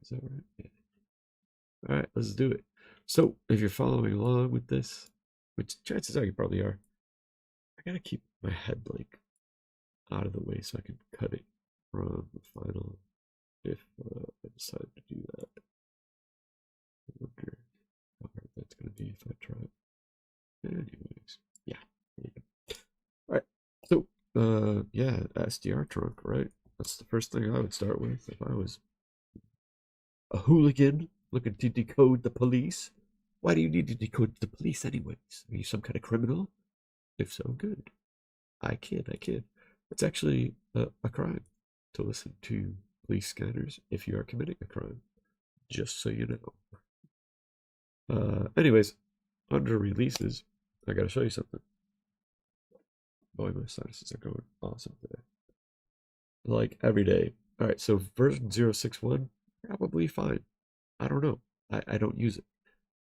Is that right? Yeah. All right, let's do it. So if you're following along with this, which chances are you probably are, I gotta keep my head like out of the way so I can cut it from the final if I decide to do that. I wonder how hard that's gonna be if I try it. Anyways, yeah. All right. So yeah, SDR-TRUNK, right? That's the first thing I would start with if I was a hooligan looking to decode the police. Why do you need to decode the police anyways? Are you some kind of criminal? If so, good. I kid. It's actually a crime to listen to police scanners if you are committing a crime. Just so you know. Anyways, under releases, I gotta show you something. Boy, my sinuses are going awesome today. Like every day. All right, so version 061, probably fine. I don't know. I don't use it.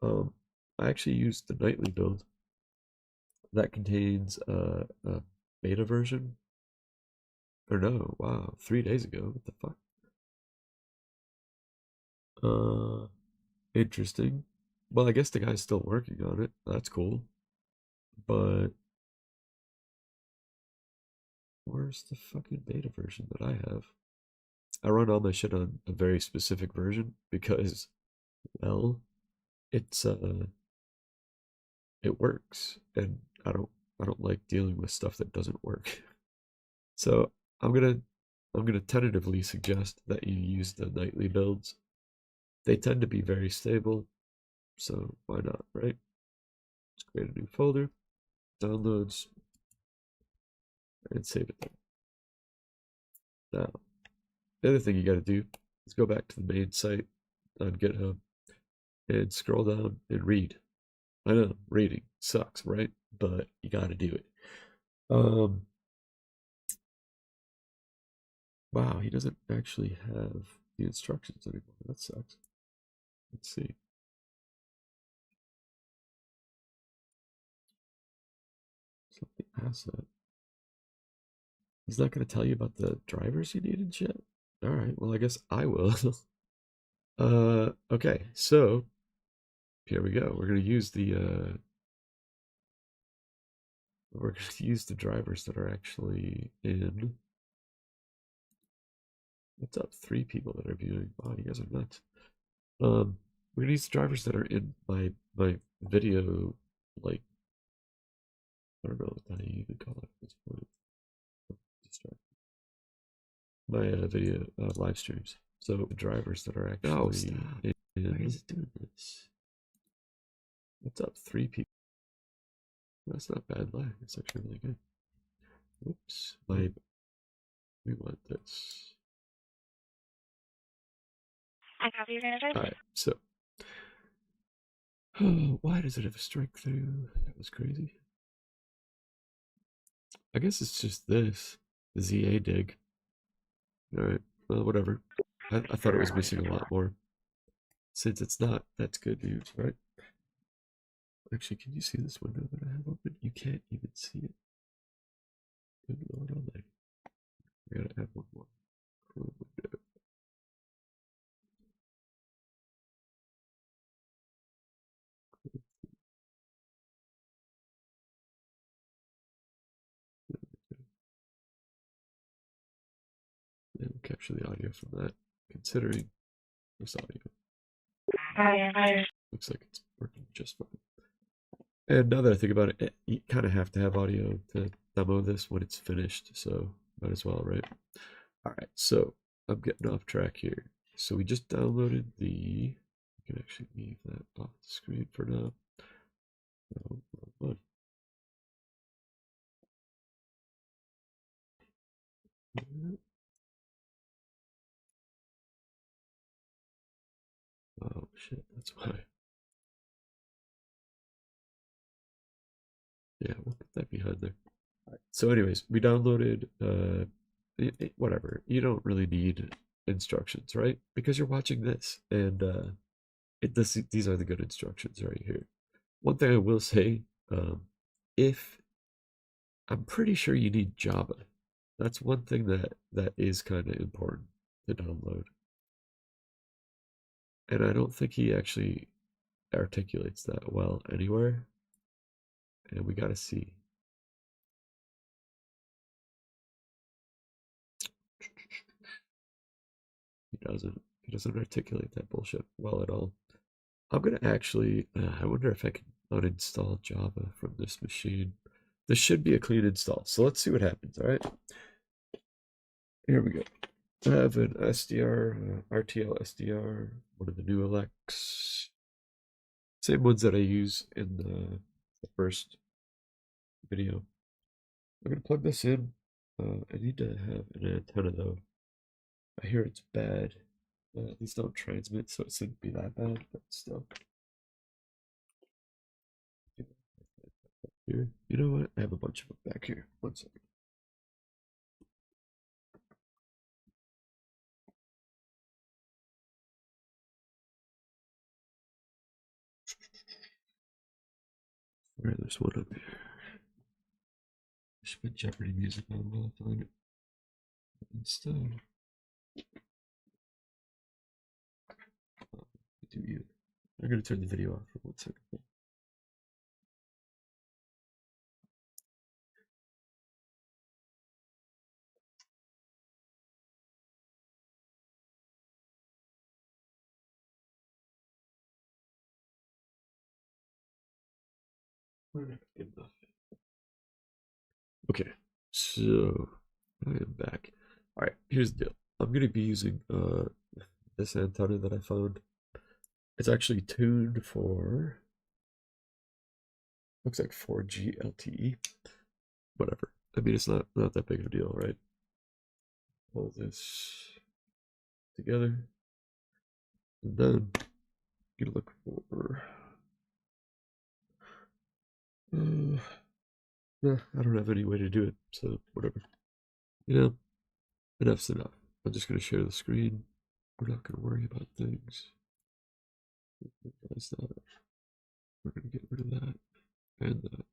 I actually use the nightly build that contains a beta version. Or no, wow, 3 days ago. What the fuck? Interesting. Well, I guess the guy's still working on it. That's cool. But where's the fucking beta version that I have? I run all my shit on a very specific version because, well, it's it works, and I don't like dealing with stuff that doesn't work. So I'm gonna tentatively suggest that you use the nightly builds. They tend to be very stable, so why not, right? Let's create a new folder, downloads, and save it there. Now, the other thing you gotta do is go back to the main site on GitHub and scroll down and read. I know, reading sucks, right? But you gotta do it. Wow, he doesn't actually have the instructions anymore. That sucks. Let's see. Something asset. He's not going to tell you about the drivers you need and shit? Alright, well, I guess I will. Okay, so here we go. We're going to use the drivers that are actually in. What's up? 3 people that are viewing. Wow, you guys are nuts. We're gonna use the drivers that are in my video, like, I don't know what you even call it at this point. My video live streams. So the drivers that are actually Why is it doing this? What's up? 3 people. That's not bad lag. It's actually really good. Oops. We want this. Alright, so why does it have a strike through? That was crazy. I guess it's just this. The ZA dig. Alright, well, whatever. I thought it was missing a lot more. Since it's not, that's good news, right? Actually, can you see this window that I have open? You can't even see it. Good Lord Almighty. I gotta add one more Chrome window. And we'll capture the audio from that, considering this audio. Looks like it's working just fine. And now that I think about it, you kind of have to have audio to demo this when it's finished, so might as well, right? All right, so I'm getting off track here. So we just downloaded the, you can actually leave that off the screen for now. Oh shit, that's why. Yeah, we'll put that behind there. Right. So anyways, we downloaded, whatever. You don't really need instructions, right? Because you're watching this, and these are the good instructions right here. One thing I will say, if I'm pretty sure you need Java. That's one thing that is kind of important to download. And I don't think he actually articulates that well anywhere. And we gotta see. He doesn't articulate that bullshit well at all. I'm gonna actually, I wonder if I can uninstall Java from this machine. This should be a clean install. So let's see what happens, all right? Here we go. I have an SDR, rtl-sdr, one of the new elects. Same ones that I use in the first video. I'm gonna plug this in. I need to have an antenna though. I hear it's bad. These don't transmit, so it shouldn't be that bad, but still. Here, you know what? I have a bunch of them back here. 1 second. Alright, there's one up here. I should put Jeopardy music on while I find it. Instead, do you? I'm gonna turn the video off for 1 second. Good enough. Okay, so I am back. All right, here's the deal. I'm gonna be using this antenna that I found. It's actually tuned for, looks like 4G LTE. Whatever. I mean, it's not that big of a deal, right? Pull this together, and then you look for. I don't have any way to do it, so whatever. You know, enough's enough. I'm just gonna share the screen. We're not gonna worry about things. That's that. We're gonna get rid of that and that.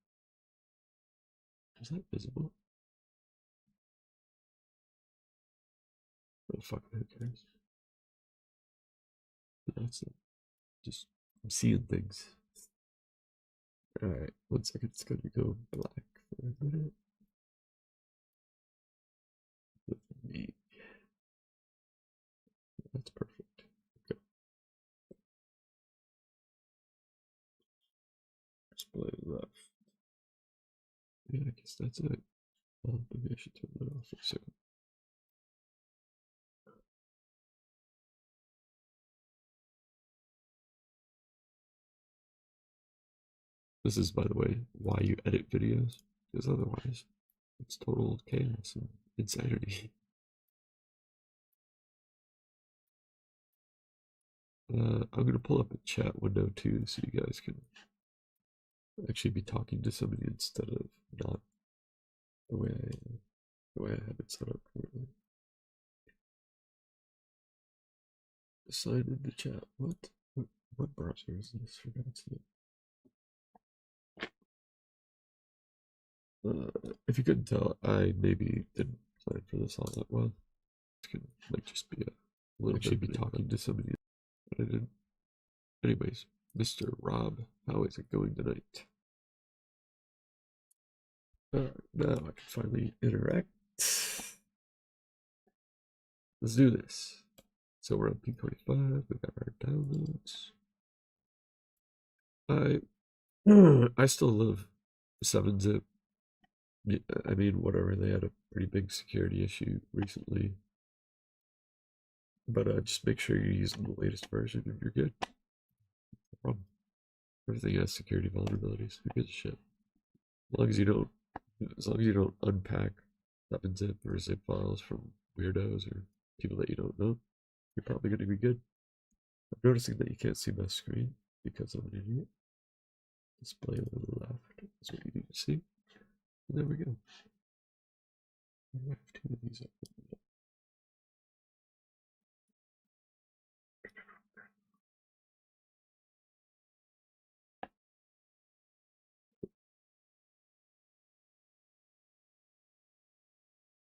Is that visible? Oh fuck, who cares? That's it. Just I'm seeing things. Alright, 1 second, it's gonna go black for a minute. With me. That's perfect. Okay. Display left. Yeah, I guess that's it. Well, maybe I should turn that off for a second. This is, by the way, why you edit videos, because otherwise it's total chaos and insanity. I'm going to pull up a chat window too, so you guys can actually be talking to somebody instead of not the way I have it set up currently. Sign into chat. What browser is this, for God's sake? If you couldn't tell, I maybe didn't plan for this all that well. This might just be a little bit be talking to somebody, but I didn't. Anyways, Mr. Rob, how is it going tonight? Now I can finally interact. Let's do this. So we're on P25. We got our downloads. I still love 7-zip. I mean, whatever. They had a pretty big security issue recently. But just make sure you're using the latest version and you're good. No problem. Everything has security vulnerabilities. Who gives a shit? As long as you don't unpack 7-zip or zip files from weirdos or people that you don't know, you're probably going to be good. I'm noticing that you can't see my screen because I'm an idiot. Display on the left is what you need to see. And there we go. I have 2 of these up.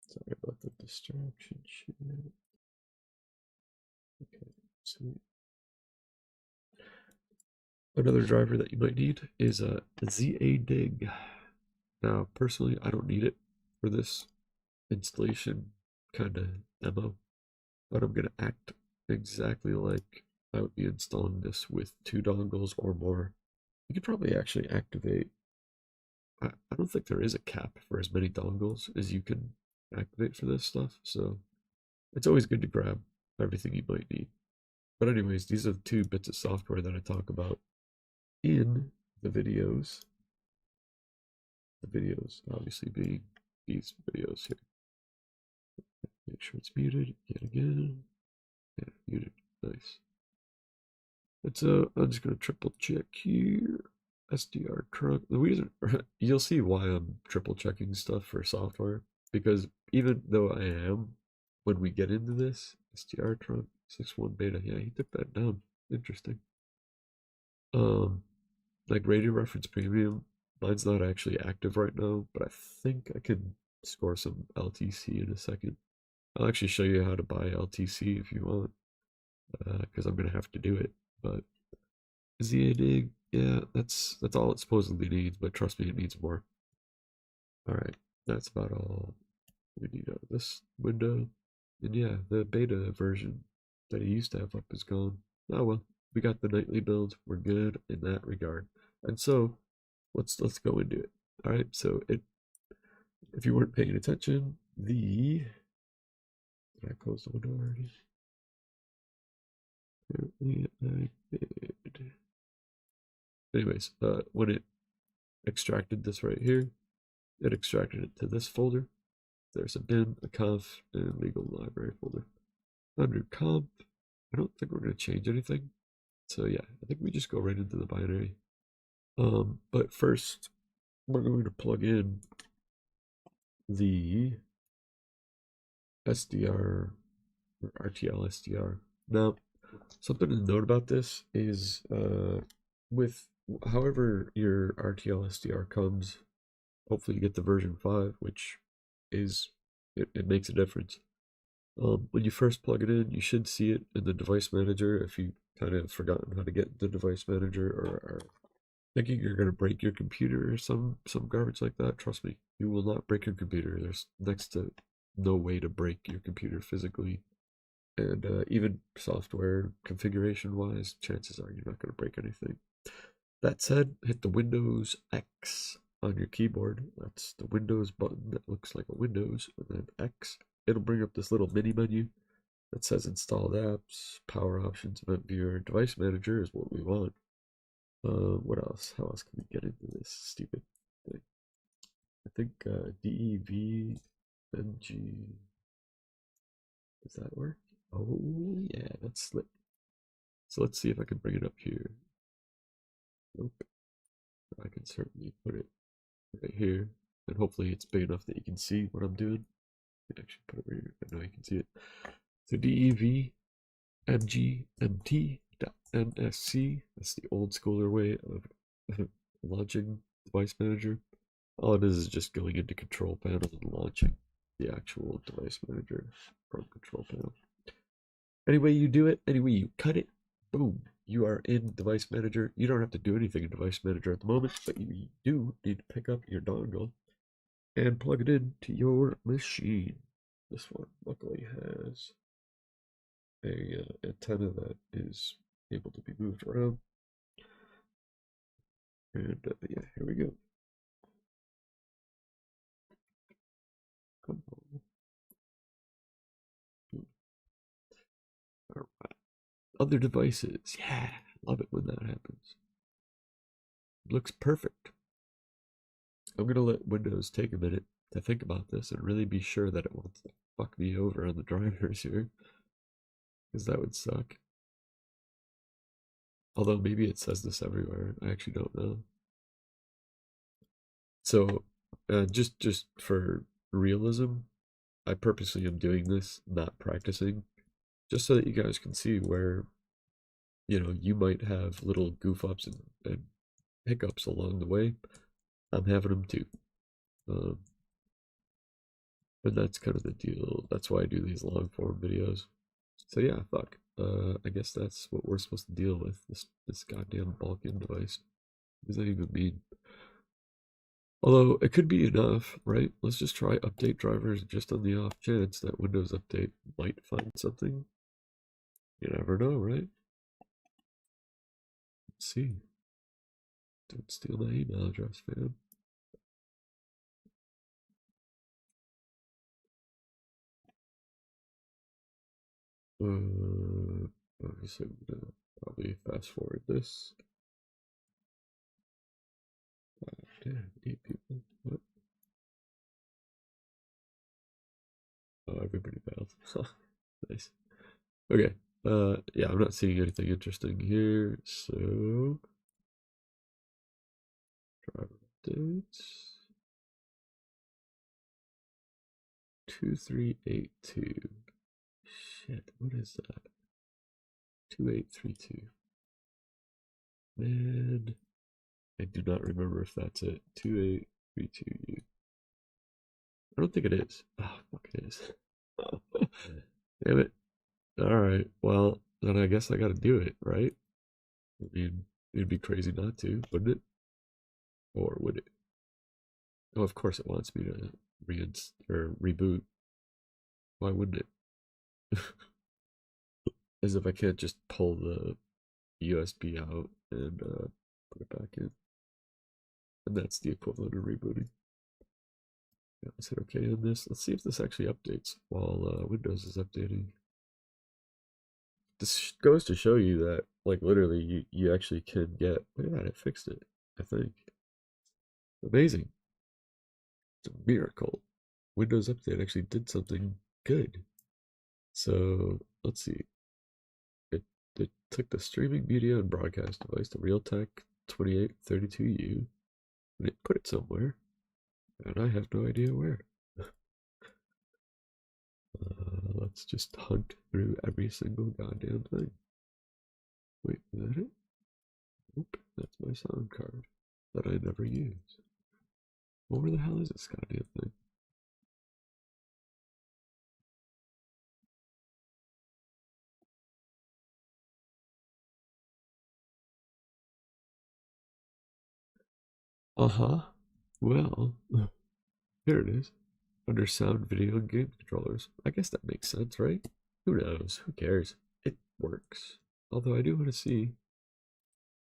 Sorry about the distraction shit. Okay, sweet. Another driver that you might need is a ZA-dig. Now, personally, I don't need it for this installation kind of demo, but I'm going to act exactly like I would be installing this with 2 dongles or more. You could probably actually activate, I don't think there is a cap for as many dongles as you can activate for this stuff, so it's always good to grab everything you might need. But anyways, these are the 2 bits of software that I talk about in the videos. The videos obviously being these videos here. Make sure it's muted yet again. Yeah, muted. Nice. I'm just gonna triple check here. SDR-TRUNK. The reason you'll see why I'm triple checking stuff for software, because even though I am, when we get into this, SDR-TRUNK 6.1 beta, yeah, he took that down. Interesting. Like radio reference premium, mine's not actually active right now, but I think I can score some LTC in a second. I'll actually show you how to buy LTC if you want, because I'm gonna have to do it. But ZA-dig, yeah, that's all it supposedly needs, but trust me, it needs more. All right, that's about all we need out of this window. And yeah, the beta version that I used to have up is gone. Oh well, we got the nightly build. We're good in that regard. And so let's go into it. All right, so if you weren't paying attention, did I close the window already? Apparently I did. Anyways, when it extracted this right here, it extracted it to this folder. There's a bin, a conf, and legal library folder. Under comp, I don't think we're going to change anything. So yeah, I think we just go right into the binary. But first, we're going to plug in the SDR or rtl-sdr. Now, something to note about this is with however your rtl-sdr comes, hopefully you get the version 5, which is it makes a difference. When you first plug it in, you should see it in the device manager. If you kind of forgotten how to get the device manager or are thinking you're going to break your computer or some garbage like that, trust me, you will not break your computer. There's next to no way to break your computer physically. And even software configuration wise, chances are you're not going to break anything. That said, hit the Windows X on your keyboard. That's the Windows button that looks like a Windows, and then X. It'll bring up this little mini menu that says installed apps, power options, event viewer, device manager is what we want. What else? How else can we get into this stupid thing? I think DEV NG. Does that work? Oh yeah, that's slick. So let's see if I can bring it up here. Nope. I can certainly put it right here, and hopefully it's big enough that you can see what I'm doing. Actually put it right here. I know you can see it. So DEV MGMT.MSC. That's the old schooler way of launching device manager. All it is just going into control panel and launching the actual device manager from control panel. Any way you do it, any way you cut it, boom, you are in device manager. You don't have to do anything in device manager at the moment, but you do need to pick up your dongle and plug it into your machine. This one luckily has a antenna that is able to be moved around. And yeah, here we go. Come on. All right. Other devices. Yeah, love it when that happens. Looks perfect. I'm going to let Windows take a minute to think about this and really be sure that it won't fuck me over on the drivers here, because that would suck. Although maybe it says this everywhere. I actually don't know. So just for realism, I purposely am doing this, not practicing, just so that you guys can see where, you know, you might have little goof ups and hiccups along the way. I'm having them too. And that's kind of the deal. That's why I do these long form videos. So yeah, fuck. I guess that's what we're supposed to deal with, this goddamn Balkan device. What does that even mean? Although, it could be enough, right? Let's just try update drivers just on the off chance that Windows Update might find something. You never know, right? Let's see. Don't steal my email address, fam. Obviously, I'm gonna probably fast forward this. Damn, 8 people. What? Oh, everybody bailed. Nice. Okay. Yeah, I'm not seeing anything interesting here, so driver updates 2382. Shit, what is that? 2832. Man, I do not remember if that's it. 2832U. I don't think it is. Oh, fuck, it is. Damn it. Alright, well, then I guess I gotta do it, right? I mean, it'd be crazy not to, wouldn't it? Or would it? Oh, of course it wants me to reboot. Why wouldn't it? As if I can't just pull the USB out and put it back in. And that's the equivalent of rebooting. Yeah, let's hit OK on this. Let's see if this actually updates while Windows is updating. This goes to show you that, like, literally, you actually can get. Look at that, it fixed it, I think. Amazing. It's a miracle. Windows Update actually did something good. So, let's see. It took the streaming media and broadcast device, the Realtek 2832U, and it put it somewhere. And I have no idea where. Let's just hunt through every single goddamn thing. Wait, is that it? Nope, that's my sound card that I never use. Where the hell is this goddamn thing? Uh-huh. Well, here it is. Under sound, video, and game controllers. I guess that makes sense, right? Who knows? Who cares? It works. Although I do want to see,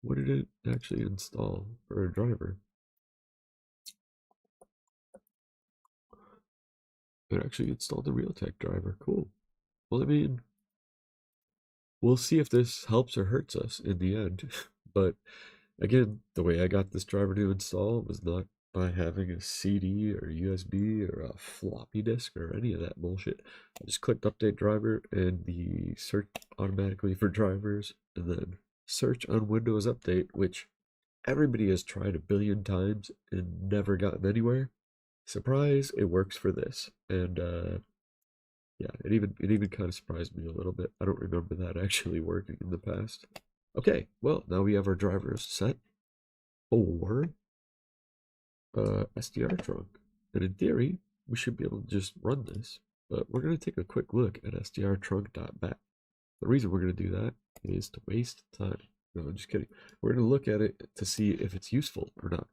what did it actually install for a driver? It actually installed the Realtek driver. Cool. Well, I mean, we'll see if this helps or hurts us in the end. But again, the way I got this driver to install was not by having a CD or USB or a floppy disk or any of that bullshit. I just clicked update driver and the search automatically for drivers, and then search on Windows Update, which everybody has tried a billion times and never gotten anywhere. Surprise, it works for this. And yeah, it even kind of surprised me a little bit. I don't remember that actually working in the past. Okay, well, now we have our drivers set for SDR-TRUNK. And in theory, we should be able to just run this. But we're going to take a quick look at SDR-TRUNK.bat. The reason we're going to do that is to waste time. No, I'm just kidding. We're going to look at it to see if it's useful or not.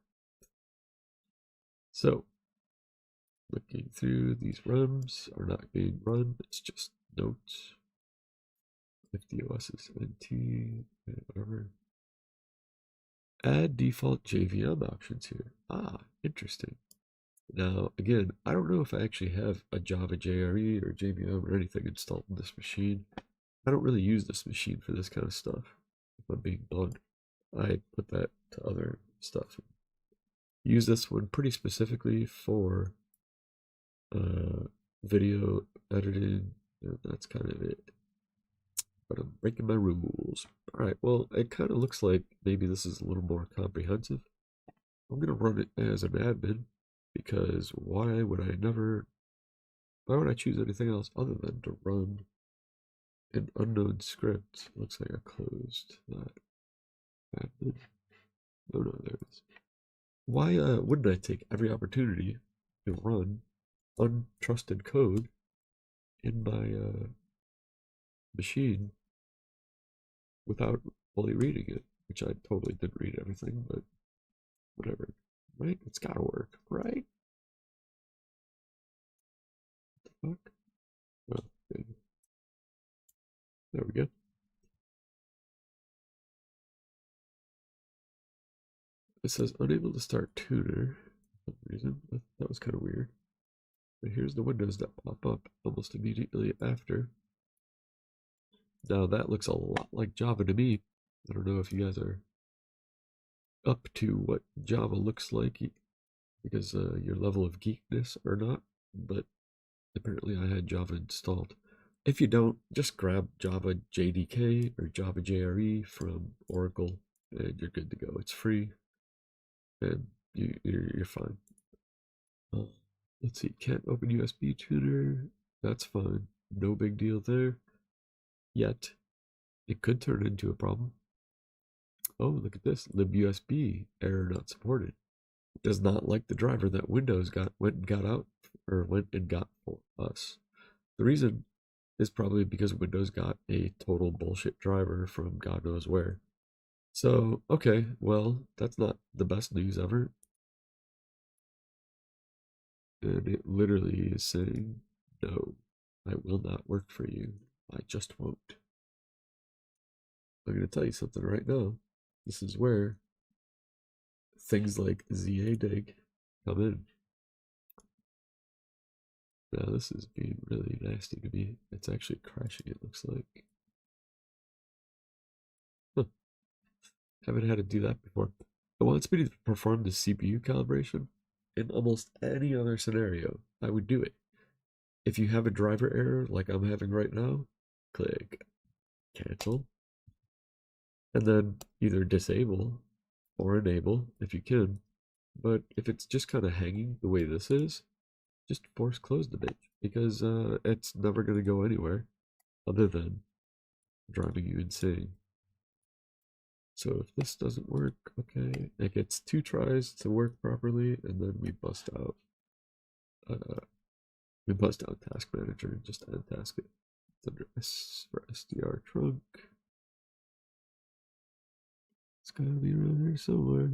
So, looking through, these runs are not being run. It's just notes. If the OS is NT, whatever. Add default JVM options here. Ah, interesting. Now, again, I don't know if I actually have a Java JRE or JVM or anything installed in this machine. I don't really use this machine for this kind of stuff, if I'm being blunt. I put that to other stuff. Use this one pretty specifically for video editing, and that's kind of it. But I'm breaking my rules. Alright, well, it kind of looks like maybe this is a little more comprehensive. I'm going to run it as an admin, because why would I choose anything else other than to run an unknown script? Looks like I closed that admin. Oh no, there it is. Why wouldn't I take every opportunity to run untrusted code in my machine without fully reading it, which I totally didn't read everything, but whatever. Right? It's gotta work, right? What the fuck? Well, okay. There we go. It says unable to start tuner for some reason. That was kind of weird. But here's the windows that pop up almost immediately after. Now that looks a lot like Java to me. I don't know if you guys are up to what Java looks like because your level of geekness or not, but apparently I had Java installed. If you don't, just grab Java JDK or Java JRE from Oracle and you're good to go. It's free and you're fine. Let's see, can't open USB tuner. That's fine. No big deal there. Yet, it could turn into a problem. Oh, look at this. libusb error not supported. It does not like the driver that Windows went and got for us. The reason is probably because Windows got a total bullshit driver from God knows where. So, okay, well, that's not the best news ever. And it literally is saying, no, I will not work for you. I just won't. I'm going to tell you something right now. This is where things like ZADig come in. Now, this is being really nasty to me. It's actually crashing, it looks like. Huh. Haven't had to do that before. It wants me to perform the CPU calibration. In almost any other scenario, I would do it. If you have a driver error like I'm having right now, click cancel. And then either disable or enable if you can. But if it's just kind of hanging the way this is, just force close the bitch because it's never going to go anywhere other than driving you insane. So if this doesn't work, okay, it gets 2 tries to work properly, and then we bust out Task Manager and just untask it. It's under S for SDR-TRUNK. It's gotta be around here somewhere.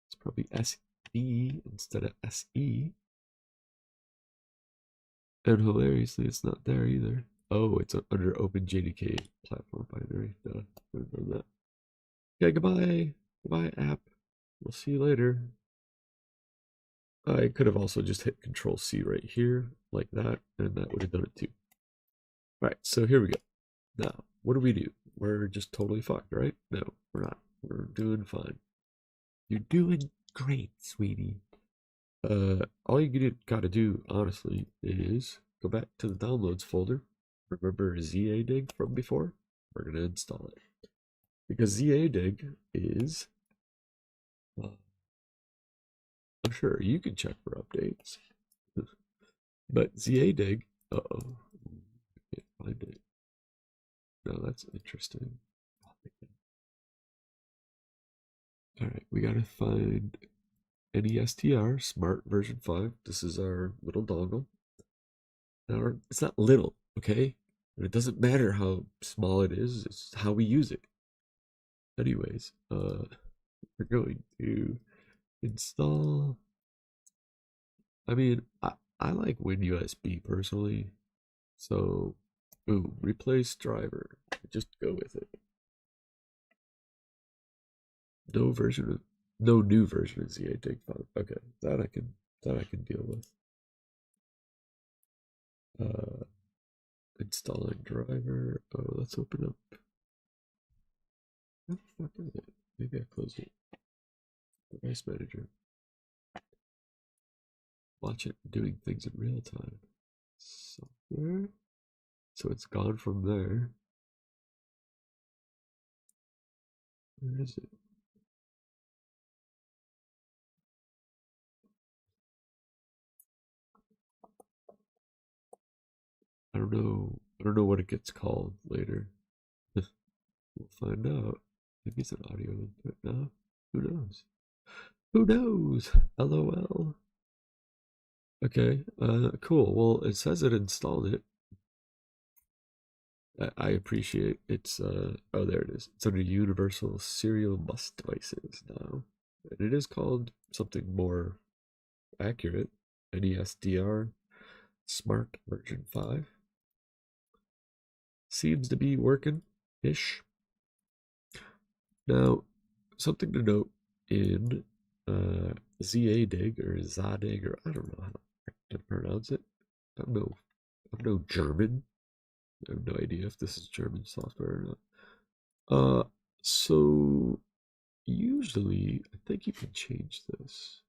It's probably SE instead of SE. And hilariously, it's not there either. Oh, it's under OpenJDK platform binary. Duh, would have done that. Okay, goodbye. Goodbye, app. We'll see you later. I could have also just hit Control C right here, like that, and that would have done it too. All right, so here we go. Now, what do? We're just totally fucked, right? No, we're not. We're doing fine. You're doing great, sweetie. All you gotta do, honestly, is go back to the downloads folder. Remember ZADig from before? We're gonna install it. Because ZADig is, I'm sure you can check for updates. But ZADig, uh-oh, can't find it. No, that's interesting. Alright, we gotta find NESTR Smart version 5. This is our little dongle. Now, it's not little, okay? And it doesn't matter how small it is, it's how we use it. Anyways, we're going to install. I mean, I like WinUSB personally. So, boom, replace driver. Just go with it. No new version of ZADig 5. Okay, that I can deal with. Installing driver. Oh, let's open up. What the fuck is it? Maybe I closed it. Device manager. Watch it doing things in real time. Software. So it's gone from there. Where is it? I don't know what it gets called later. We'll find out. Maybe it's an audio input now. Who knows? Who knows? LOL. Okay, cool. Well, it says it installed it. I appreciate it's oh, there it is. It's under Universal Serial Bus Devices now. And it is called something more accurate. NESDR Smart version 5. Seems to be working ish. Now, something to note in ZADIG or ZADIG, or I don't know how to pronounce it. I'm no German. I have no idea if this is German software or not. So usually I think you can change this.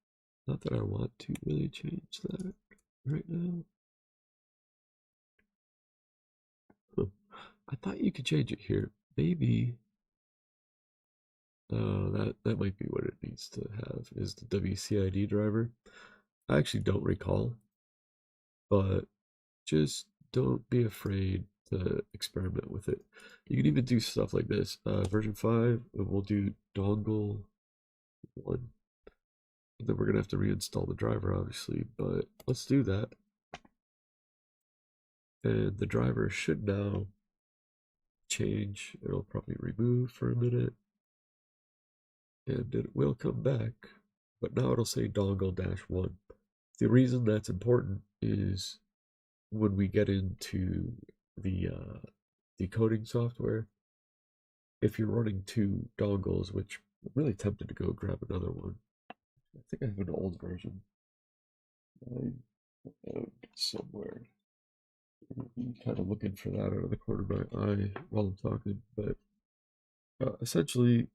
Not that I want to really change that right now. Huh. I thought you could change it here. Maybe that might be what it needs to have, is the WCID driver. I actually don't recall, but just don't be afraid to experiment with it. You can even do stuff like this. Version 5, we'll do dongle 1. And then we're going to have to reinstall the driver, obviously, but let's do that. And the driver should now change. It'll probably remove for a minute. And it will come back. But now it'll say dongle-1. The reason that's important is when we get into the decoding software, if you're running 2 dongles, which I'm really tempted to go grab another one. I think I have an old version. Somewhere. I'm kind of looking for that out of the corner of my eye while I'm talking, but essentially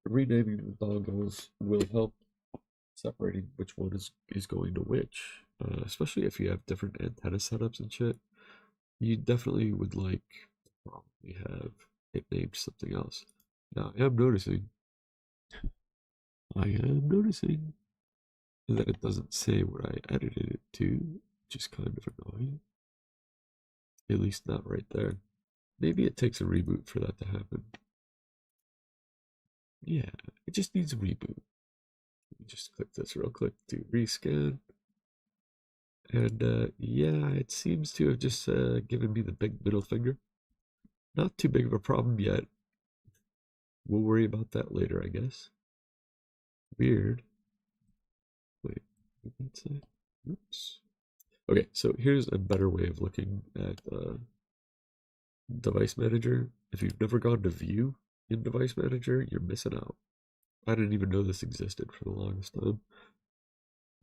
renaming the dongles will help separating which one is going to which, especially if you have different antenna setups and shit. You definitely would like to probably have it named something else. Now I am noticing that it doesn't say what I edited it to, which is kind of annoying. At least not right there. Maybe it takes a reboot for that to happen. Yeah, it just needs a reboot. Just click this real quick to rescan. And yeah, it seems to have just given me the big middle finger. Not too big of a problem yet. We'll worry about that later, I guess. Weird. Wait, what did that say? Oops. Okay, so here's a better way of looking at Device Manager. If you've never gone to View in Device Manager, you're missing out. I didn't even know this existed for the longest time.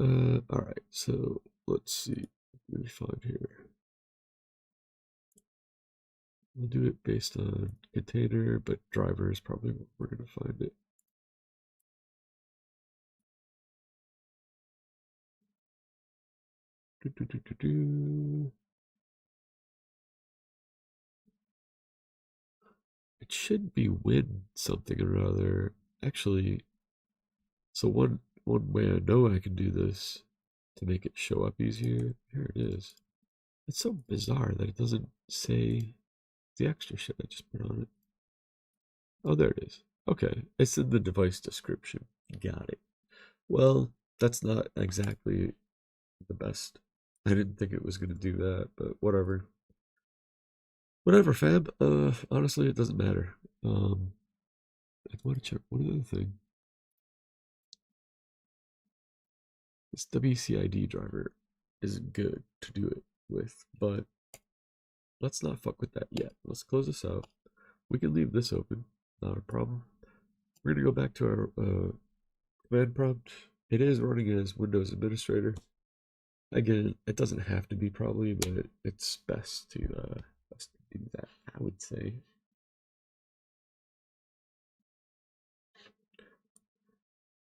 Alright, so let's see what we find here. We'll do it based on container, but driver is probably what we're going to find it. It should be win something or other. Actually, so one way I know I can do this to make it show up easier, here it is. It's so bizarre that it doesn't say the extra shit I just put on it. Oh, there it is. Okay, it's in the device description. Got it. Well, that's not exactly the best. I didn't think it was going to do that, but whatever. Whatever, fam. Honestly, it doesn't matter. I want to check one other thing. This WCID driver is good to do it with, but let's not fuck with that yet. Let's close this out. We can leave this open, not a problem. We're going to go back to our command prompt. It is running as Windows Administrator. Again, it doesn't have to be probably, but it's best to do that, I would say.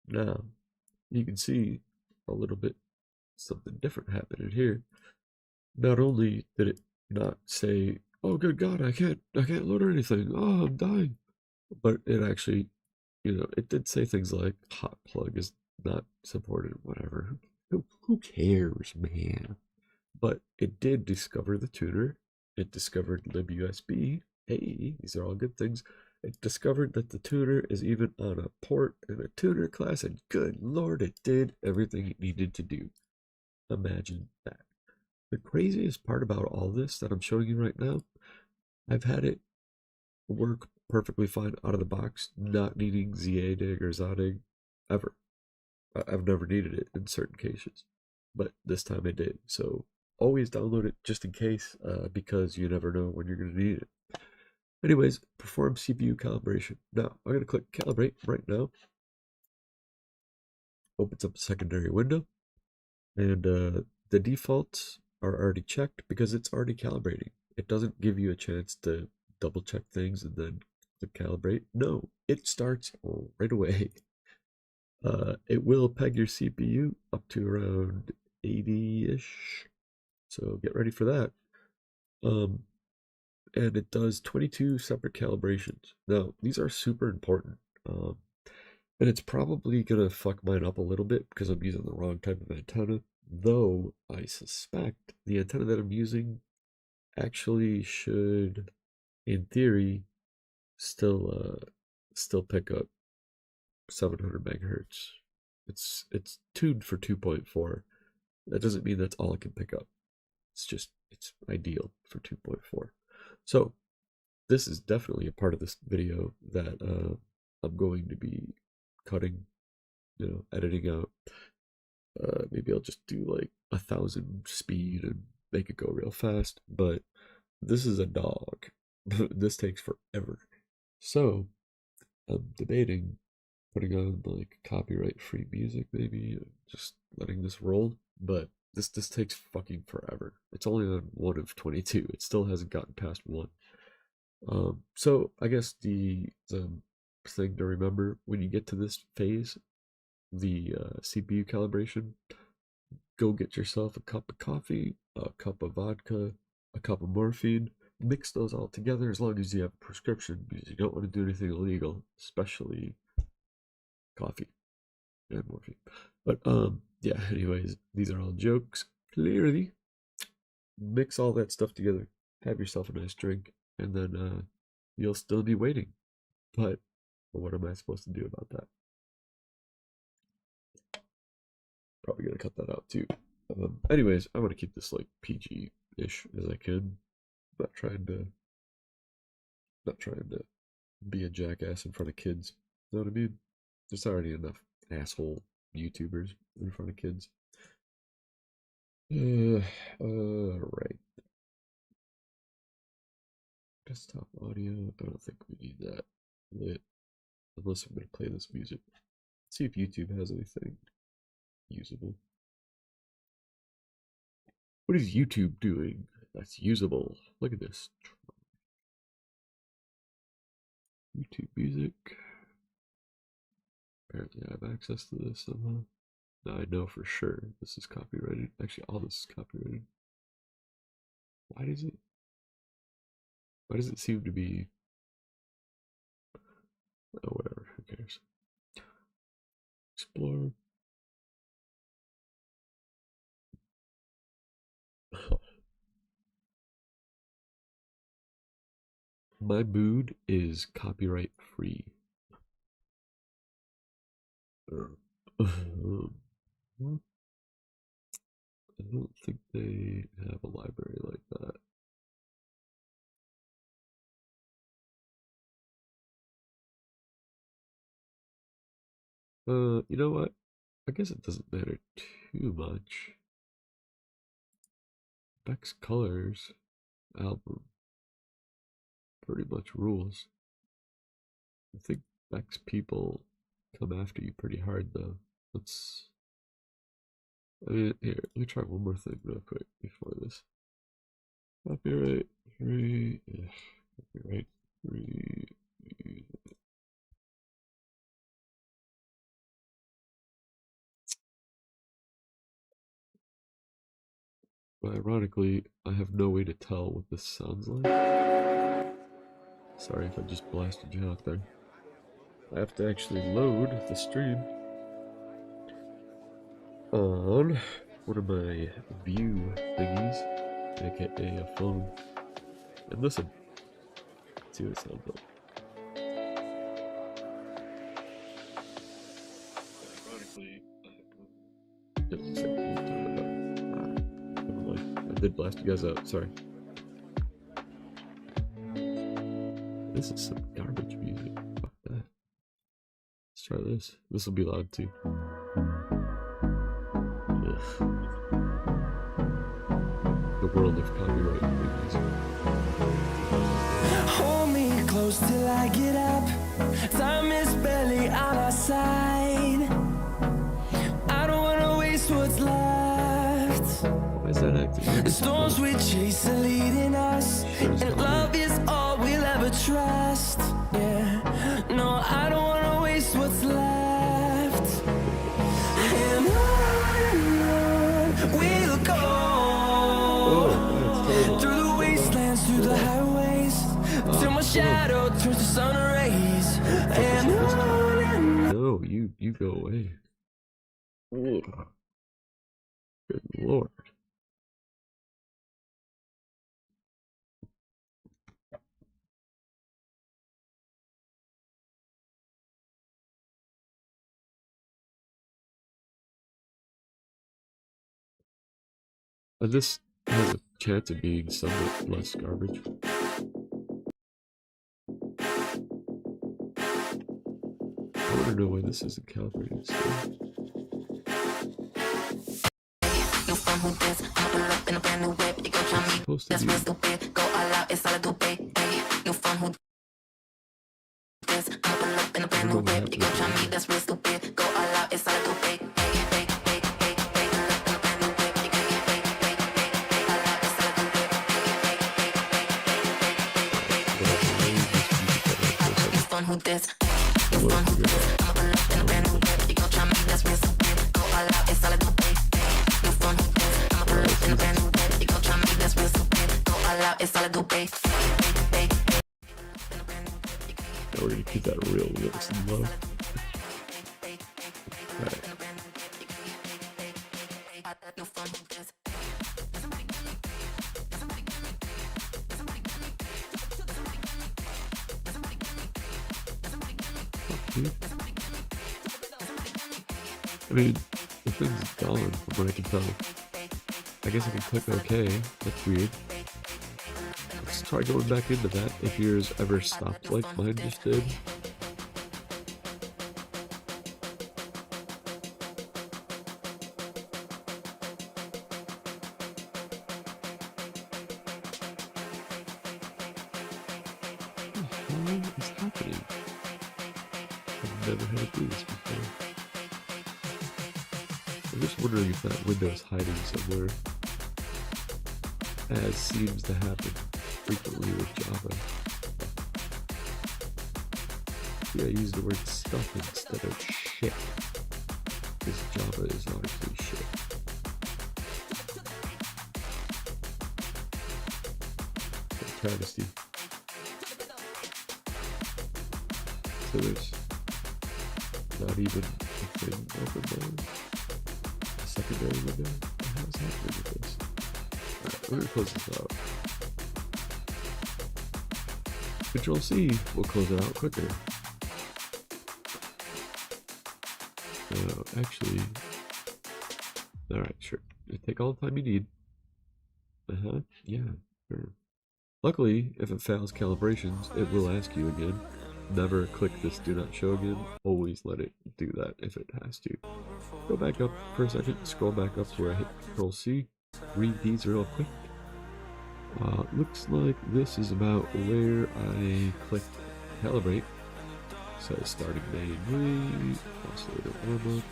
Now, you can see a little bit something different happening here. Not only did it not say, "Oh, good God, I can't load anything. Oh, I'm dying," but it actually, it did say things like hot plug is not supported, whatever. Who cares, man? But it did discover the tuner. It discovered libUSB. Hey, these are all good things. It discovered that the tuner is even on a port in a tuner class, and good Lord, it did everything it needed to do. Imagine that. The craziest part about all this that I'm showing you right now I've had it work perfectly fine out of the box, not needing ZADIG or ZODIG ever. I've never needed it in certain cases, but this time I did. So always download it just in case, because you never know when you're going to need it. Anyways, perform CPU calibration. Now, I'm going to click calibrate right now. Opens up a secondary window, and the defaults are already checked because it's already calibrating. It doesn't give you a chance to double check things and then to calibrate. No, it starts right away. It will peg your CPU up to around 80-ish, so get ready for that. And it does 22 separate calibrations. Now, these are super important, and it's probably gonna fuck mine up a little bit because I'm using the wrong type of antenna, though I suspect the antenna that I'm using actually should, in theory, still pick up 700 megahertz. It's tuned for 2.4. That doesn't mean that's all it can pick up. It's ideal for 2.4. So this is definitely a part of this video that I'm going to be cutting, editing out. Maybe I'll just do like 1,000 speed and make it go real fast, but this is a dog. This takes forever. So I'm debating putting on like copyright free music, maybe just letting this roll, but this takes fucking forever. It's only on 1 of 22. It still hasn't gotten past 1. So I guess the thing to remember when you get to this phase, the CPU calibration, go get yourself a cup of coffee, a cup of vodka, a cup of morphine. Mix those all together as long as you have a prescription, because you don't want to do anything illegal, especially coffee and morphine. But yeah, anyways, these are all jokes. Clearly, mix all that stuff together, have yourself a nice drink, and then you'll still be waiting. But what am I supposed to do about that? Probably gonna cut that out too. Anyways, I want to keep this like PG-ish as I can. Not trying to be a jackass in front of kids. You know what I mean? There's already enough asshole YouTubers in front of kids. Right. Desktop audio. I don't think we need that lit unless I'm going to play this music. Let's see if YouTube has anything usable. What is YouTube doing that's usable? Look at this. YouTube music. Apparently I have access to this somehow. Now I know for sure this is copyrighted. Actually, all this is copyrighted. Why does it seem to be... Oh, whatever, who cares? Explore. My mood is copyright free. I don't think they have a library like that. You know what? I guess it doesn't matter too much. Beck's Colors album pretty much rules. I think Beck's people come after you pretty hard though. Here, let me try one more thing real quick before this. Copyright free. Copyright free. But ironically, I have no way to tell what this sounds like. Sorry if I just blasted you out there. I have to actually load the stream on one of my view thingies, aka a phone, and listen. Let's see what it sounds like. Ironically, it looks like you turned it up. Never mind. I did blast you guys out. Sorry. This is some garbage music. Fuck that. Let's try this. This will be loud too. Ugh. The world of copyright music. Hold me close till I get up. Time is barely on our side. I don't wanna waste what's left. Why is that acting? The storms we chase are leading us, and love is all we'll ever trust. Yeah, no, I don't wanna waste what's left. And on we'll go. Through the wastelands, through the highways, till my shadow turns to sun rays. And on. No, you go away. Ugh. Good lord. This has a chance of being somewhat less garbage. I want to know why this isn't calibrated still. Supposed to be. Go all out, it's all I do, baby. You fun who this? I'm pull up in a brand new whip. You gon' try me, that's real stupid. Go all out, it's all I do, baby. Who this? You fun who this? I'ma pull up in a brand new whip. You gon' try me, that's real stupid. Go all out, it's all I do, baby. You fun who this? I'ma pull up in a brand new whip. You gon' try me, that's real stupid. Go all out, it's all I do, baby. Now we're gonna keep that real nice and low. Alright. I mean, the thing's gone from what I can tell. I guess I can click OK. That's weird. Let's try going back into that if yours ever stopped like mine just did. What is happening? I've never had to do this before. I'm just wondering if that window is hiding somewhere, as seems to happen frequently with Java. See, I use the word stuff instead of shit, because Java is largely shit. A travesty. So there's not even a thing open there. Secondary window. What the hell's happening with this? Alright, we're gonna close this out. Control-C will close it out quicker. Actually, alright, sure. Take all the time you need. Yeah, sure. Luckily, if it fails calibrations, it will ask you again. Never click this do not show again. Always let it do that if it has to. Go back up for a second, scroll back up to where I hit Control-C, read these real quick. Looks like this is about where I clicked calibrate. So starting main wait, oscillator warm up.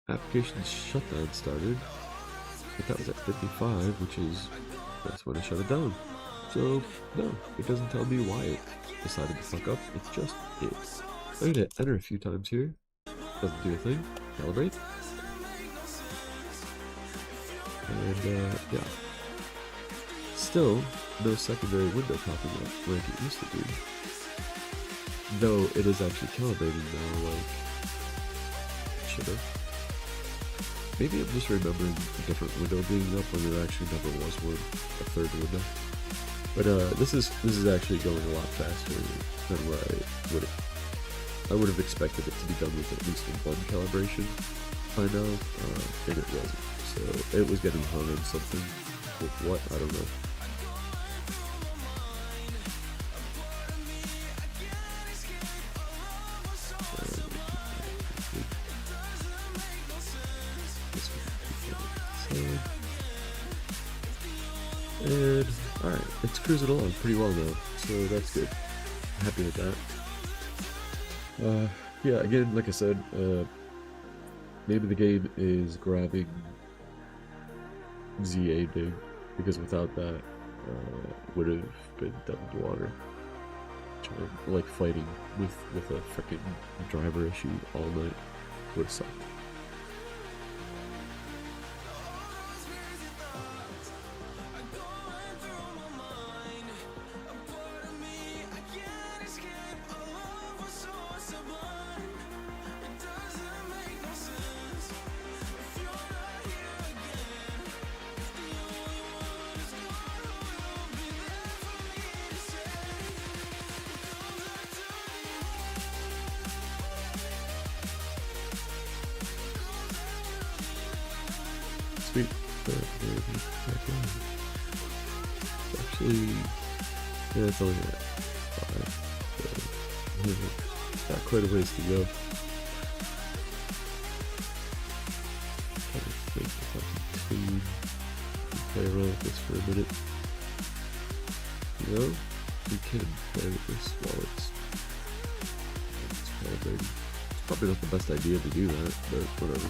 Application shutdown started. But that was at 55, which is, that's when I shut it down. So, no, it doesn't tell me why it decided to fuck up, it just is. I'm gonna enter a few times here. Doesn't do a thing. Calibrate. And, yeah. Still, no secondary window popping up like it used to do. Though it is actually calibrating now, like it should have. Maybe I'm just remembering a different window being up when there actually never was one, a third window. But this is actually going a lot faster than where I would have expected it to be done with at least one calibration by now, and it wasn't. So it was getting hung on something. With what? I don't know. it's cruising along pretty well now, so that's good. Happy with that. Yeah, again, like I said, name of the game is grabbing ZA big, because without that, would have been dumped water. Like fighting with a freaking driver issue all night would have sucked. Sweet. Actually, yeah, it's only at 5. It's got quite a ways to go. I think if I can play around with this for a minute. You know, we can play with this while it's calibrating. It's probably not the best idea to do that, but whatever.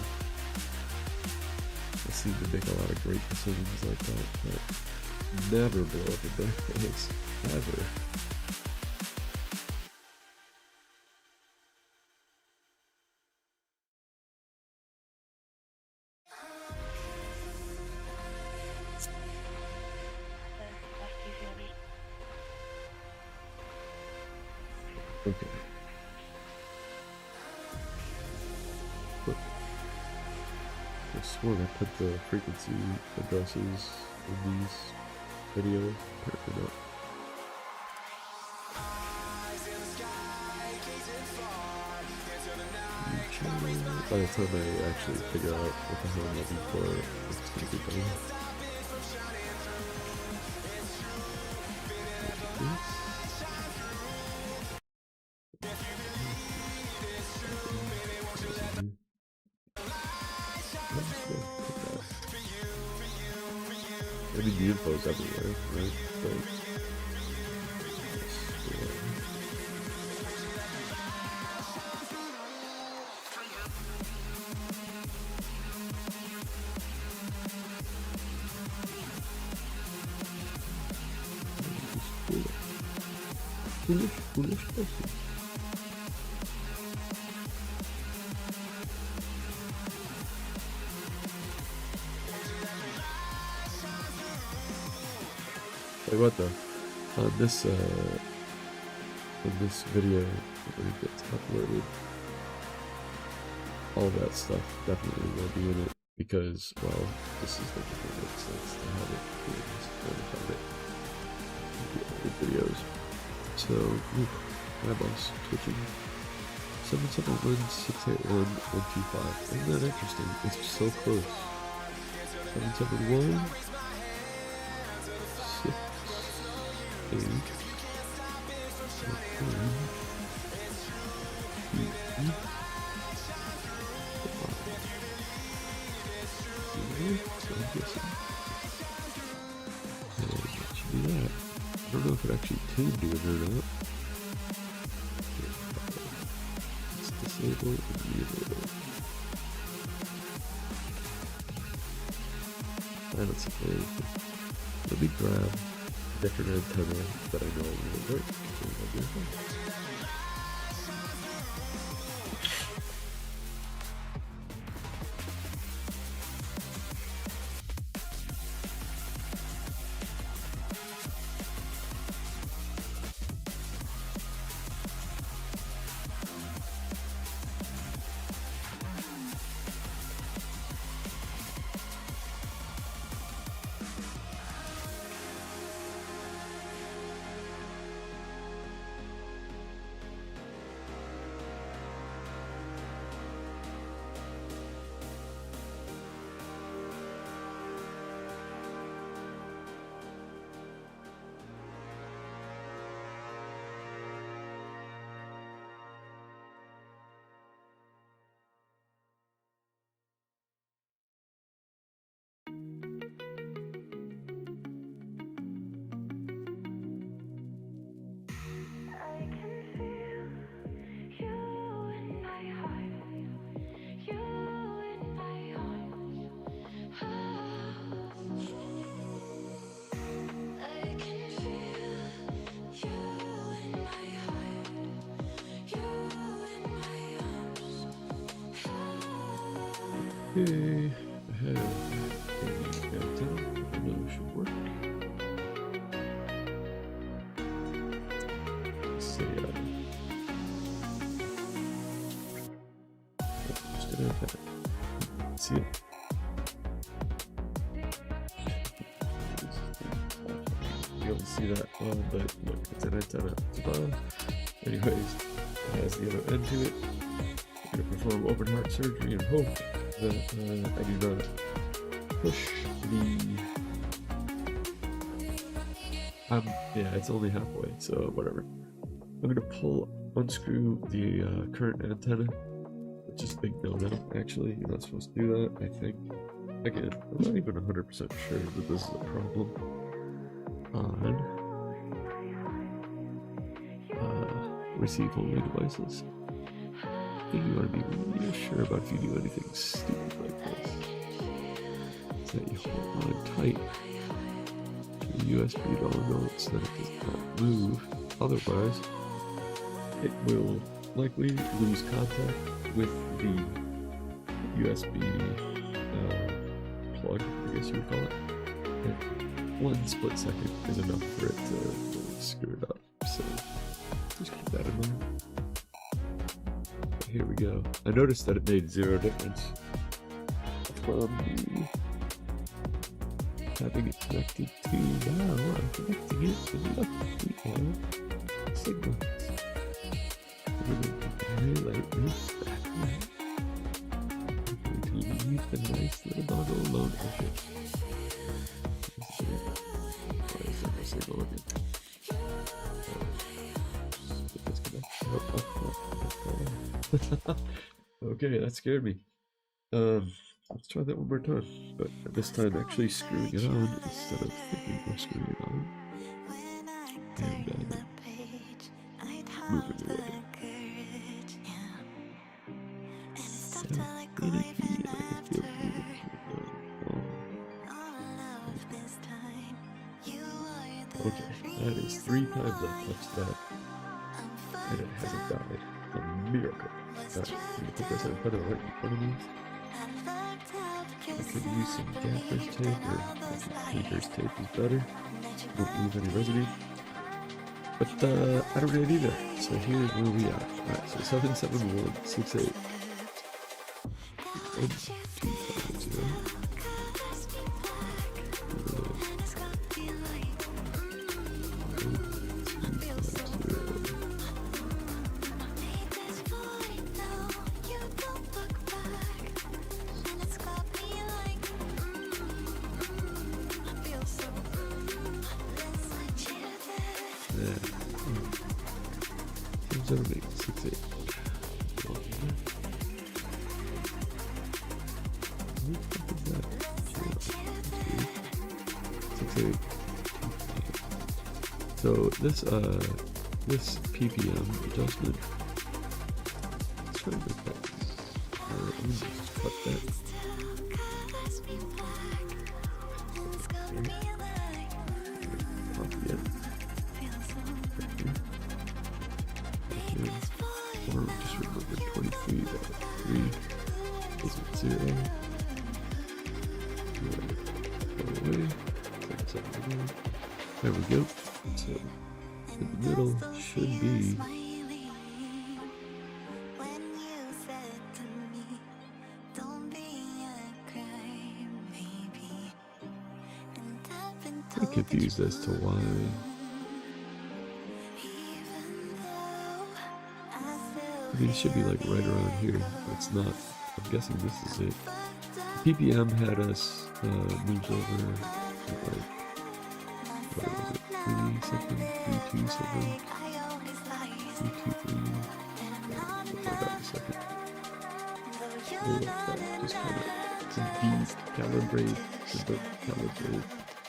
I seem to make a lot of great decisions like that, but never blow up in their face. Never. Okay. Look. I swear I put the frequency addresses in these videos. Apparently not. By the time I actually figure out what the hell I'm looking for, it's gonna be done. I mean, the info's everywhere, right? But foolish person. Like what though? On this video when it gets uploaded, all that stuff definitely will be in it because, well, this is the thing that makes sense to have it in the videos. So, eyeballs twitching. 771-681-125. Isn't that interesting? It's so close. 771. 6, 8, I don't know if it actually tuned to it or not. It's disabled and mutable. I don't see anything. Let me grab a different antenna that I know will work. Okay, I have a antenna. I know it should work. Let's see. Just an antenna. See it? You don't see that well, but look, it's an antenna at the bottom. Anyways, it has the other end to it. I'm going to perform open heart surgery and hope that I do not push the... yeah, it's only halfway, so whatever. I'm going to unscrew the current antenna, which is a big no-no, actually. You're not supposed to do that, I think. Again, I'm not even 100% sure that this is a problem on receive-only devices. I think you want to be real sure about if you do anything stupid like this. Is that you hold on tight to the USB dongle so that it does not move. Otherwise, it will likely lose contact with the USB plug, I guess you would call it. And 1 split second is enough for it to really screw it up. So just keep that in mind. Here we go. I noticed that it made 0 difference from having it connected to now. I'm connecting it to the left. We have signal. We're going to highlight this backlight. I'm going to leave the nice little dongle alone. Okay. Why is there no signal again? Okay, that scared me. Let's try that one more time, but this time actually screwing it on instead of thinking we're screwing it on. And moving away. Okay, that is 3 times I've touched that, and it hasn't died. A miracle. Alright, I'm gonna put this in front of right in front of me. I could use some gaffer's tape, or I think painter's tape is better. Won't leave any residue. But I don't really need that. So here's where we are. Alright, so 77168. 1250. So this ppm adjustment, let's try to make that, let me just cut that. Copy it. Or just remember 23, that 3 isn't 0. Go away. There we go. So in the middle should be I'm confused as to why I mean it should be like right around here, but it's not. I'm guessing this is it. PPM had us moved over like what was it? 3 something, 3 2 something, 3 2 3. Before that a second. Just kind of decalibrate,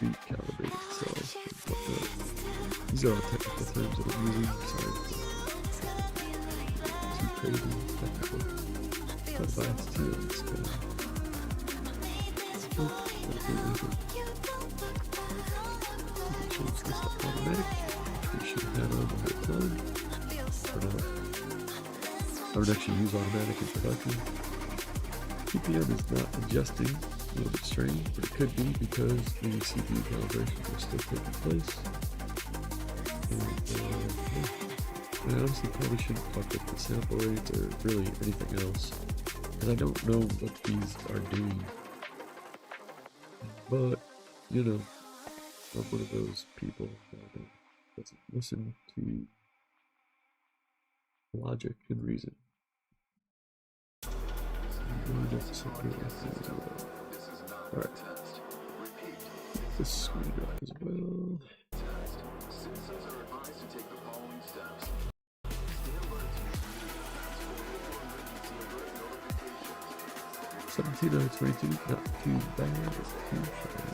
recalibrate itself and whatnot. These are all technical terms that I'm using. Sorry for too crazy technical. But last two it's kind of change this to automatic, which we should have had on the whole time. For now, I would actually use automatic in production. TPM is not adjusting, a little bit strange, but it could be because the CPU calibrations are still taking place. And, I honestly probably shouldn't talk about the sample rates or really anything else, because I don't know what these are doing. But, you know, I'm one of those people that doesn't listen to logic and reason. Alright. This screen up as well. $17.22, not too bad, too shabby.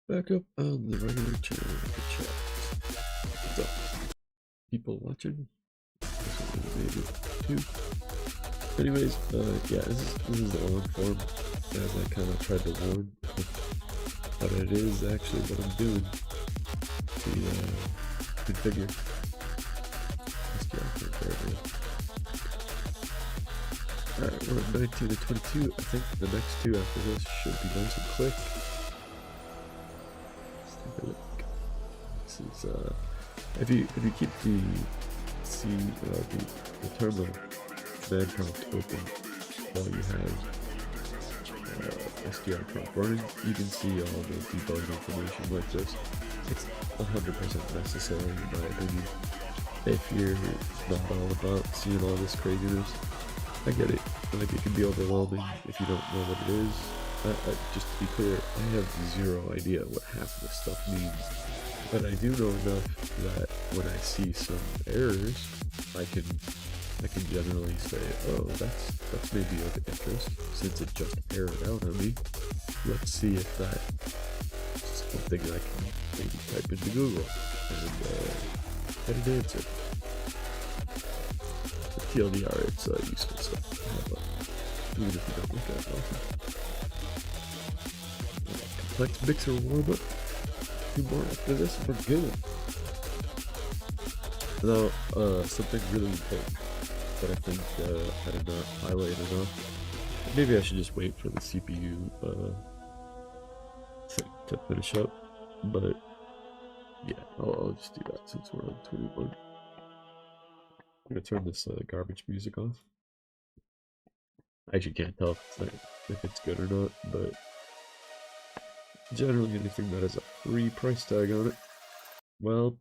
Back up on the regular channel with the chat. What's up? People watching? Maybe two. Anyways, yeah, this is the long form, as I kind of tried to warn, but it is actually what I'm doing. The configure SDR-TRUNK right now. Alright, we're at 19 to 22. I think the next two after this should be nice and quick. This is if you keep the the terminal command prompt open while you have SDR-TRUNK running, you can see all the debug information like this. It's 100% necessary in my opinion. If you're not all about seeing all this craziness, I get it. Like, it can be overwhelming if you don't know what it is. Just to be clear, I have zero idea what half of this stuff means, but I do know enough that when I see some errors, I can generally say, oh, that's maybe of interest, since it just errored out on me. Let's see if that's something I can maybe type into Google and get an answer. But TLDR, it's useful stuff to have, even if you don't look at it often. Complex mixer warm-up. 2 more after this, we're good. Now, something really important that I think I did not highlight enough. Maybe I should just wait for the CPU thing to finish up, but yeah, I'll just do that since we're on 21. I'm gonna turn this garbage music off. I actually can't tell if it's good or not, but generally anything that has a free price tag on it, well,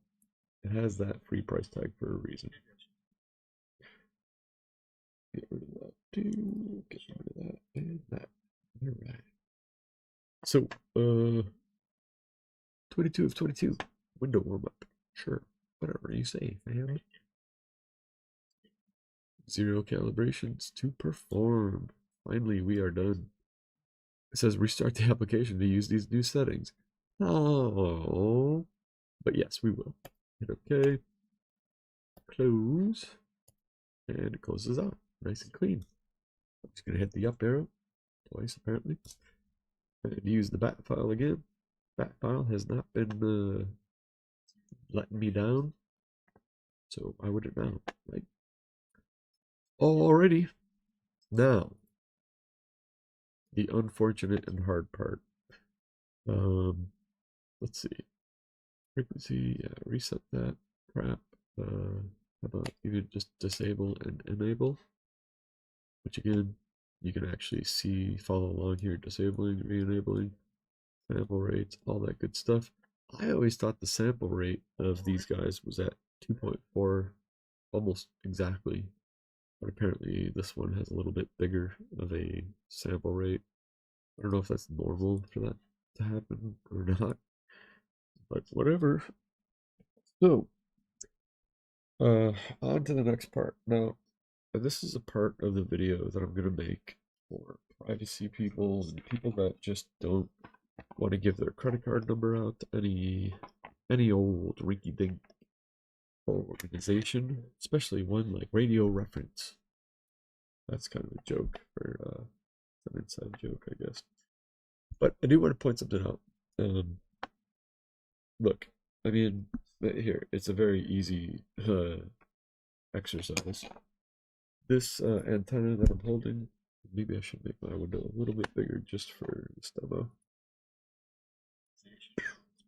it has that free price tag for a reason. Get rid of that too, get rid of that and that. Alright. So, 22 of 22. Window warm up. Sure. Whatever you say, fam. 0 calibrations to perform. Finally, we are done. It says restart the application to use these new settings. Oh, but yes, we will. Hit OK. Close. And it closes out. Nice and clean. I'm just going to hit the up arrow twice, apparently. And use the bat file again. Bat file has not been letting me down. So why would it now? Right? Alrighty. Now, the unfortunate and hard part. Let's see. Frequency, yeah, reset that crap. How about even just disable and enable? Which again, you can actually see, follow along here, disabling, re-enabling, sample rates, all that good stuff. I always thought the sample rate of these guys was at 2.4, almost exactly. But apparently this one has a little bit bigger of a sample rate. I don't know if that's normal for that to happen or not, but whatever. So, On to the next part. Now, this is a part of the video that I'm gonna make for privacy people and people that just don't want to give their credit card number out to any old rinky-dink organization, especially one like Radio Reference. That's kind of a joke for an inside joke, I guess. But I do want to point something out. Look, I mean, here, it's a very easy exercise. This antenna that I'm holding, maybe I should make my window a little bit bigger just for this demo.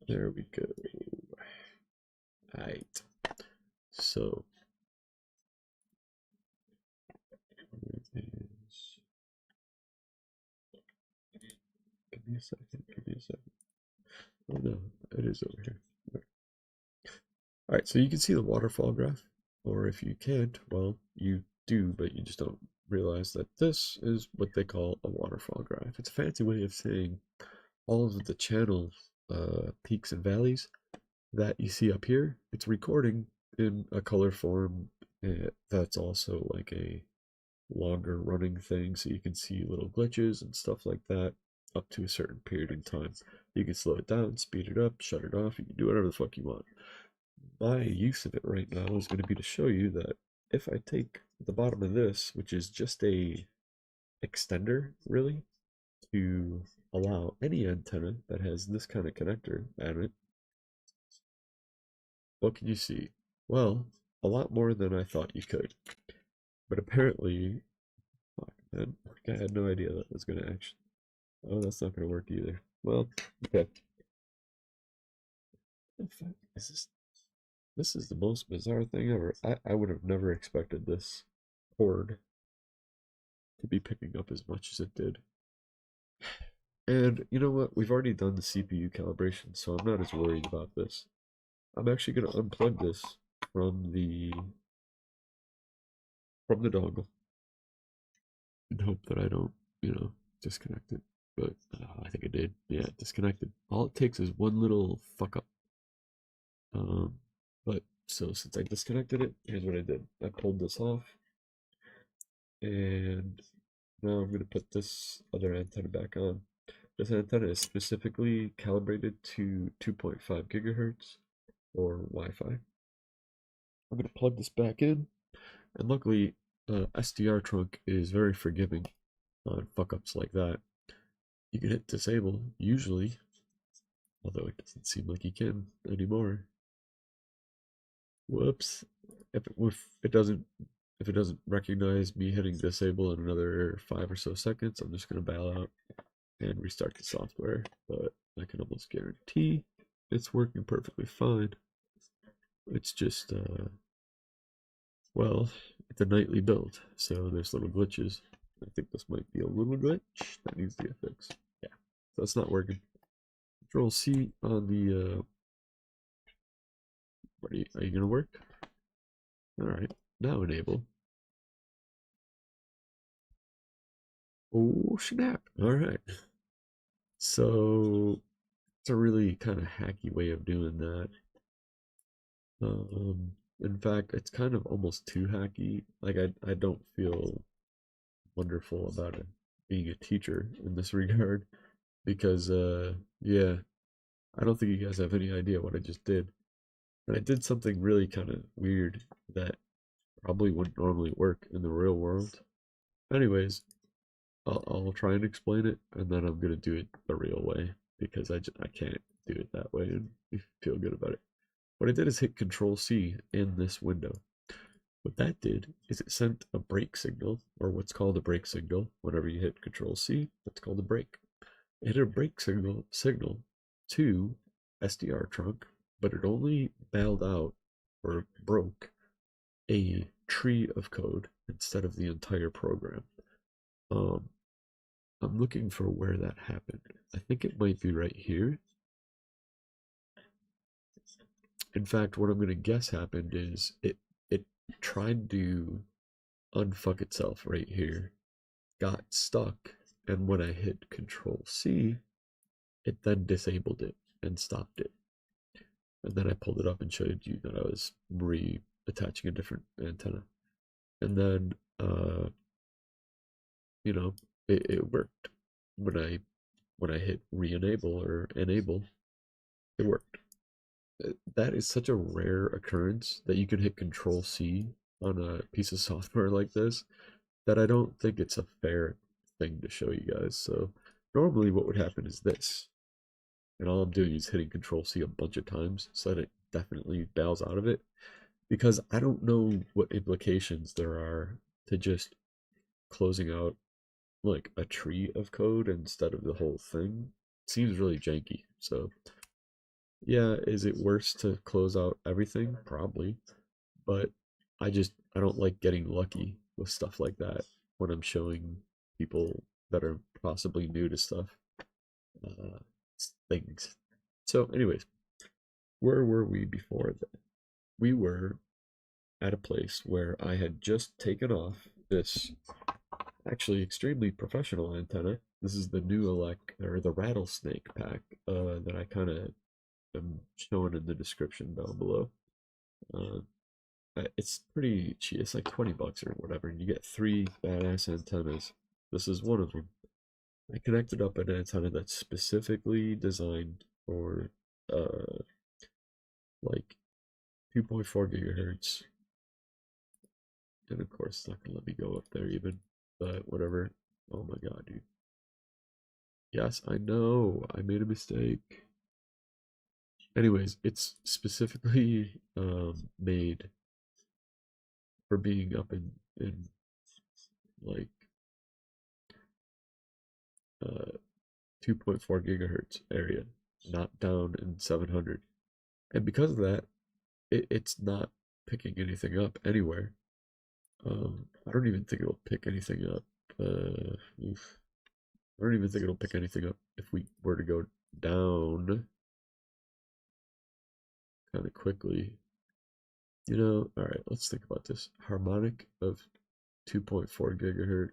There we go. Alright. So, give me a second, give me a second. Oh no, it is over here. Alright, so you can see the waterfall graph, or if you can't, well, you do, but you just don't realize that this is what they call a waterfall graph. It's a fancy way of saying all of the channel peaks and valleys that you see up here. It's recording in a color form that's also like a longer running thing, so you can see little glitches and stuff like that up to a certain period in time. You can slow it down, speed it up, shut it off, you can do whatever the fuck you want. My use of it right now is going to be to show you that if I take the bottom of this, which is just a extender really, to allow any antenna that has this kind of connector at it, what can you see? Well, a lot more than I thought you could. But apparently, fuck, man, I had no idea that was going to actually. Oh, that's not going to work either. Well, okay. In fact, this is the most bizarre thing ever. I would have never expected this cord to be picking up as much as it did. And you know what? We've already done the CPU calibration, so I'm not as worried about this. I'm actually going to unplug this from the dongle and hope that I don't, disconnect it. But I think I did. Yeah, disconnected. All it takes is one little fuck up. But so since I disconnected it, here's what I did. I pulled this off, and now I'm going to put this other antenna back on. This antenna is specifically calibrated to 2.5 gigahertz or Wi-Fi. I'm going to plug this back in, and luckily SDR-TRUNK is very forgiving on fuck-ups like that. You can hit disable, usually, although it doesn't seem like you can anymore. Whoops. If it doesn't recognize me hitting disable in another 5 or so seconds, I'm just going to bail out and restart the software. But I can almost guarantee it's working perfectly fine. It's just, well, it's a nightly build, so there's little glitches. I think this might be a little glitch that needs to get fixed. Yeah, so it's not working. Control C on the, are you gonna work? Alright, now enable. Oh, snap. Alright. So, it's a really kind of hacky way of doing that. In fact, it's kind of almost too hacky. Like, I don't feel wonderful about it being a teacher in this regard, because yeah, I don't think you guys have any idea what I just did. And I did something really kind of weird that probably wouldn't normally work in the real world. Anyways, I'll try and explain it, and then I'm gonna do it the real way, because I can't do it that way and feel good about it. What I did is hit Control C in this window. What that did is it sent a break signal, or what's called a break signal. Whenever you hit Control C, that's called a break. It hit a break signal to SDR-TRUNK, but it only bailed out or broke a tree of code instead of the entire program. I'm looking for where that happened. I think it might be right here. In fact, what I'm going to guess happened is it tried to unfuck itself right here, got stuck, and when I hit Control C, it then disabled it and stopped it. And then I pulled it up and showed you that I was attaching a different antenna. And then, you know, it worked. When I hit re-enable or enable, it worked. That is such a rare occurrence that you can hit Control C on a piece of software like this that I don't think it's a fair thing to show you guys. So normally what would happen is this, and all I'm doing is hitting Control C a bunch of times so that it definitely bails out of it, because I don't know what implications there are to just closing out like a tree of code instead of the whole thing. It seems really janky. So yeah, is it worse to close out everything? Probably. But I don't like getting lucky with stuff like that when I'm showing people that are possibly new to stuff uh, things. So, anyways, where were we before that? We were at a place where I had just taken off this actually extremely professional antenna. This is the new or the rattlesnake pack that I kind of am showing in the description down below. Uh, it's pretty cheap. It's like 20 bucks or whatever, and you get 3 badass antennas. This is one of them. I connected up an antenna that's specifically designed for like 2.4 gigahertz, and of course it's not gonna let me go up there even, but whatever. Oh my god, dude. Yes, I know I made a mistake. Anyways, it's specifically made for being up in like 2.4 gigahertz area, not down in 700. And because of that, it's not picking anything up anywhere. I don't even think it'll pick anything up. Oof. I don't even think it'll pick anything up if we were to go down kind of quickly. You know, all right, let's think about this. Harmonic of 2.4 gigahertz.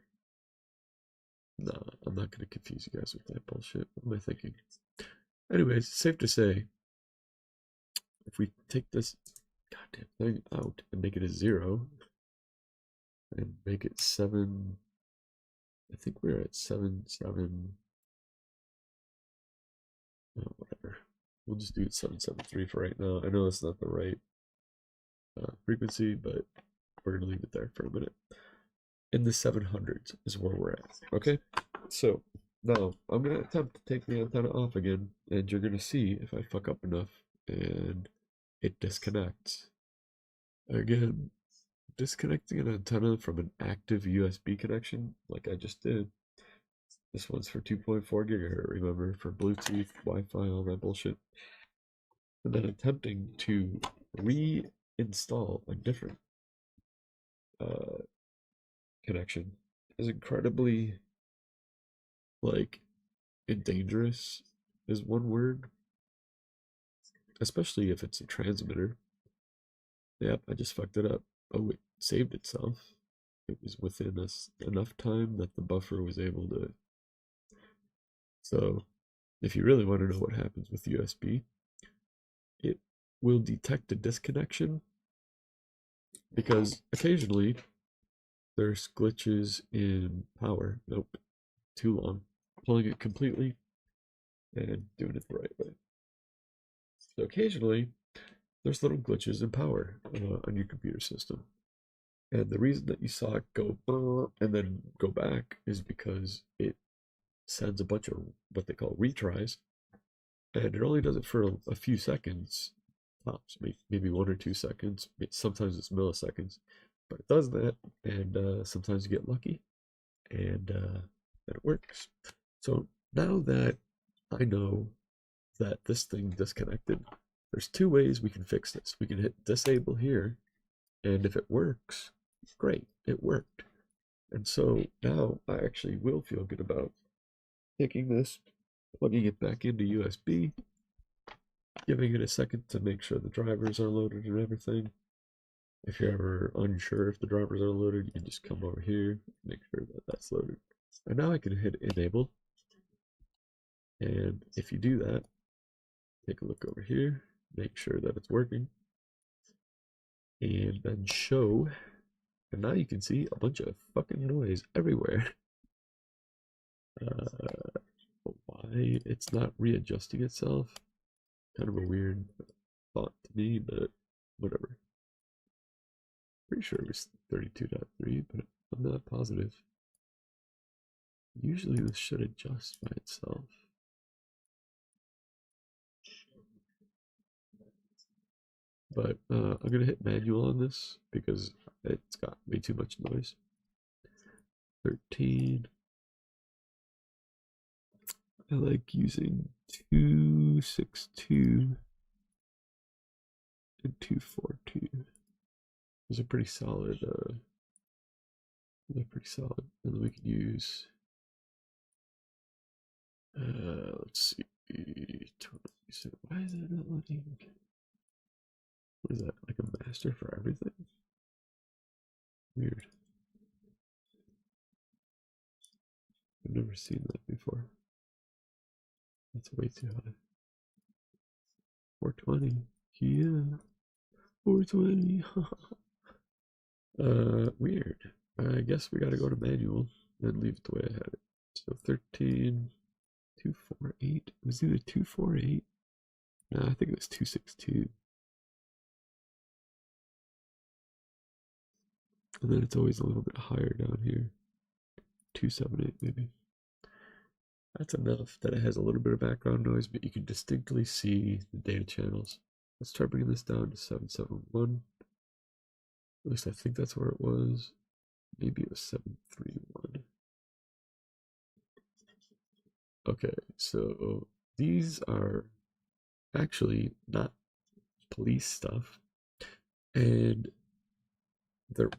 No, I'm not going to confuse you guys with that bullshit. What am I thinking? Anyways, safe to say, if we take this goddamn thing out and make it a 0 and make it 7, I think we're at 7, oh, whatever. We'll just do it 773 for right now. I know that's not the right frequency, but we're going to leave it there for a minute. In the 700s is where we're at. Okay, so now I'm going to attempt to take the antenna off again, and you're going to see if I fuck up enough and it disconnects. Again, disconnecting an antenna from an active USB connection, like I just did. This one's for 2.4 gigahertz, remember, for Bluetooth, Wi-Fi, all that bullshit. And then attempting to reinstall a different connection is incredibly, like, dangerous is one word, especially if it's a transmitter. Yep, I just fucked it up. Oh, it saved itself. It was within us enough time that the buffer was able to. So, if you really want to know what happens with USB, it will detect a disconnection because occasionally there's glitches in power. Nope, too long. Pulling it completely and doing it the right way. So occasionally there's little glitches in power on your computer system. And the reason that you saw it go and then go back is because it sends a bunch of what they call retries, and it only does it for a few seconds tops, maybe 1 or 2 seconds. Sometimes it's milliseconds, but it does that, and sometimes you get lucky, and that it works. So now that I know that this thing disconnected, there's 2 ways we can fix this. We can hit disable here, and if it works, great, it worked. And so now I actually will feel good about taking this, plugging it back into USB, giving it a second to make sure the drivers are loaded and everything. If you're ever unsure if the drivers are loaded, you can just come over here, make sure that that's loaded. And now I can hit enable. And if you do that, take a look over here, make sure that it's working. and then show, and now you can see a bunch of fucking noise everywhere. Why it's not readjusting itself? Kind of a weird thought to me, but whatever. Pretty sure it was 32.3, but I'm not positive. Usually this should adjust by itself. But I'm going to hit manual on this because it's got way too much noise. 13. I like using 262 and 242. Those are pretty solid. They're pretty solid. And then we can use, let's see. Why is it not letting? What is that? Like a master for everything? Weird. I've never seen that before. That's way too high. 420. Yeah. 420. Weird. I guess we gotta go to manual and leave it the way I had it. So 13, 248. It was either 248. No, I think it was 262. And then it's always a little bit higher down here. 278 maybe. That's enough that it has a little bit of background noise, but you can distinctly see the data channels. Let's try bringing this down to 771. At least I think that's where it was. Maybe it was 731. Okay, so these are actually not police stuff, and they're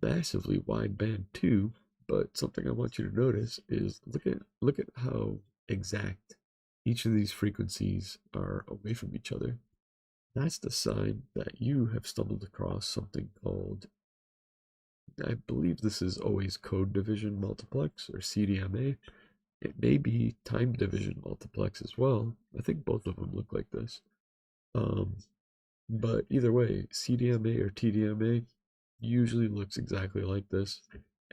massively wideband too. But something I want you to notice is look at how exact each of these frequencies are away from each other. That's the sign that you have stumbled across something called, I believe this is always code division multiplex, or CDMA. It may be time division multiplex as well. I think both of them look like this. But either way, CDMA or TDMA usually looks exactly like this.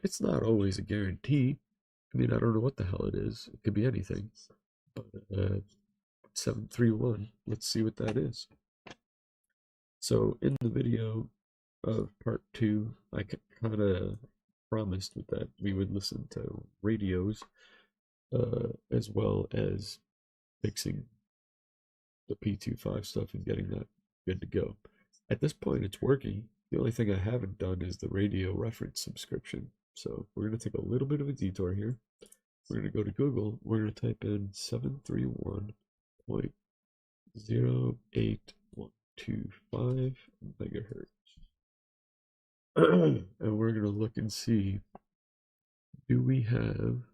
It's not always a guarantee. I mean, I don't know what the hell it is. It could be anything. But 731, let's see what that is. So in the video of part 2, I kind of promised with that we would listen to radios as well as fixing the P25 stuff and getting that good to go. At this point, it's working. The only thing I haven't done is the radio reference subscription. So we're going to take a little bit of a detour here. We're going to go to Google. We're going to type in 731.08125 megahertz. And we're going to look and see, do we have,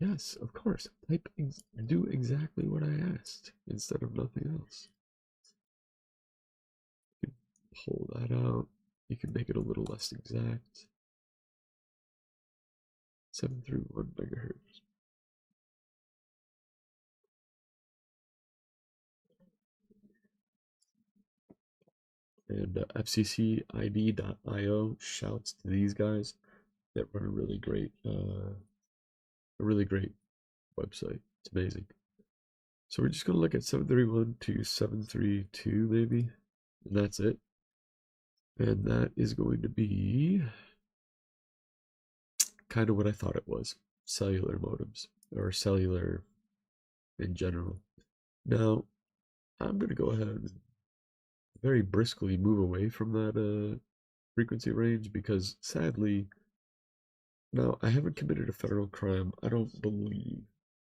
yes, of course, do exactly what I asked instead of nothing else. You can pull that out. You can make it a little less exact. 731 megahertz. And FCCID.io shouts to these guys that run a really great website. It's amazing. So we're just gonna look at 731 to 732 maybe, and that's it. And that is going to be kind of what I thought it was, cellular modems, or cellular in general. Now, I'm going to go ahead and very briskly move away from that frequency range because sadly, now I haven't committed a federal crime. I don't believe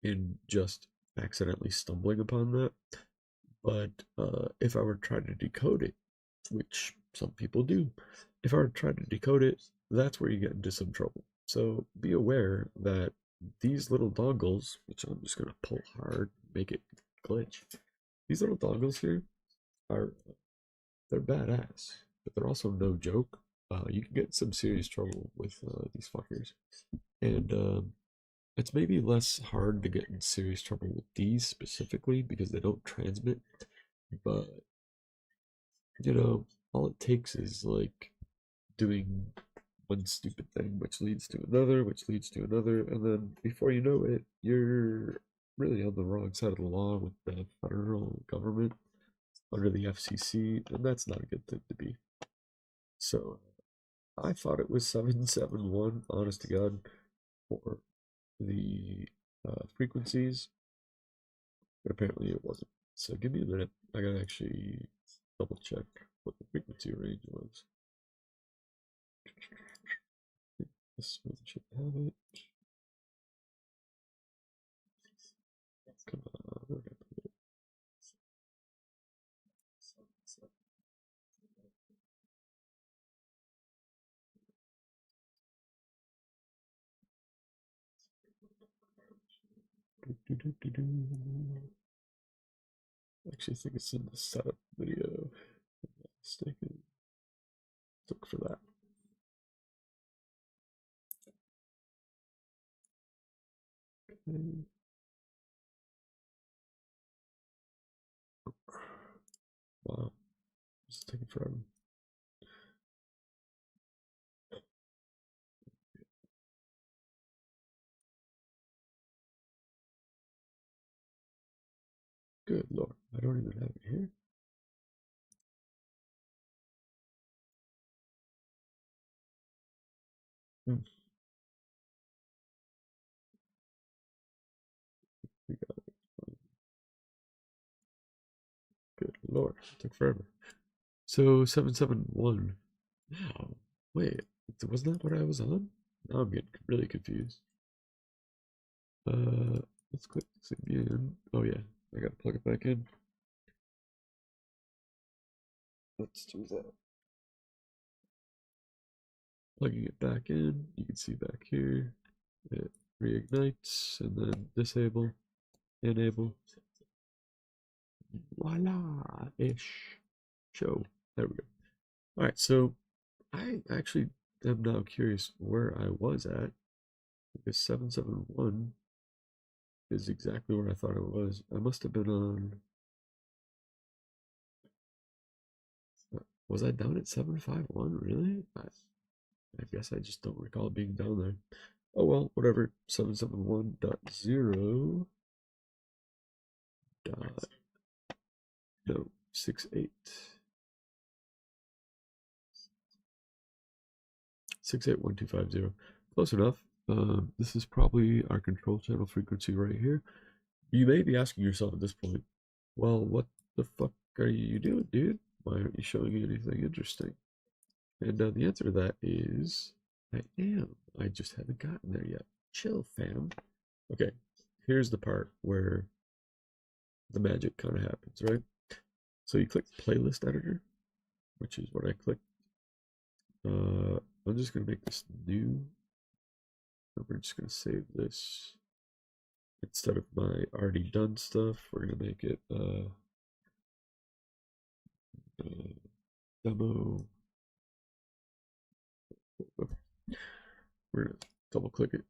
in just accidentally stumbling upon that. But if I were to try to decode it, which some people do, if I were to try to decode it, that's where you get into some trouble. So be aware that these little dongles, which I'm just going to pull hard, make it glitch. These little dongles here they're badass, but they're also no joke. You can get in some serious trouble with these fuckers. And it's maybe less hard to get in serious trouble with these specifically because they don't transmit. But, you know, all it takes is like doing one stupid thing, which leads to another, which leads to another, and then before you know it, you're really on the wrong side of the law with the federal government under the FCC, and that's not a good thing to be. So I thought it was 771, honest to God, for the frequencies, but apparently it wasn't. So give me a minute. I gotta actually double check what the frequency range was. This one should have it. Come on, where did I put it? I actually think it's in the setup video. If I'm not mistaken. Look for that. Okay. Wow, this is taking forever. Good lord, I don't even have it here. Hmm. We got it. Good lord, it took forever. So 771. Wow, wait, wasn't that what I was on? Now I'm getting really confused. Let's click this again. Oh yeah, I gotta plug it back in. Let's do that. Plugging it back in, you can see back here, it reignites and then disable, enable. Voila ish. Show. There we go. All right, so I actually am now curious where I was at because 771 is exactly where I thought it was. I must have been on. Was I down at 751? Really? I guess I just don't recall being down there. Oh well, whatever. 771.0 dot no 68 681250. Close enough. This is probably our control channel frequency right here. You may be asking yourself at this point, well, what the fuck are you doing, dude? Why aren't you showing me anything interesting? And the answer to that is I am. I just haven't gotten there yet. Chill, fam. Okay, here's the part where the magic kind of happens, right? So you click playlist editor, which is what I clicked. I'm just going to make this new. We're just going to save this. Instead of my already done stuff, we're going to make it demo. We're going to double click it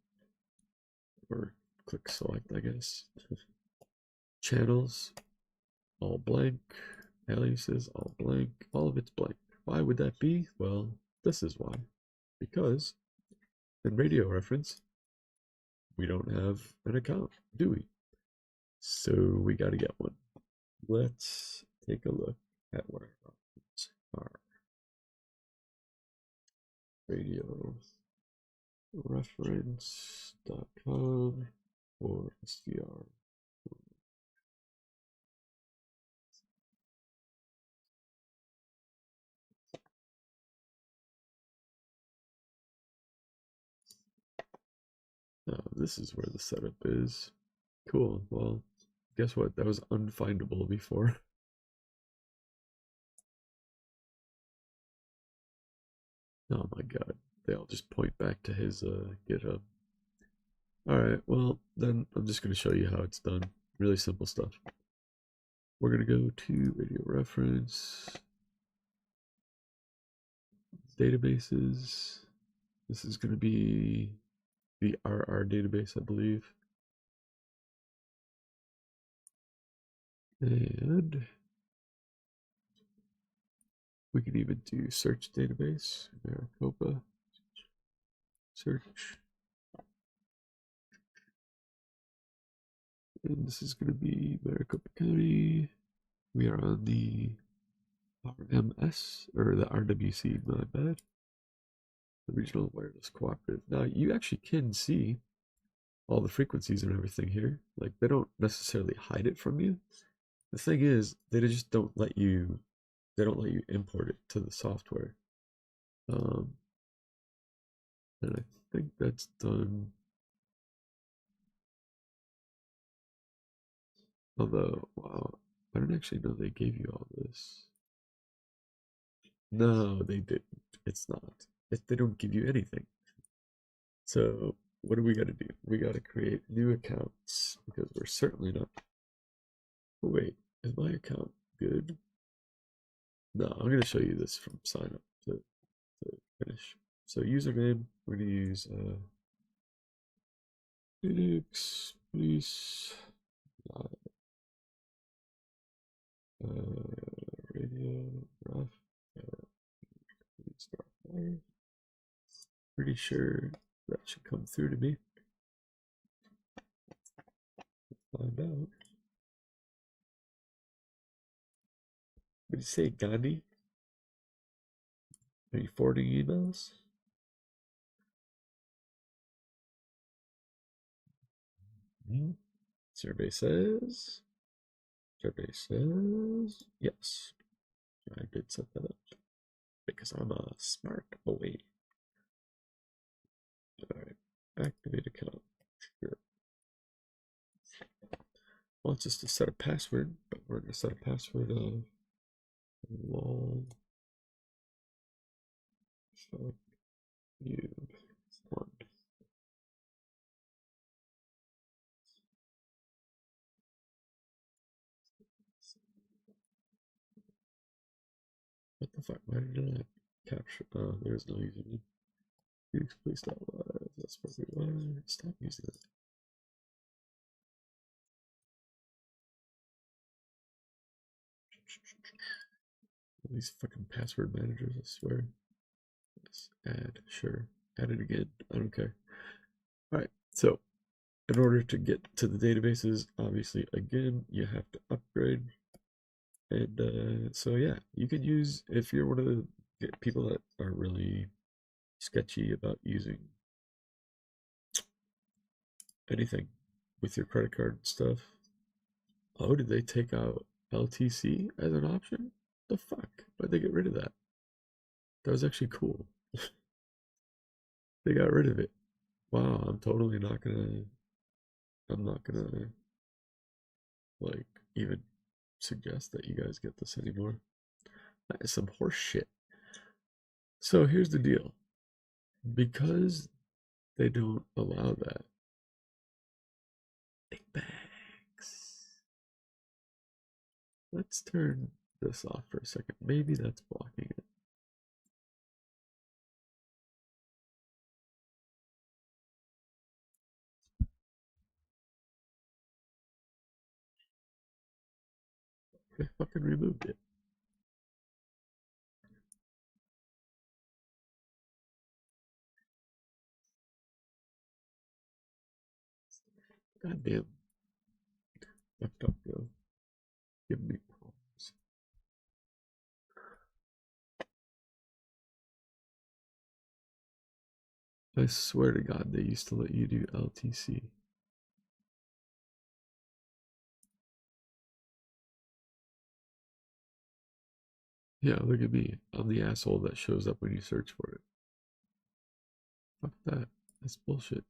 or click select, I guess. Channels, all blank. Aliases, all blank. All of it's blank. Why would that be? Well, this is why. Because in radio reference, we don't have an account, do we? So we got to get one. Let's take a look at what our options are. Radio reference.com or SDR. This is where the setup is. Cool. Well, guess what? That was unfindable before. Oh my god. They all just point back to his GitHub. Alright, well, then I'm just going to show you how it's done. Really simple stuff. We're going to go to radio reference, databases. This is going to be the RR database, I believe. And We can even do search database, Maricopa, search. And this is going to be Maricopa County. We are on the RMS, or the RWC, my bad. The Regional Wireless Cooperative. Now, you actually can see all the frequencies and everything here. Like, they don't necessarily hide it from you. The thing is, they just don't let you, import it to the software. And I think that's done. Although, wow, I don't actually know they gave you all this. No, they didn't. It's not. They don't give you anything. So what do we got to do? We got to create new accounts because we're certainly not. Oh, wait, is my account good? No, I'm going to show you this from sign up to finish. So username, we're going to use Phoenix Police Radio Rough. Pretty sure that should come through to me. Let's find out. What did you say, Gandhi? Are you forwarding emails? Survey says yes. I did set that up because I'm a smart boy. Alright, activate account. Sure. Wants us to set a password, but we're going to set a password of lol. Fuck you. One. What the fuck? Why did I capture? Oh, there's no username. PHOENIXPOLICE.LIVE. That's perfect. Stop using that. All these fucking password managers, I swear. Let's add, sure. Add it again. I don't care. Alright, so in order to get to the databases, obviously, again, you have to upgrade. And so, yeah, you can use, if you're one of the people that are really sketchy about using anything with your credit card and stuff. Oh, did they take out LTC as an option? The fuck? Why'd they get rid of that? That was actually cool. They got rid of it. Wow, I'm not gonna like even suggest that you guys get this anymore. That is some horse shit. So here's the deal. Because they don't allow that, big bags. Let's turn this off for a second. Maybe that's blocking it. I fucking removed it. Goddamn. Fucked up, yo. Give me problems. I swear to God, they used to let you do LTC. Yeah, look at me. I'm the asshole that shows up when you search for it. Fuck that. That's bullshit.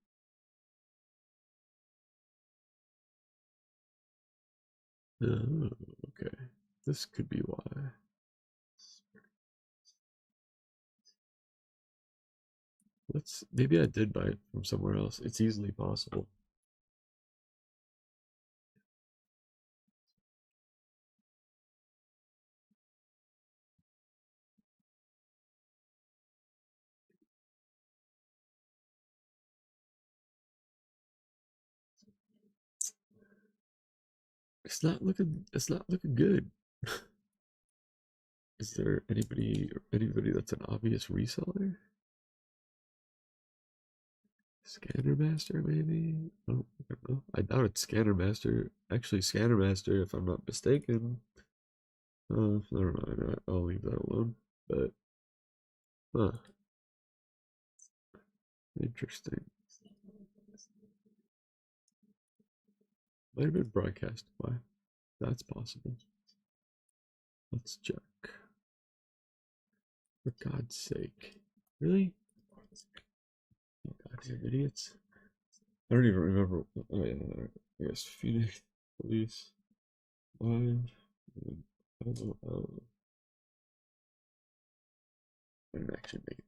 Oh, okay. This could be why. Maybe I did buy it from somewhere else. It's easily possible. It's not looking good. Is there anybody that's an obvious reseller? Scanner Master, maybe? I don't know. I doubt it's Scanner Master. Actually, Scanner Master, if I'm not mistaken. Never mind. I'll leave that alone. But, huh. Interesting. Might have been broadcast. Why? That's possible. Let's check. For God's sake. Really? Oh, goddamn idiots. I don't even remember. Oh, yeah. I guess Phoenix Police Live. LOL. I didn't actually make it.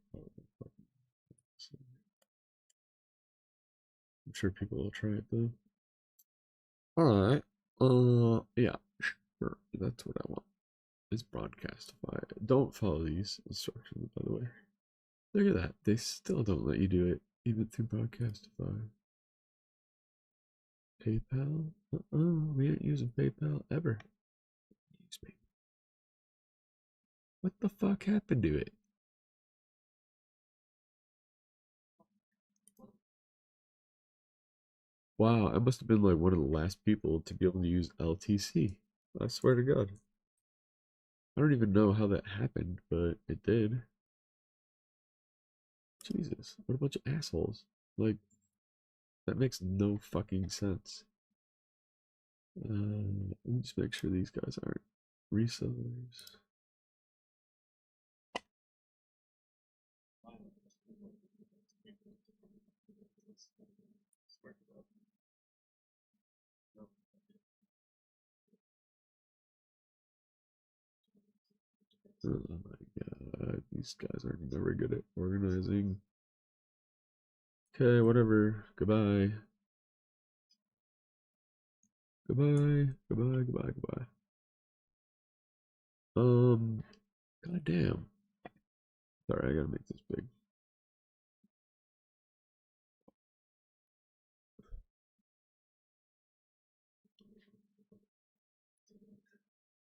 I'm sure people will try it though. Alright. Yeah, sure. That's what I want. Is broadcastify. Don't follow these instructions, by the way. Look at that. They still don't let you do it, even through broadcastify. PayPal? We ain't using PayPal ever. Use PayPal. What the fuck happened to it? Wow, I must have been like one of the last people to be able to use LTC. I swear to God. I don't even know how that happened, but it did. Jesus, what a bunch of assholes. Like, that makes no fucking sense. Let me just make sure these guys aren't resellers. Oh my God, these guys are never good at organizing. Okay, whatever. Goodbye. Goodbye. Goodbye. Goodbye. Goodbye. Goddamn. Sorry, I gotta make this big.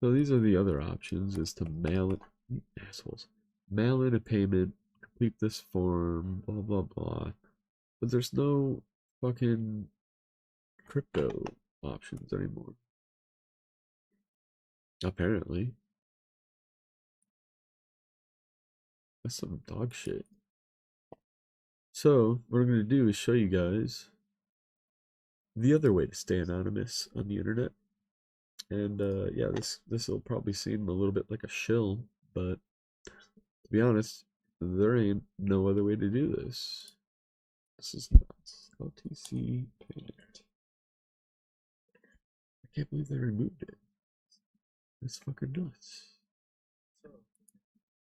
So these are the other options: is to mail it. You assholes. Mail in a payment. Complete this form. Blah blah blah. But there's no fucking crypto options anymore. Apparently. That's some dog shit. So, what I'm going to do is show you guys the other way to stay anonymous on the internet. And yeah, this will probably seem a little bit like a shill, but to be honest, there ain't no other way to do this. This is nuts. LTC payment. I can't believe they removed it. That's fucking nuts. So,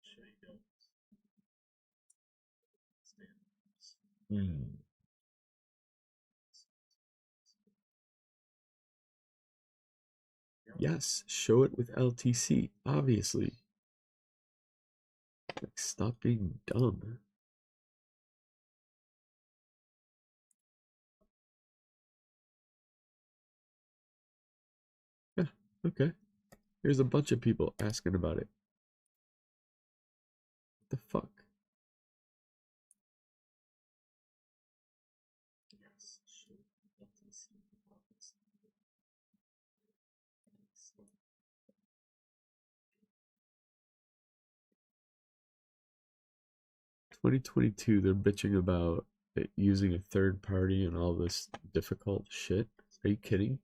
show you guys. Yes, show it with LTC, obviously. Like, stop being dumb. Yeah, okay. There's a bunch of people asking about it. What the fuck? 2022, they're bitching about it using a third party and all this difficult shit. Are you kidding?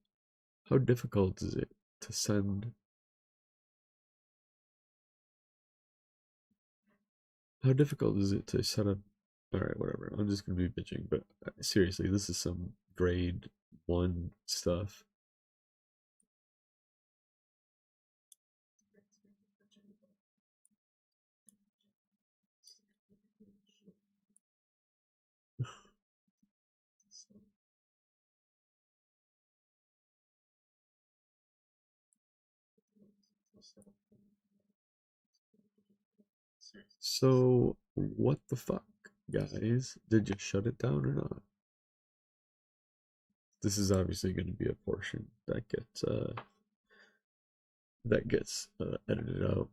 How difficult is it to send? How difficult is it to set up? Alright, whatever. I'm just gonna be bitching, but seriously, this is some grade 1 stuff. So, what the fuck, guys? Did you shut it down or not? This is obviously going to be a portion that gets edited out.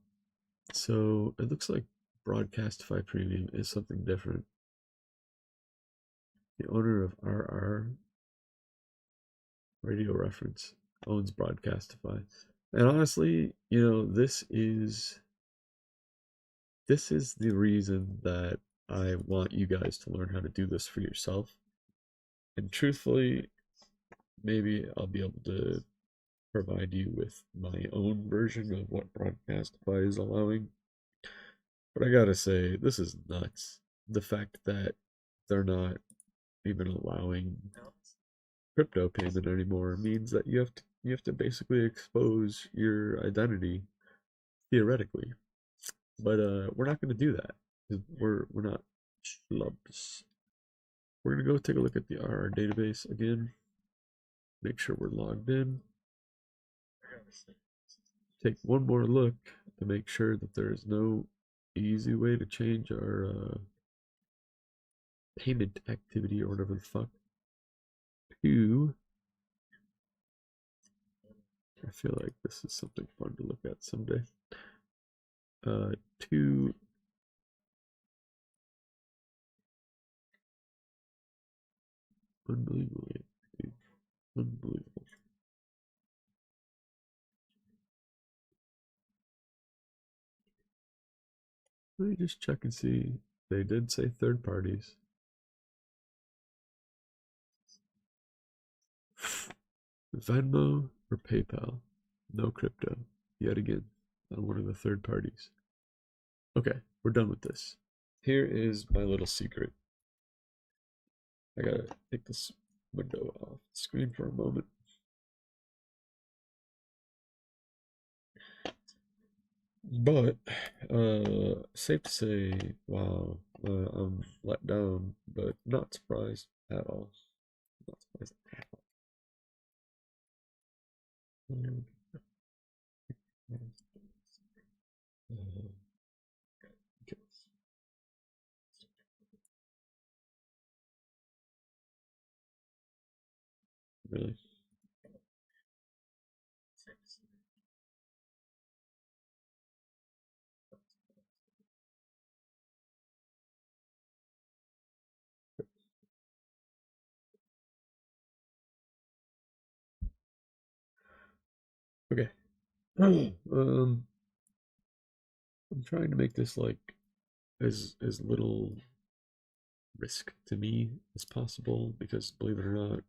So it looks like Broadcastify Premium is something different. The owner of RR Radio Reference owns Broadcastify. And honestly, you know, this is the reason that I want you guys to learn how to do this for yourself. And truthfully, maybe I'll be able to provide you with my own version of what Broadcastify is allowing. But I gotta say, this is nuts. The fact that they're not even allowing crypto payment anymore means that you have to basically expose your identity theoretically. But we're not going to do that. We're not schlubs. We're going to go take a look at the RR database again. Make sure we're logged in. Take one more look to make sure that there is no easy way to change our payment activity or whatever the fuck to. I feel like this is something fun to look at someday. To unbelievable, dude. Unbelievable. Let me just check and see. They did say third parties. Venmo or PayPal. No crypto. Yet again, on one of the third parties. Okay, we're done with this. Here is my little secret. I gotta take this window off the screen for a moment. But, safe to say, wow, I'm let down, but not surprised at all. Not surprised at all. Really? Okay. I'm trying to make this like as little risk to me as possible because believe it or not,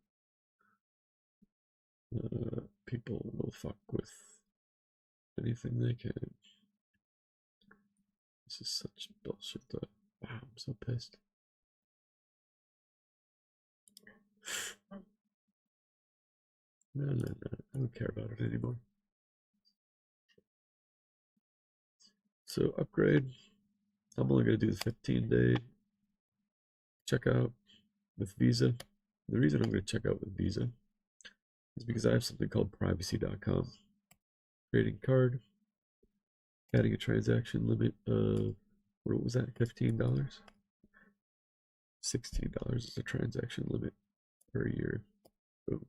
people will fuck with anything they can. This is such bullshit though. Wow, I'm so pissed. No, I don't care about it anymore. So upgrade, I'm only gonna do the 15-day checkout with Visa. The reason I'm gonna check out with Visa is because I have something called privacy.com. Creating card, adding a transaction limit of, what was that, $15? $16 is the transaction limit per year. Boom.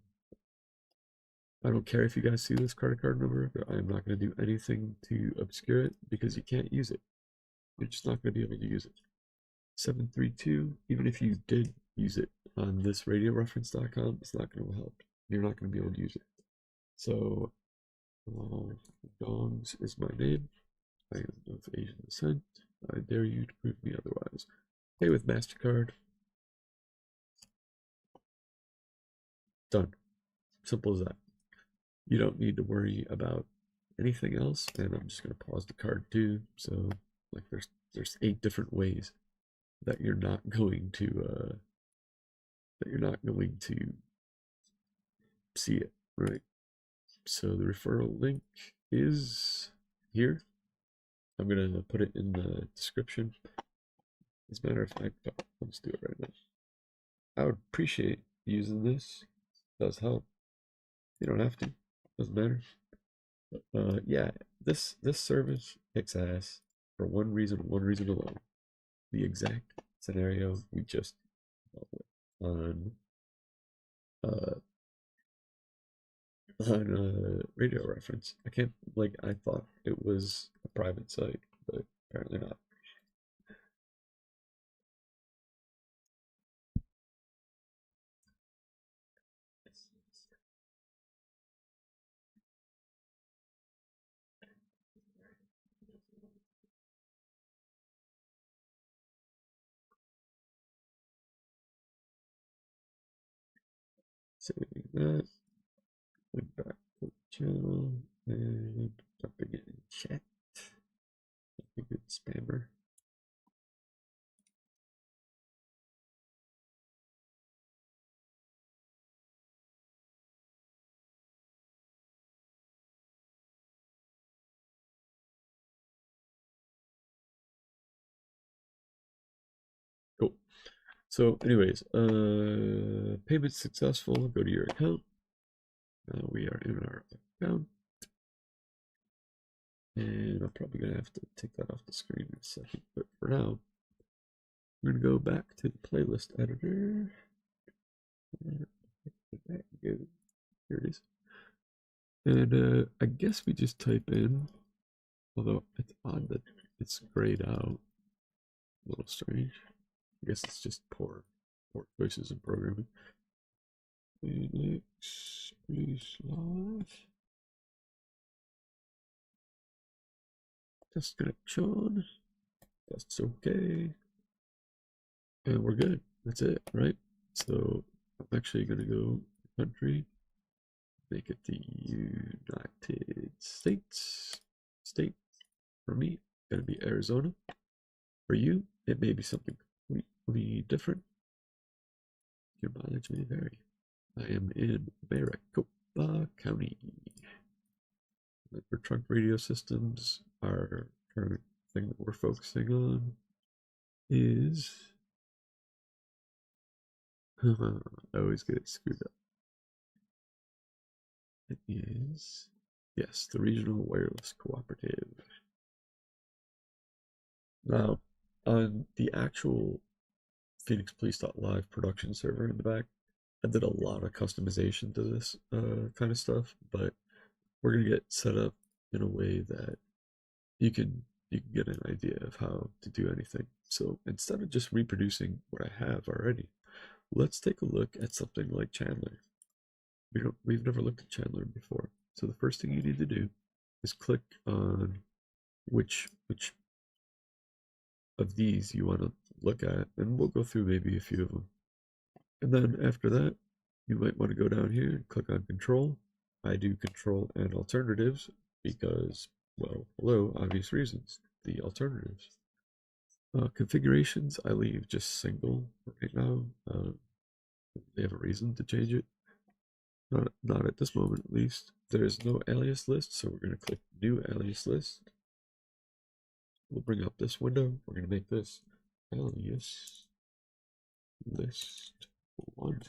I don't care if you guys see this credit card number, but I am not going to do anything to obscure it because you can't use it. You're just not going to be able to use it. 732, even if you did use it on this radioreference.com, it's not going to help. You're not going to be able to use it. So, Dongs is my name. I am of Asian descent. I dare you to prove me otherwise. Pay with MasterCard. Done. Simple as that. You don't need to worry about anything else. And I'm just going to pause the card too. So, like, there's 8 different ways that you're not going to see it, right? So the referral link is here. I'm gonna put it in the description. As a matter of fact, let's do it right now. I would appreciate using this. It does help. You don't have to. Doesn't matter. But yeah, this service kicks ass for one reason alone. The exact scenario we just dealt with on radio reference. I can't, like, I thought it was a private site, Apparently not. Saving that. Going back to the channel and dumping it in chat. A good spammer. Cool. So anyways, payment successful. Go to your account. Now we are in our account. And I'm probably going to have to take that off the screen in a second. But for now, we're going to go back to the playlist editor. Here it is. And I guess we just type in, although it's odd that it's grayed out. A little strange. I guess it's just poor choices in programming. PHOENIXPOLICE.LIVE. Test connection. That's okay. And we're good. That's it, right? So I'm actually going to go country, make it the United States. State for me, going to be Arizona. For you, it may be something completely different. Your mileage may vary. I am in Maricopa County. For trunk radio systems, our current thing that we're focusing on is I always get it screwed up. It is, yes, the Regional Wireless Cooperative. Now, on the actual PHOENIXPOLICE.LIVE production server in the back, I did a lot of customization to this kind of stuff, but we're gonna get set up in a way that you can get an idea of how to do anything. So instead of just reproducing what I have already, let's take a look at something like Chandler. We've never looked at Chandler before. So the first thing you need to do is click on which of these you want to look at, and we'll go through maybe a few of them. And then after that, you might want to go down here and click on control. I do control and alternatives because, well, hello, obvious reasons, the alternatives. Configurations, I leave just single right now. They have a reason to change it. Not at this moment, at least. There's no alias list, so we're going to click new alias list. We'll bring up this window. We're going to make this alias list 1.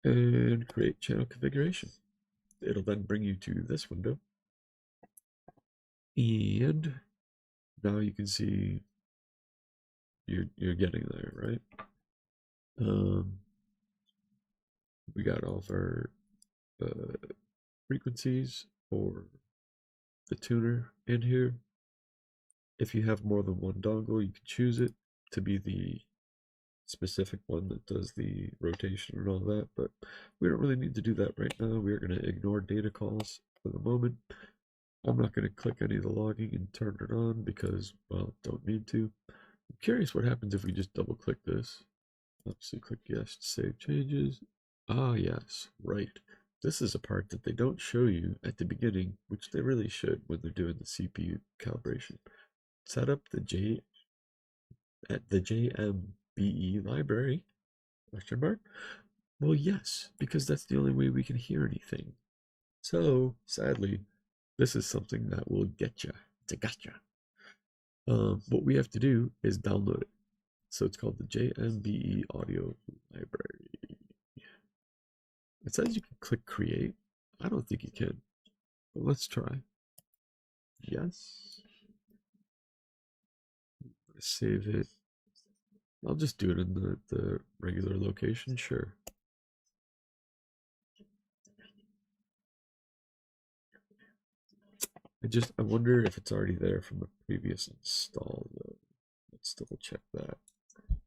And create channel configuration. It'll then bring you to this window. And now you can see you're getting there, right? We got all of our frequencies for the tuner in here. If you have more than one dongle, you can choose it to be the specific one that does the rotation and all that, but we don't really need to do that right now. We're going to ignore data calls for the moment. I'm not going to click any of the logging and turn it on because, well, don't need to. I'm curious what happens if we just double click this. Obviously click yes to save changes. Ah, yes, right. This is a part that they don't show you at the beginning, which they really should when they're doing the CPU calibration. Set up the JMBE library, question mark? Well, yes, because that's the only way we can hear anything. So, sadly, this is something that will get you. It's a gotcha. What we have to do is download it. So it's called the JMBE audio library. It says you can click create. I don't think you can, but let's try. Yes. Save it. I'll just do it in the regular location, sure. I wonder if it's already there from a previous install though. Let's double check that.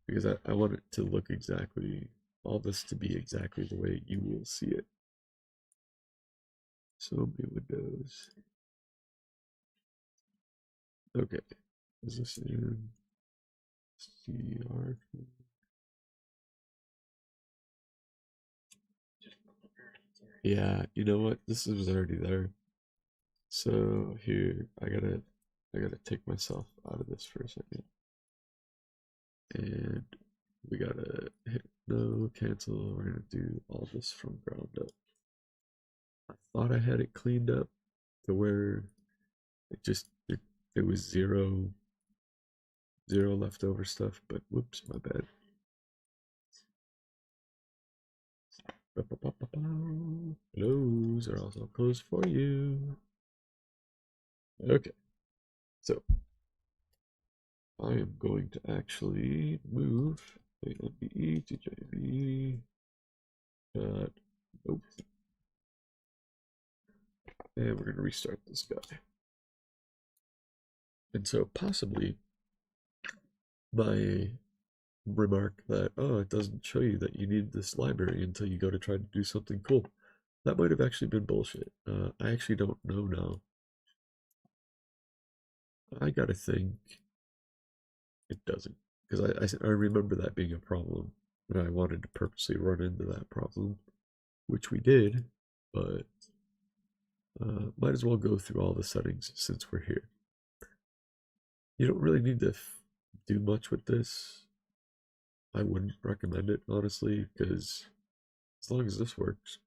Because I want it to look exactly, all this to be exactly the way you will see it. So many windows. Okay. Is this in SDR? Yeah, you know what? This was already there. So here, I gotta take myself out of this for a second. And we gotta hit no, cancel. We're gonna do all this from ground up. I thought I had it cleaned up to where it was zero leftover stuff, but whoops, my bad. Those are also closed for you. Okay, so I am going to actually move AMBE to JB. Nope. And we're going to restart this guy. And so possibly my remark that, oh, it doesn't show you that you need this library until you go to try to do something cool, that might have actually been bullshit. I actually don't know now. I gotta think it doesn't, because I remember that being a problem, and I wanted to purposely run into that problem, which we did, but might as well go through all the settings since we're here. You don't really need to do much with this. I wouldn't recommend it, honestly, because as long as this works,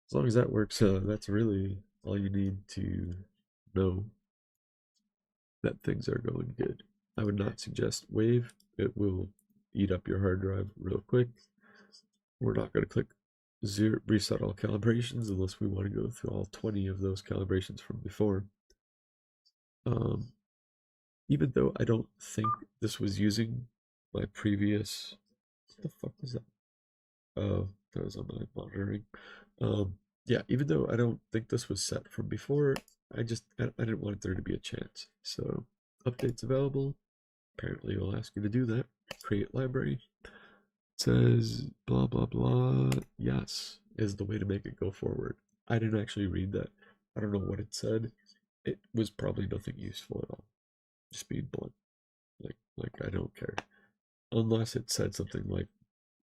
as long as that works, that's really all you need to know that things are going good. I would not suggest Wave. It will eat up your hard drive real quick. We're not going to click reset all calibrations unless we want to go through all 20 of those calibrations from before. Even though I don't think this was using my previous, what the fuck was that? Oh, that was on my monitoring. Yeah, even though I don't think this was set from before, I didn't want there to be a chance. So updates available. Apparently it'll ask you to do that. Create library. It says blah blah blah. Yes, is the way to make it go forward. I didn't actually read that. I don't know what it said. It was probably nothing useful at all. Just being blunt. Like I don't care. Unless it said something like,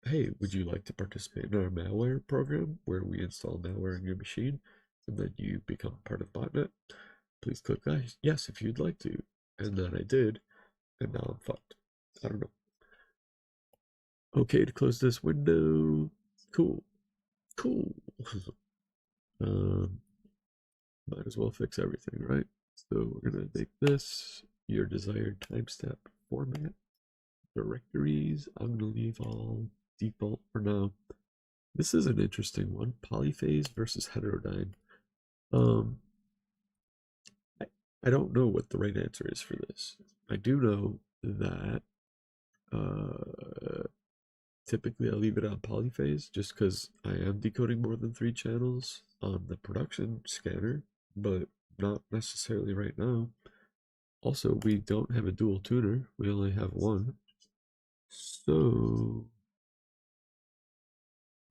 hey, would you like to participate in our malware program where we install malware in your machine and then you become part of botnet? Please click yes if you'd like to. And then I did, and now I'm fucked. I don't know. Okay, to close this window. Cool. Cool. Might as well fix everything, right? So we're gonna make this your desired timestamp format. Directories, I'm gonna leave all default for now. This is an interesting one. Polyphase versus heterodyne. I don't know what the right answer is for this. I do know that typically I leave it on polyphase just because I am decoding more than 3 channels on the production scanner, but not necessarily right now. Also, we don't have a dual tuner. We only have one. So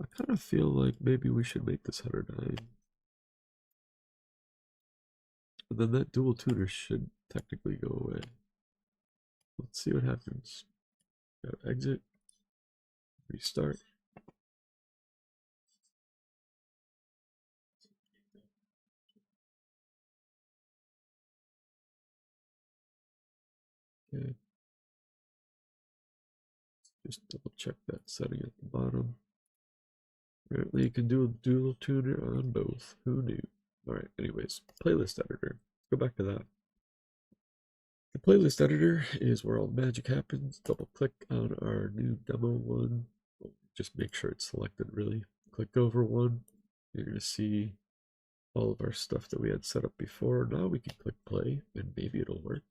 I kind of feel like maybe we should make this heterodyne. And then that dual tuner should technically go away. Let's see what happens. Gotta exit. Restart. Okay. Just double check that setting at the bottom. Apparently you can do a dual tuner on both. Who knew? Alright, anyways, playlist editor. Go back to that. The playlist editor is where all the magic happens. Double click on our new demo one. Just make sure it's selected really. Click over one. You're going to see all of our stuff that we had set up before. Now we can click play and maybe it'll work.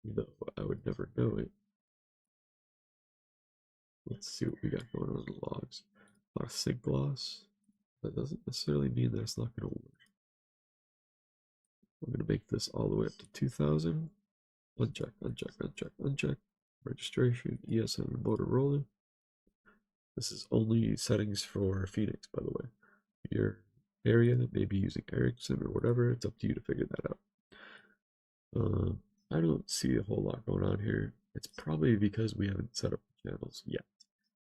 Though I would never know it. let's see what we got going on in the logs. A lot of sync loss. That doesn't necessarily mean that it's not going to work. I'm going to make this all the way up to 2000. Uncheck, uncheck, uncheck, uncheck. Registration, ESN, and Motorola. This is only settings for Phoenix, by the way. Your area, maybe using Ericsson or whatever, it's up to you to figure that out. I don't see a whole lot going on here. It's probably because we haven't set up the channels yet.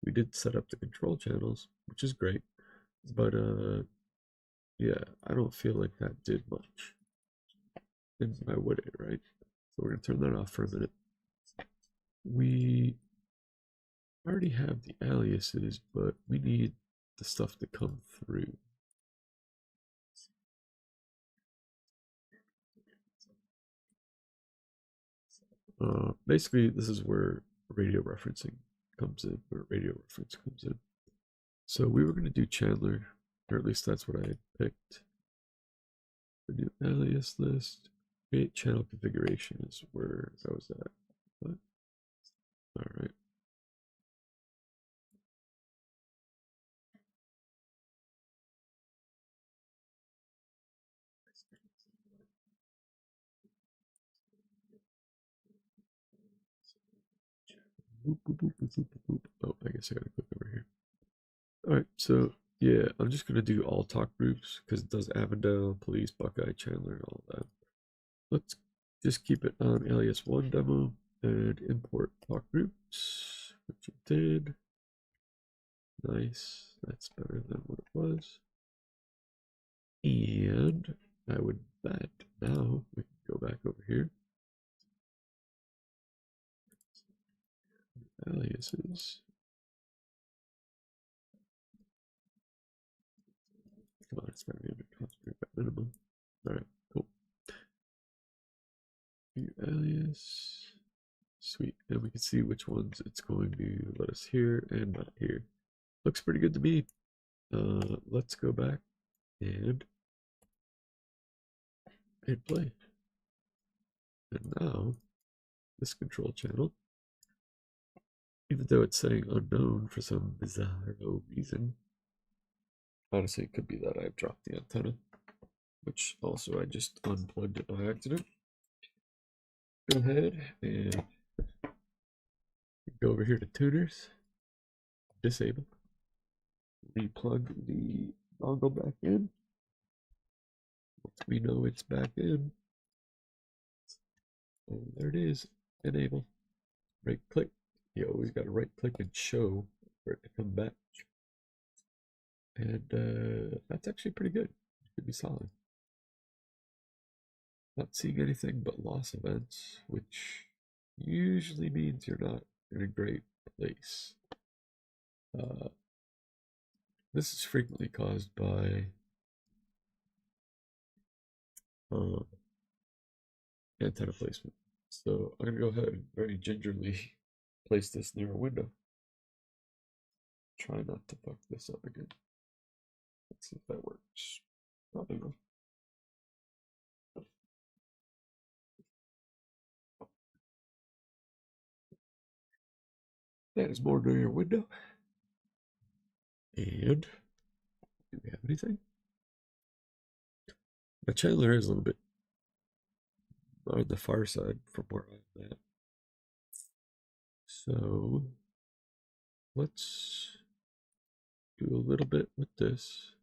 We did set up the control channels, which is great, but yeah, I don't feel like that did much. And why would it, right? So we're gonna turn that off for a minute. We already have the aliases, but we need the stuff to come through. Basically, this is where radio referencing comes in, where radio reference comes in. So we were going to do Chandler, or at least that's what I had picked. The new alias list, create channel configuration is where I was at. What? All right. Boop, boop, boop, boop, boop, boop. Oh, I guess I gotta click over here. All right, so yeah, I'm just gonna do all talk groups because it does Avondale, Police, Buckeye, Chandler, and all that. Let's just keep it on alias 1 demo and import talk groups, which it did. Nice, that's better than what it was. And I would bet now we can go back over here. Aliases. Come on, it's gotta be under cost per minimum. All right, cool. New alias. Sweet, and we can see which ones it's going to let us hear and not hear. Looks pretty good to me. Let's go back and hit play. And now, this control channel, even though it's saying unknown for some bizarre reason, honestly, it could be that I've dropped the antenna, which also I just unplugged it by accident. Go ahead and go over here to tuners, disable, replug the dongle back in. Once we know it's back in, and there it is, enable. Right click. You always got to right click and show for it to come back. And that's actually pretty good. It could be solid. Not seeing anything but loss events, which usually means you're not in a great place. This is frequently caused by antenna placement. So I'm gonna go ahead and very gingerly place this near a window. Try not to fuck this up again. Let's see if that works. Probably will. That is more near your window. And do we have anything? The Chandler is a little bit on the far side from where I'm at. So let's do a little bit with this.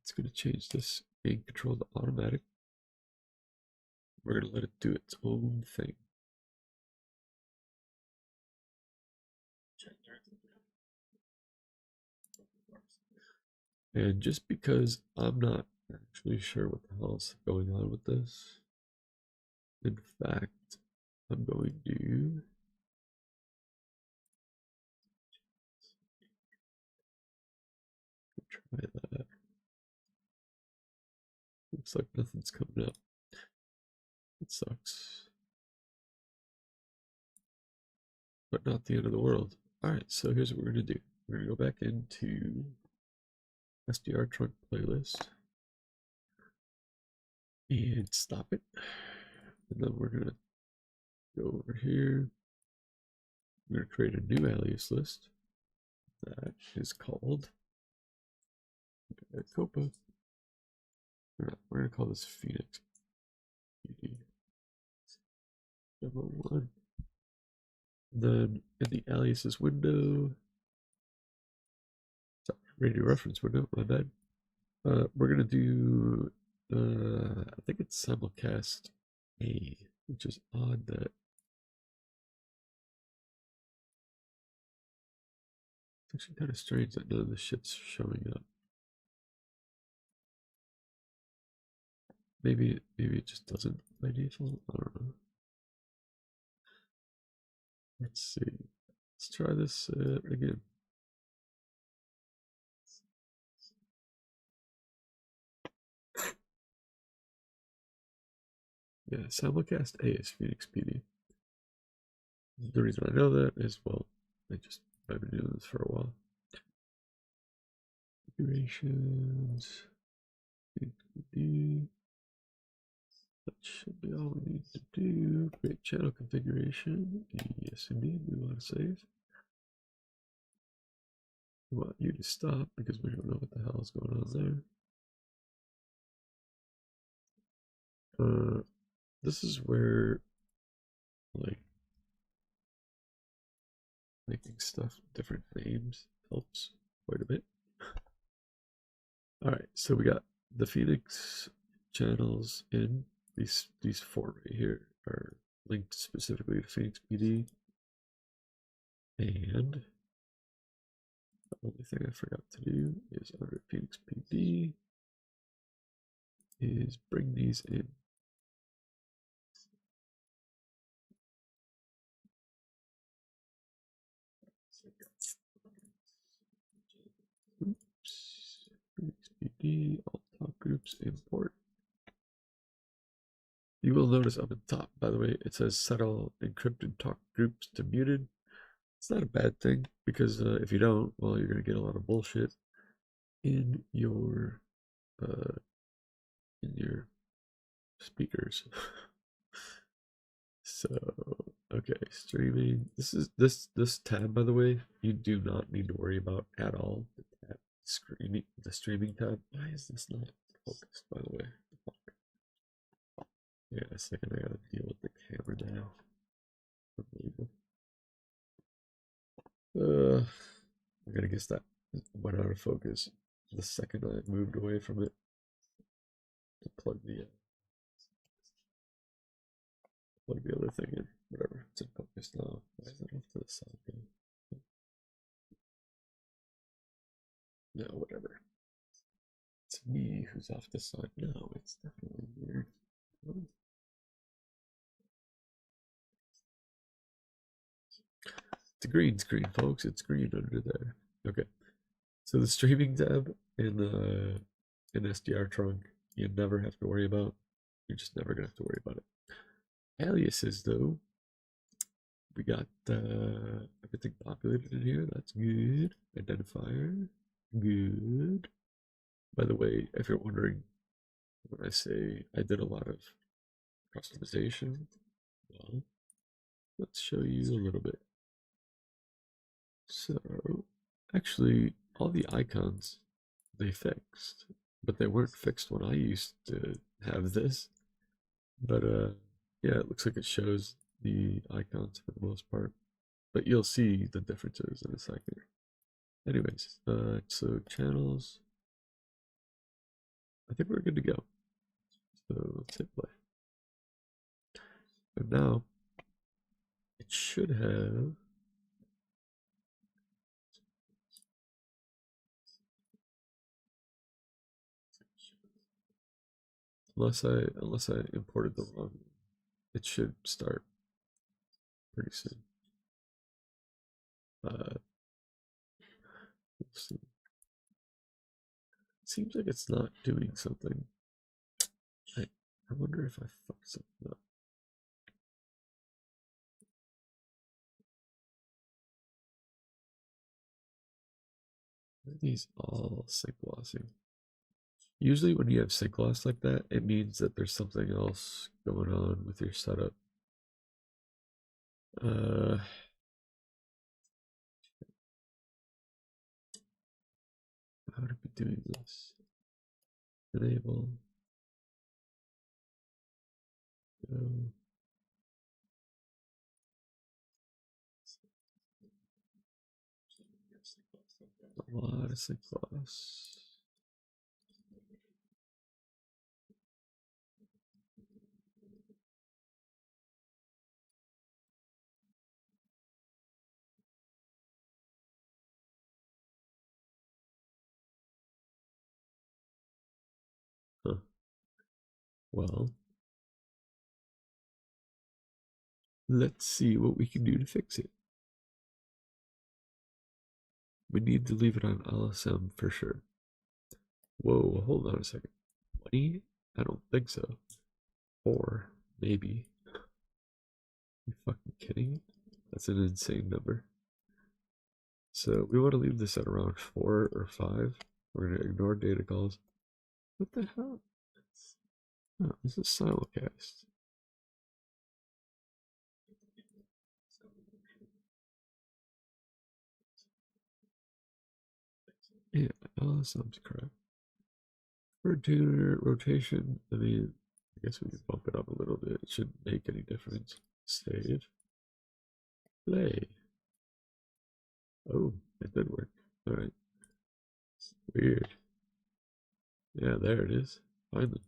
It's going to change this main control to automatic. We're going to let it do its own thing. And just because I'm not actually sure what the hell's going on with this, in fact, I'm going to try that. Looks like nothing's coming up. It sucks. But not the end of the world. Alright, so here's what we're going to do. We're going to go back into SDR-TRUNK playlist and stop it. And then we're going to go over here I'm going to create a new alias list that is called Copa. We're going to call this Phoenix PD demo 1. Then in the aliases window, sorry, radio reference window, my bad. We're going to do, I think it's simulcast A, which is odd that it's actually kind of strange that none of the shit's showing up. Maybe it just doesn't by default. I don't know. Let's see. Let's try this again. Yeah, simulcast A is Phoenix PD. The reason I know that is, well, I've been doing this for a while. Configurations. Phoenix PD. That should be all we need to do. Create channel configuration. Yes, indeed, we want to save. We want you to stop because we don't know what the hell is going on there. This is where, like, making stuff different names helps quite a bit. All right, so we got the Phoenix channels in these 4 right here are linked specifically to Phoenix PD. And the only thing I forgot to do is under Phoenix PD is bring these in. Oops. Phoenix PD, all talk groups, import. You will notice up at the top, by the way, it says set all encrypted talk groups to muted. It's not a bad thing because if you don't, well, you're going to get a lot of bullshit in your speakers. So, okay, streaming. This tab, by the way, you do not need to worry about at all. The streaming tab. Why is this not focused, by the way? Yeah, a second, I gotta deal with the camera now. Unbelievable. I'm gonna guess that went out of focus the second I moved away from it to plug the other thing in. Whatever, it's in focus now. Why is it off to the side? No, whatever. It's me who's off the side. No, it's definitely weird. It's a green screen, folks. It's green under there. Okay. So the streaming tab in SDR-TRUNK, you never have to worry about. You're just never gonna have to worry about it. Aliases, though, we got everything populated in here. That's good. Identifier, good. By the way, if you're wondering, when I say I did a lot of customization, well, let's show you a little bit. So, actually, all the icons, they fixed, but they weren't fixed when I used to have this. But yeah, it looks like it shows the icons for the most part, but you'll see the differences in a second. Anyways, so channels, I think we're good to go. So let's hit play. And now it should have unless I imported the wrong, it should start pretty soon. We'll see. It seems like it's not doing something. I wonder if I fucked something up. Are these all sync lossing? Usually when you have sync loss like that, it means that there's something else going on with your setup. doing this. Enable. Go. A lot of sync loss. Huh. Well, let's see what we can do to fix it. We need to leave it on LSM for sure. Whoa, hold on a second. 20? I don't think so. Or maybe. You fucking kidding? That's an insane number. So we want to leave this at around 4 or 5. We're going to ignore data calls. What the hell? Oh, this is simulcast. Yeah, LSM's correct. For tuner rotation, I mean, I guess we can bump it up a little bit. It shouldn't make any difference. Save. Play. Oh, it did work. Alright. Weird. Yeah, there it is. Finally.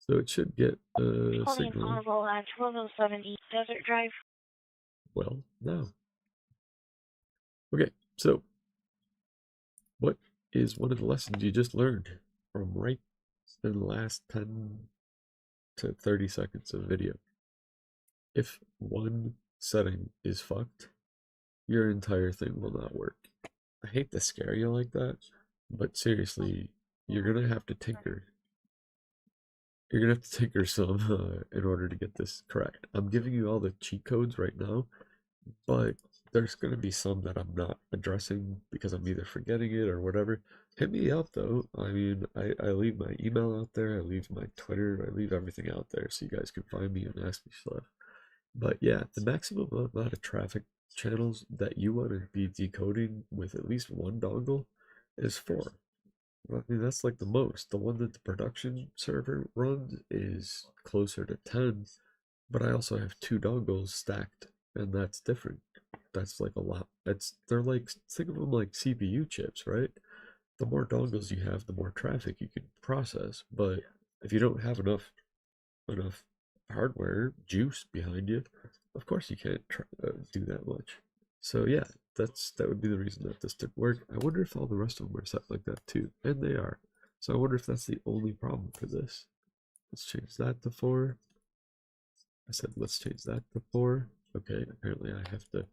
So it should get a signal. At 1207 East Desert Drive. Well, now. Okay, so what is one of the lessons you just learned from right in the last 10 to 30 seconds of video? If one setting is fucked, your entire thing will not work. I hate to scare you like that, but seriously, you're gonna have to tinker. You're gonna have to tinker some in order to get this correct. I'm giving you all the cheat codes right now, but there's gonna be some that I'm not addressing because I'm either forgetting it or whatever. Hit me up though. I mean, I leave my email out there, I leave my Twitter, I leave everything out there so you guys can find me and ask me stuff. But yeah, the maximum amount of traffic channels that you want to be decoding with at least one dongle is 4. I mean, that's like the most. The one that the production server runs is closer to 10, but I also have 2 dongles stacked, and that's different. That's like a lot. They're like, think of them like CPU chips, right? The more dongles you have, the more traffic you can process. But if you don't have enough hardware juice behind you, of course you can't do that much. So yeah, that would be the reason that this didn't work. I wonder if all the rest of them are set like that too, and they are. So I wonder if that's the only problem for this. Let's change that to 4. I said let's change that to 4. Okay, apparently I have to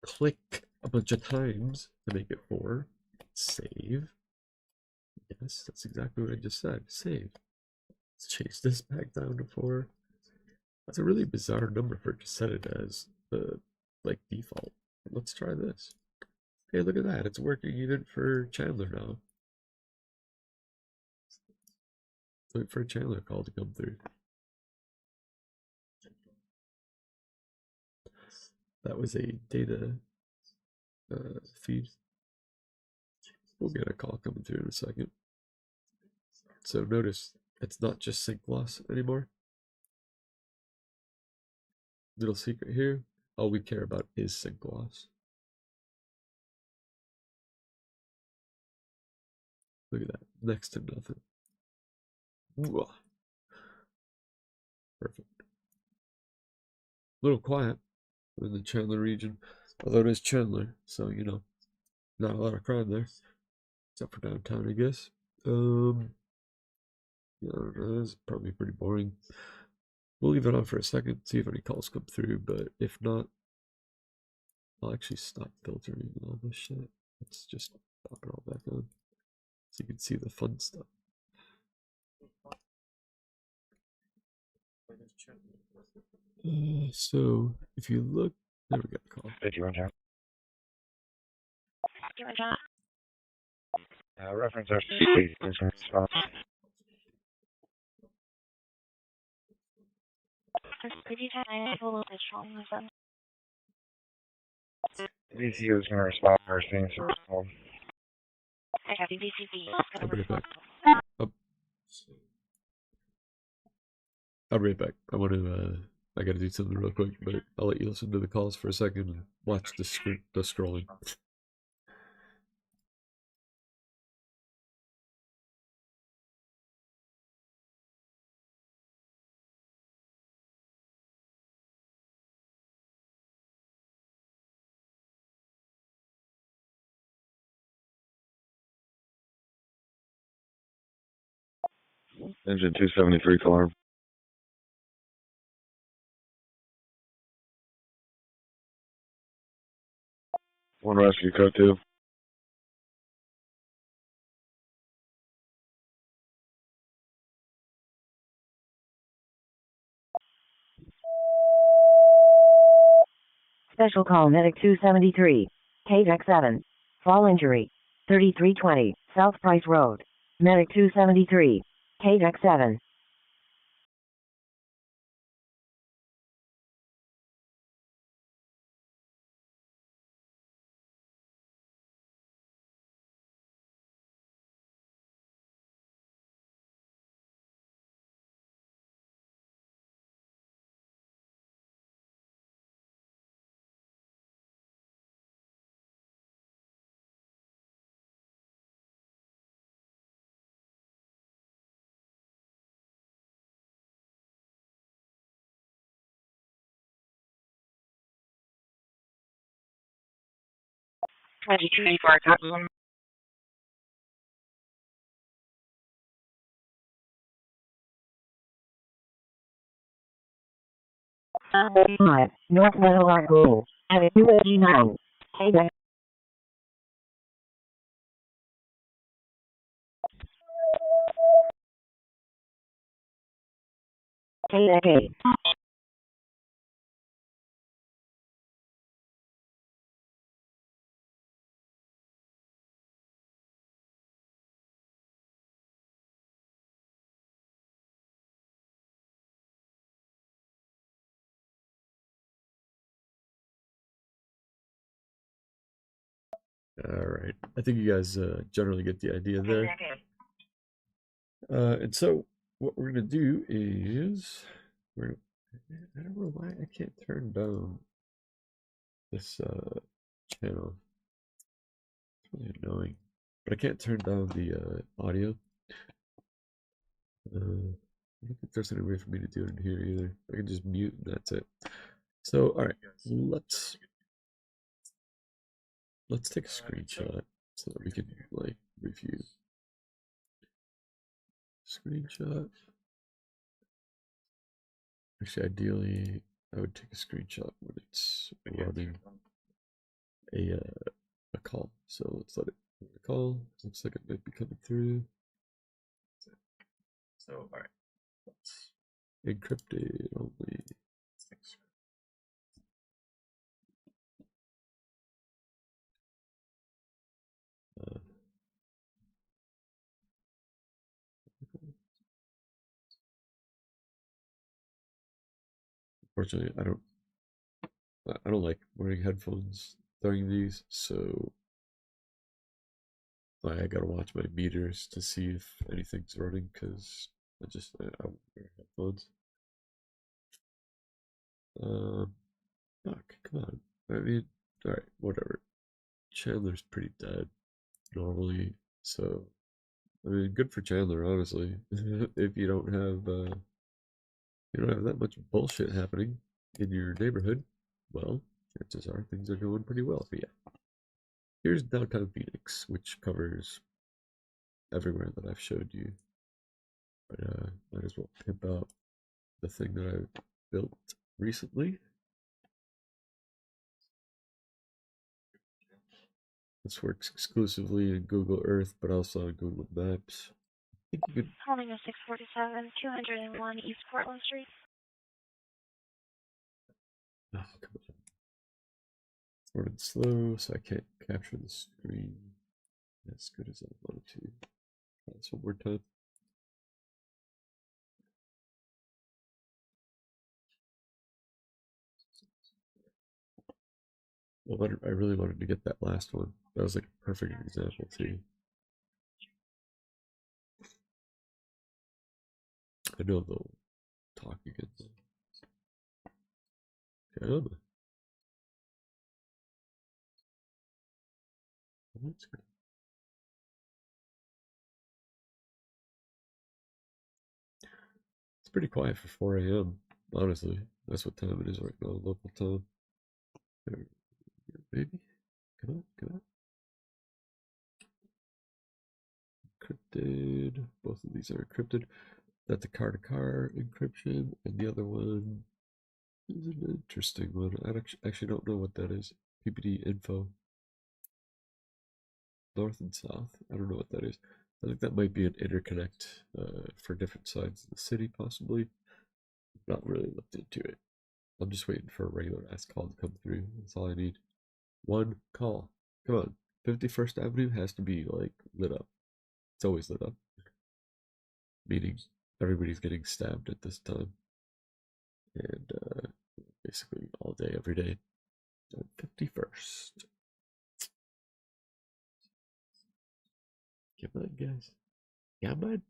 click a bunch of times to make it 4. Save. Yes, that's exactly what I just said. Save. Let's change this back down to 4. That's a really bizarre number for it to set it as the like default. Let's try this. Hey, look at that. It's working even for Chandler now. Wait for a Chandler call to come through. That was a data feed. We'll get a call coming through in a second. So notice it's not just sync loss anymore. Little secret here. All we care about is sync loss. Look at that. Next to nothing. Ooh. Perfect. A little quiet in the Chandler region. Although it is Chandler, so you know, not a lot of crime there. Except for downtown, I guess. Yeah, I don't know, that's probably pretty boring. We'll leave it on for a second, see if any calls come through, but if not, I'll actually stop filtering all this shit. Let's just pop it all back on so you can see the fun stuff. So if you look, there we go. Call. Did you run down? Reference RC, please. Response. Could you tell me a little bit wrong with them? DC was going to respond first thing, so I copy BCB. I'll be right back. I'll be right back. I want to, I gotta do something real quick, but I'll let you listen to the calls for a second and watch the scrolling. Engine 273 farm. One rescue code 2. Special call medic 273. KVEC 7. Fall injury. 3320 South Price Road. Medic 273. KVEC 7. Cotton. Five North Meadow Art Goal. At 289. KVEC. KVEC 8. Alright, I think you guys generally get the idea there. And so, what we're going to do is, I don't know why I can't turn down this channel. It's really annoying. But I can't turn down the audio. I don't think there's any way for me to do it in here either. I can just mute and that's it. So, alright, let's take a screenshot so that we can like review. Screenshot. Actually, ideally, I would take a screenshot when it's running a call. So let's let it run the call. Looks like it might be coming through. So, all right, let's encrypted only. Unfortunately, I don't like wearing headphones during these, so I gotta watch my meters to see if anything's running because I won't wear headphones. Fuck, come on. I mean, alright, whatever. Chandler's pretty dead normally, so I mean, good for Chandler, honestly. If you don't have that much bullshit happening in your neighborhood, well, chances are things are going pretty well for you. Here's downtown Phoenix, which covers everywhere that I've showed you. But might as well pimp out the thing that I built recently. This works exclusively in Google Earth, but also on Google Maps. I think you could. Calling a 647, 201 East Portland Street. Oh, come on. It's running slow, so I can't capture the screen as good as I wanted to. Try this one more time. Well, I really wanted to get that last one. That was like a perfect example too. I know they'll talk again. Come. That's good. It's pretty quiet for 4 a.m. Honestly, that's what time it is right now, local time. There, baby, come on, come on. Encrypted. Both of these are encrypted. That's a car-to-car encryption, and the other one is an interesting one. I actually don't know what that is. PPD info. North and south. I don't know what that is. I think that might be an interconnect for different sides of the city, possibly. Not really looked into it. I'm just waiting for a regular ass call to come through. That's all I need. One call. Come on. 51st Avenue has to be like lit up. It's always lit up. Meaning everybody's getting stabbed at this time. And basically all day, every day. 51st. Come on, guys. Come on.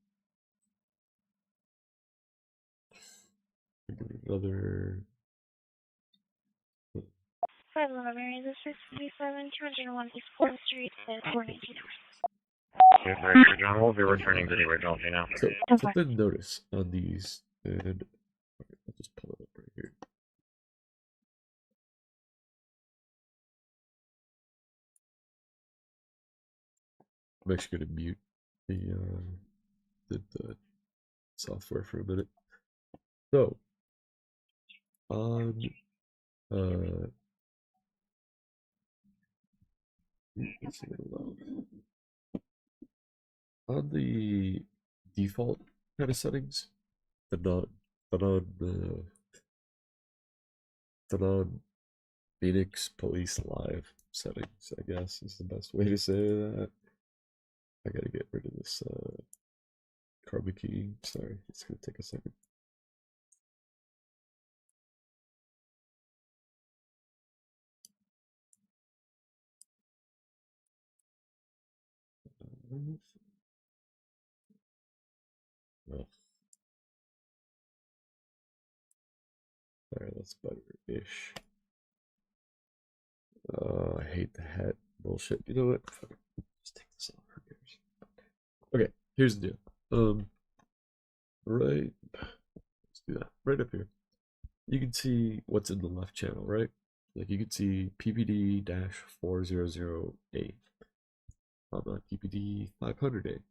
Another. 511 Mary, this is 57 201 East Portland Street at 419 We'll be returning to the original now. So something to notice on these, and I'll just pull it up right here. I'm actually going to mute the software for a minute. So on let's see on the default kind of settings, the non Phoenix Police Live settings, I guess is the best way to say that. I gotta get rid of this chroma key. Sorry, it's gonna take a second. Oh. Alright, that's better-ish. Oh, I hate the hat bullshit. You know what? Just take this off. Who cares? Okay, here's the deal. Right, let's do that. Right up here, you can see what's in the left channel, right? Like you can see PPD-400A, PPD 500A.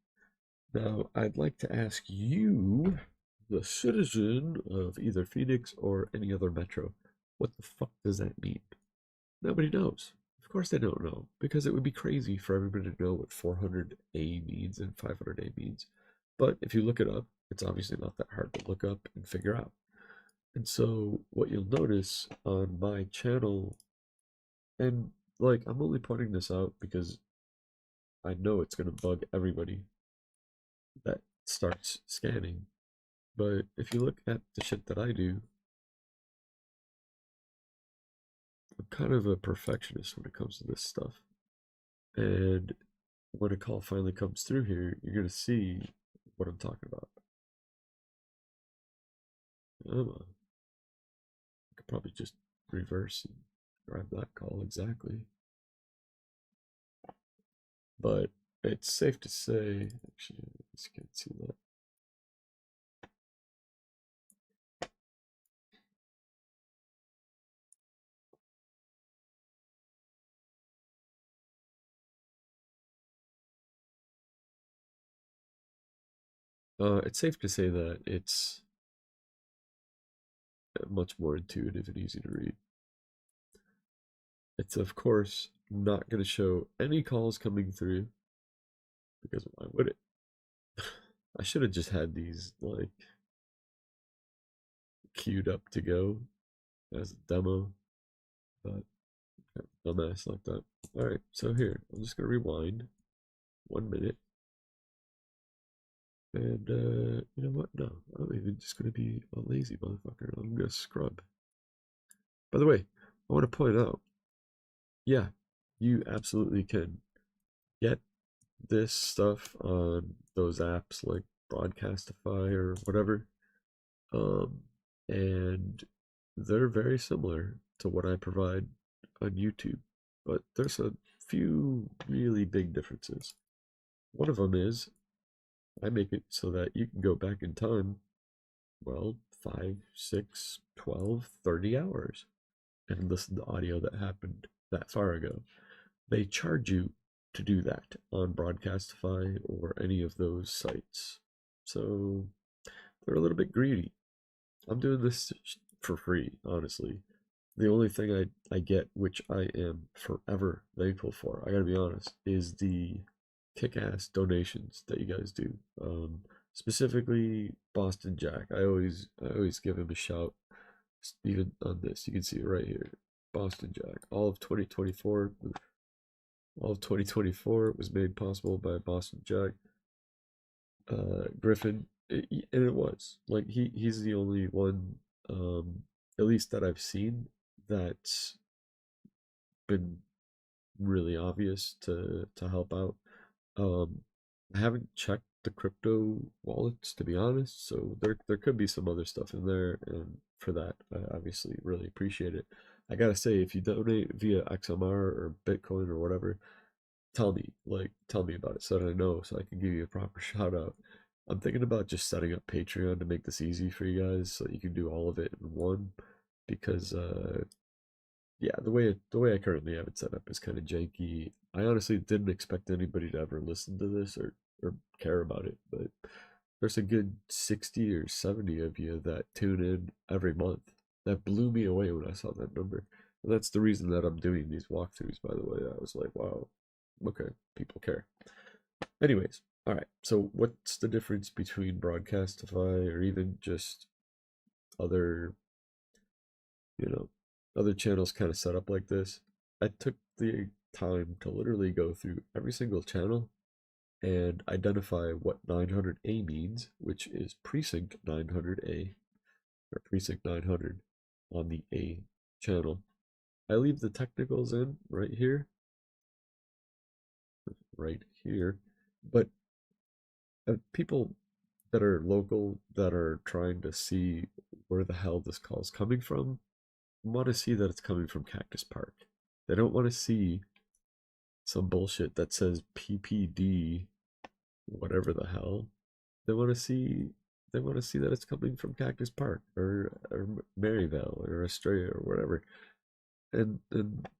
Now, I'd like to ask you, the citizen of either Phoenix or any other metro, what the fuck does that mean? Nobody knows. Of course they don't know, because it would be crazy for everybody to know what 400A means and 500A means. But if you look it up, it's obviously not that hard to look up and figure out. And so what you'll notice on my channel, and like I'm only pointing this out because I know it's going to bug everybody that starts scanning. But if you look at the shit that I do, I'm kind of a perfectionist when it comes to this stuff. And when a call finally comes through here, you're going to see what I'm talking about. I could probably just reverse and grab that call exactly. But it's safe to say, actually, I just can't see that. It's safe to say that it's much more intuitive and easy to read. It's of course not going to show any calls coming through, because why would it? I should have just had these like queued up to go as a demo, but dumbass like that. All right, so here I'm just gonna rewind 1 minute, and you know what? No, I'm even just gonna be a lazy motherfucker. I'm gonna scrub. By the way, I want to point out, yeah, you absolutely can get this stuff on those apps like Broadcastify or whatever. And they're very similar to what I provide on YouTube, but there's a few really big differences. One of them is I make it so that you can go back in time, well, 5, 6, 12, 30 hours and listen to audio that happened that far ago. They charge you to do that on Broadcastify or any of those sites. So they're a little bit greedy. I'm doing this for free, honestly. The only thing I get, which I am forever thankful for, I gotta be honest, is the kick-ass donations that you guys do. Specifically Boston Jack. I always give him a shout. Even on this, you can see it right here. Boston Jack. All of 2024 was made possible by Boston Jack. Griffin, and it was like he's the only one, at least that I've seen, that's been really obvious to help out. I haven't checked the crypto wallets, to be honest, so there could be some other stuff in there, and for that I obviously really appreciate it. I gotta say, if you donate via XMR or Bitcoin or whatever, tell me about it so that I know, so I can give you a proper shout out. I'm thinking about just setting up Patreon to make this easy for you guys so you can do all of it in one, because yeah, the way I currently have it set up is kind of janky. I honestly didn't expect anybody to ever listen to this or care about it, but there's a good 60 or 70 of you that tune in every month. That blew me away when I saw that number. And that's the reason that I'm doing these walkthroughs, by the way. I was like, wow, okay, people care. Anyways, all right, so what's the difference between Broadcastify or even just other, other channels kind of set up like this? I took the time to literally go through every single channel and identify what 900A means, which is precinct 900A, or precinct 900 on the A channel. I leave the technicals in right here, but people that are local that are trying to see where the hell this call is coming from want to see that it's coming from Cactus Park. They don't want to see some bullshit that says PPD, whatever the hell. They want to see that it's coming from Cactus Park or Maryvale or Australia or whatever. And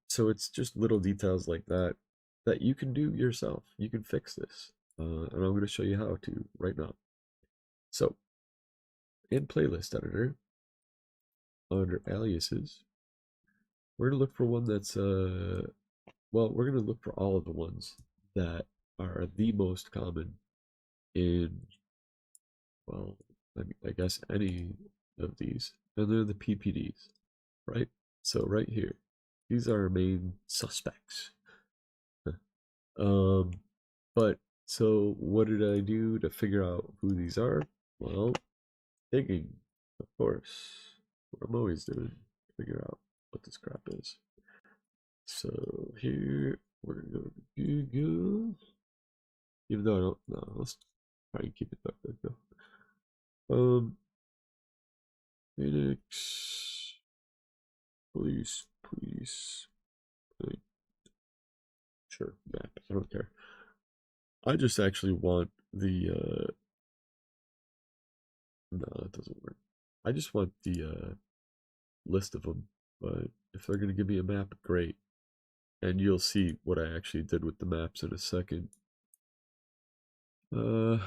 so it's just little details like that that you can do yourself. You can fix this. And I'm going to show you how to right now. So in playlist editor, under aliases, we're going to look for one that's well, we're going to look for all of the ones that are the most common in, well, I guess any of these, and they're the PPDs, right? So right here, these are our main suspects. But so what did I do to figure out who these are? Well, digging, of course. What I'm always doing, figure out what this crap is. So here we're gonna go to Google. Even though I don't know, let's try and keep it back there though. Phoenix police, sure, map. I don't care. I just actually want the no, that doesn't work. I just want the list of them, but if they're gonna give me a map, great. And you'll see what I actually did with the maps in a second. Wow,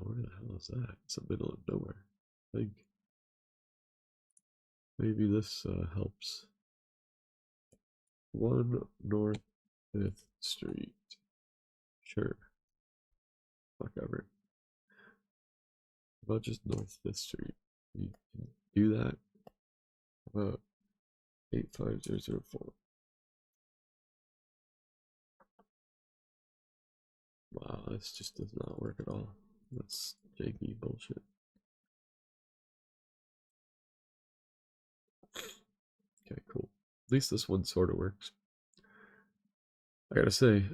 where the hell is that? It's the middle of nowhere. I think maybe this helps. 1 North 5th Street. Sure. Whatever. How about just North 5th Street? You can do that. How about 85004? Wow, this just does not work at all. That's janky bullshit. Okay, cool. At least this one sort of works. I gotta say,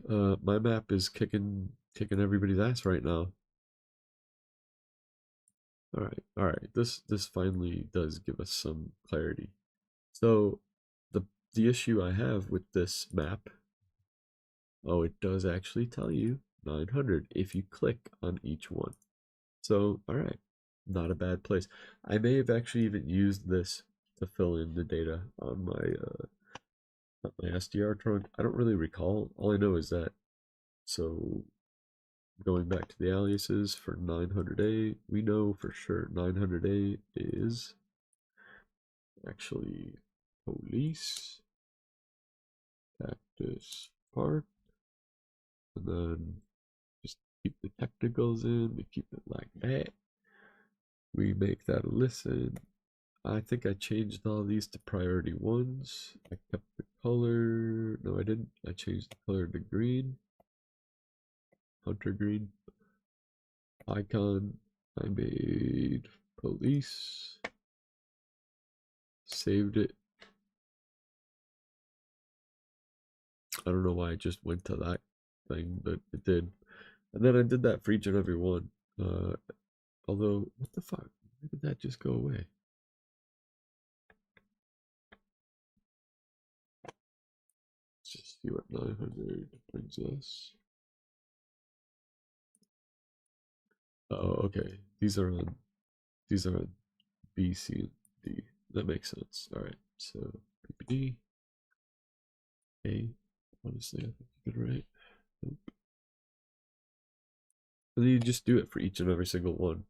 my map is kicking everybody's ass right now. All right. This finally does give us some clarity. So the issue I have with this map, oh, it does actually tell you 900 if you click on each one. So, all right, not a bad place. I may have actually even used this to fill in the data on my SDR trunk. I don't really recall. All I know is that. So going back to the aliases for 900A, we know for sure 900A is actually police, cactus park, and then just keep the technicals in, we keep it like that. We make that a listen. I think I changed all these to priority ones. I kept the color, no I didn't, I changed the color to green, hunter green. Icon, I made police, saved it. I don't know why I just went to that thing, but it did. And then I did that for each and every one. Although, what the fuck? Why did that just go away? Let's just see what 900 brings us. Oh, okay. These are on B, C, and D. That makes sense. All right. So PPD, A. Honestly, I think you did right. Nope. And then you just do it for each and every single one.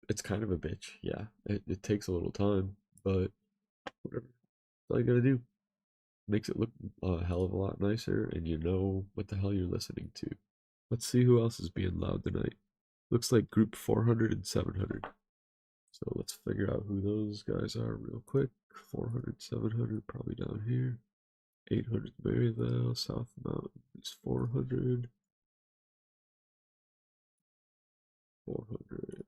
It's kind of a bitch, yeah. It takes a little time, but whatever. That's all you gotta do. Makes it look a hell of a lot nicer, and you know what the hell you're listening to. Let's see who else is being loud tonight. Looks like group 400 and 700. So let's figure out who those guys are real quick. 400, 700, probably down here. 800 Maryvale, South Mountain is 400. 400.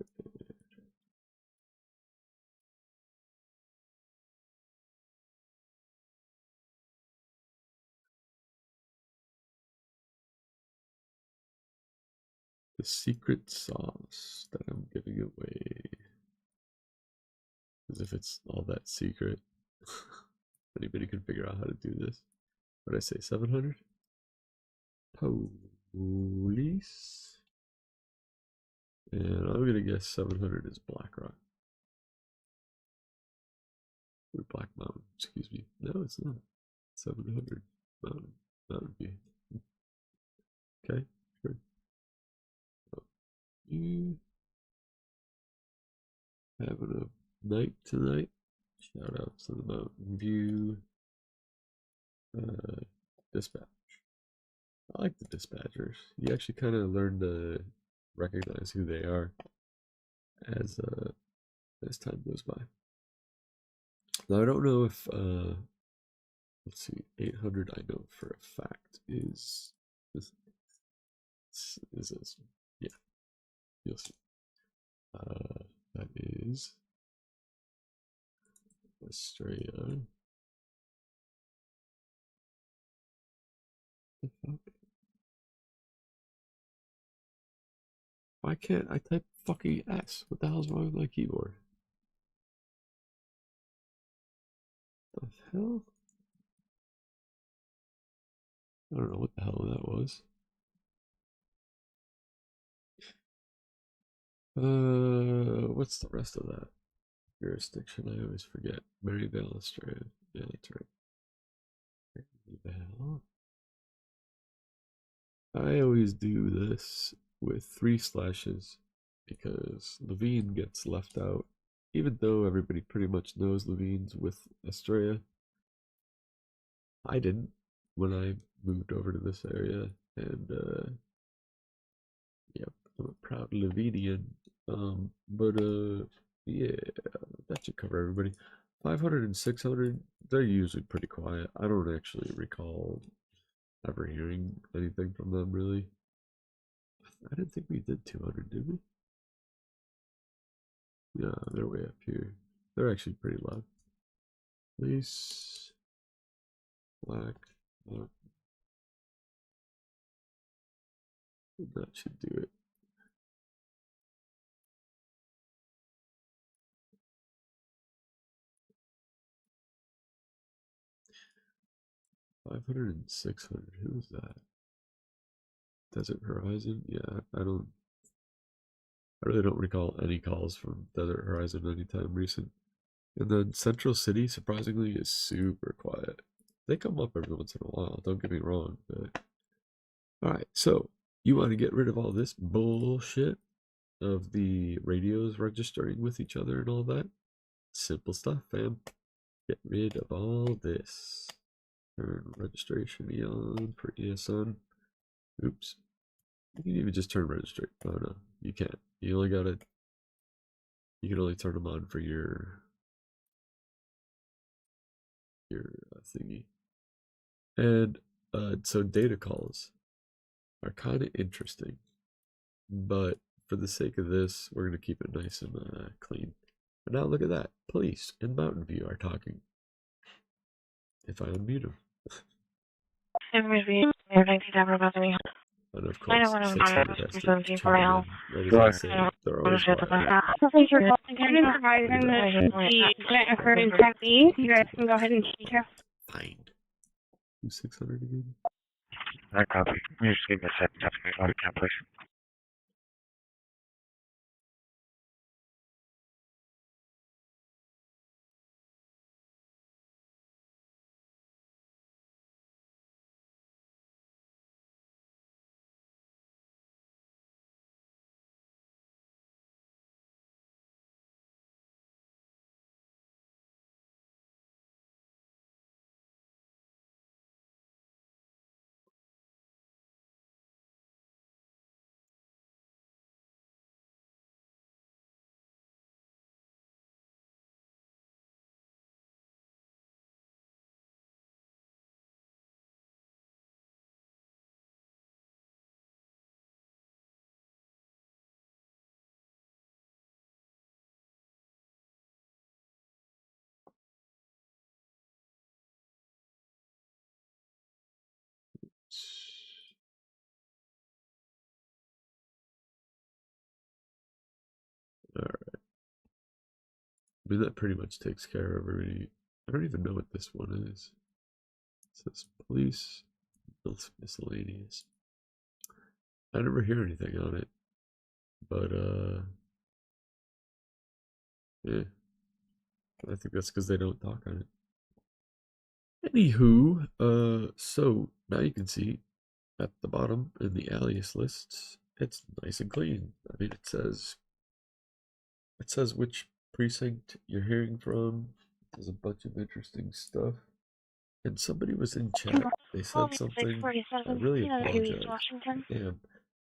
The secret sauce that I'm giving away. As if it's all that secret. Anybody can figure out how to do this. What did I say? 700? Police. And I'm gonna guess 700 is Black Rock. Or Black Mountain, excuse me. No, it's not. 700 Mountain View. Okay, sure. You having a night tonight? Shout out to the Mountain View dispatch. I like the dispatchers. You actually kind of learn to recognize who they are as time goes by. Now I don't know if let's see, 800 I know for a fact is this, yeah, you'll see. That is Australia. The fuck? Why can't I type fucking S? What the hell's wrong with my keyboard? The hell? I don't know what the hell that was. What's the rest of that jurisdiction? I always forget. Maryvale, Australia. Yeah, that's right. Maryvale. I always do this with 3 slashes because Levine gets left out, even though everybody pretty much knows Levine's with Australia. I didn't when I moved over to this area, and yep, I'm a proud Levinian. But yeah, that should cover everybody. 500 and 600, they're usually pretty quiet. I don't actually recall ever hearing anything from them really. I didn't think we did 200, did we? Yeah, they're way up here. They're actually pretty loud. Police, black, that should do it. 500 and 600. Who is that? Desert Horizon? Yeah, I really don't recall any calls from Desert Horizon anytime recent. And then Central City, surprisingly, is super quiet. They come up every once in a while, don't get me wrong. But... Alright, so you want to get rid of all this bullshit of the radios registering with each other and all that? Simple stuff, fam. Get rid of all this. Turn registration on for ESN. Oops. You can even just turn registration. Oh no, you can't. You only gotta. You can only turn them on for your thingy. And so data calls are kind of interesting, but for the sake of this, we're gonna keep it nice and clean. But now look at that. Police in Mountain View are talking. If I unmute them. And of course, I don't want to 600 has to chime in. What does that say? They're always quiet. You guys can go ahead and speak here. Find. Who's 600 again? I copy. You just give me a second. That's me. Body cam, please. Alright. I mean, that pretty much takes care of everybody. I don't even know what this one is. It says police, miscellaneous. I never hear anything on it. But, yeah. I think that's because they don't talk on it. Anywho, so now you can see at the bottom in the alias lists, it's nice and clean. I mean, it says which precinct you're hearing from. There's a bunch of interesting stuff. And somebody was in chat. They said something. I really apologize. Damn.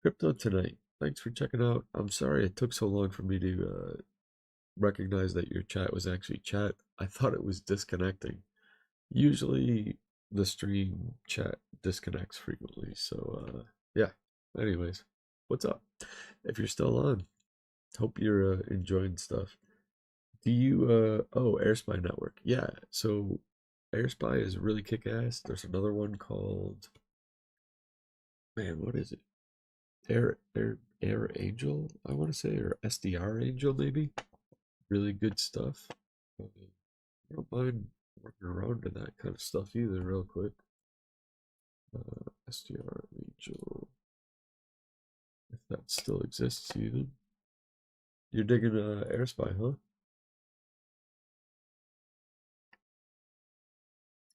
Crypto Tonight. Thanks for checking out. I'm sorry it took so long for me to recognize that your chat was actually chat. I thought it was disconnecting. Usually the stream chat disconnects frequently. So yeah. Anyways, what's up? If you're still on, hope you're enjoying stuff. Do you oh, AirSpy Network. Yeah, so AirSpy is really kick-ass. There's another one called, man, what is it? Air Angel, I want to say, or SDR Angel maybe. Really good stuff. I don't mind working around to that kind of stuff either, real quick. SDR Angel, if that still exists even. You're digging AirSpy, huh?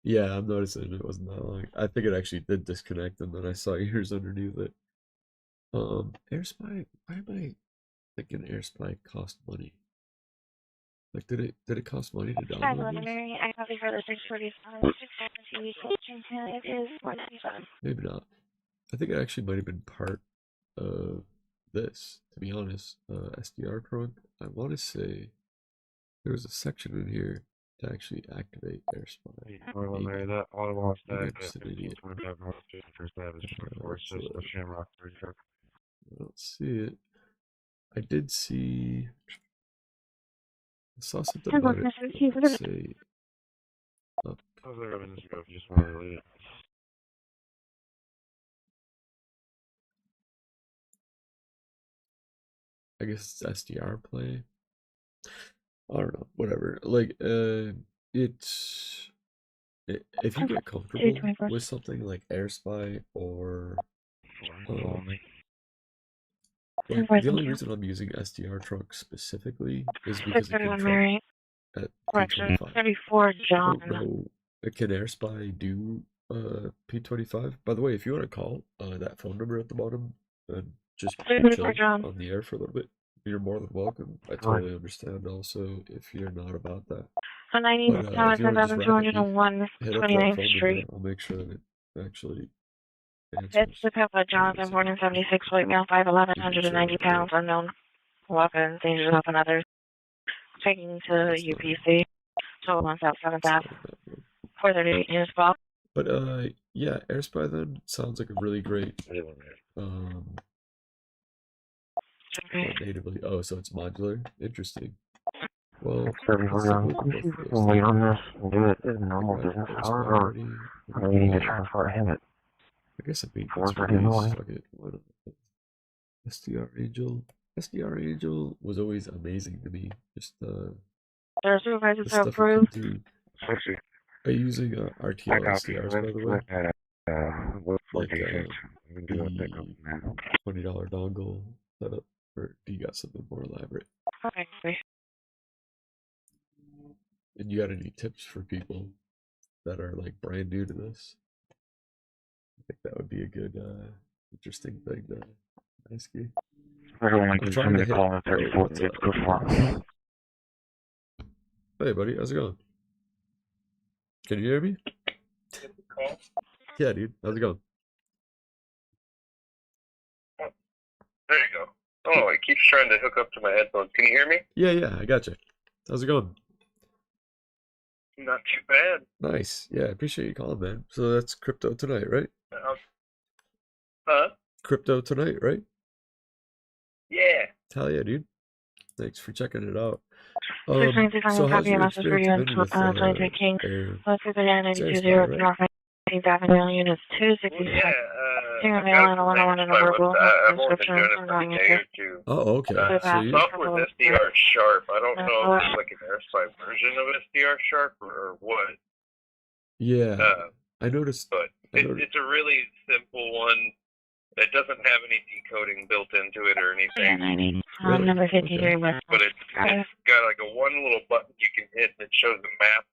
Yeah, I'm noticing it wasn't that long. I think it actually did disconnect, and then I saw yours underneath it. AirSpy. Why am I thinking AirSpy cost money? Like, did it cost money to download this? I copy for the 647. It is 197. Maybe not. I think it actually might have been part of this, to be honest. SDR-TRUNK. I want to say there was a section in here to actually activate AirSpy. I don't see it. I did see. I saw something about it. Let's say up. I guess it's SDR play. I don't know. Whatever. Like, it's if you get comfortable with something like AirSpy or like the only reason I'm using SDR-TRUNK specifically is because it can trunk at P25. 34, John. I don't know, can AirSpy do P25? By the way, if you want to call that phone number at the bottom and just chill on the air for a little bit, you're more than welcome. I totally understand also if you're not about that. But if you want to just rapidly hit up that phone number, I'll make sure that it actually answers. It's the Peppa Jonathan, born in 76, white male, 5'11", 190 pounds, unknown weapons, dangerous weapon, others. Taking to UPC, total on South 7th Ave, 438 News Box. But yeah, AirSpy then sounds like a really great natively. Oh, so it's modular. Interesting. Well, wait on this and do it in normal business hours, or are we need to transport him at I guess it means 4:30 in the morning? fuck it. Why not? SDR Angel. SDR Angel was always amazing to me. Just the supervisors stuff are it approved. can do. Are you using rtl-sdrs, by the way? Like the $20 dongle setup, or do you got something more elaborate? Okay. And you got any tips for people that are like brand new to this? I think that would be a good, interesting thing to ask you. Everyone can send me a call at 34. Hey, buddy, how's it going? Can you hear me? Yeah, dude, how's it going? There you go. Oh, it keeps trying to hook up to my headphones. Can you hear me? Yeah, I got you. How's it going? Not too bad. Nice. Yeah, I appreciate you calling, man. So that's crypto tonight, right? Huh? Crypto tonight, right? Yeah. Hell yeah, dude. Thanks for checking it out. So how's your experience been with Air? Let's see the 992 North 19th Avenue, units 266. I've Description been doing it for a day or two. Oh, okay. So you, Software's SDR Sharp. I don't know if it's like an AirSpy version of SDR Sharp or what. Yeah, I noticed. But it's a really simple one. It doesn't have any decoding built into it or anything. Really? Number 53 West. But it's got like a one little button you can hit that shows a map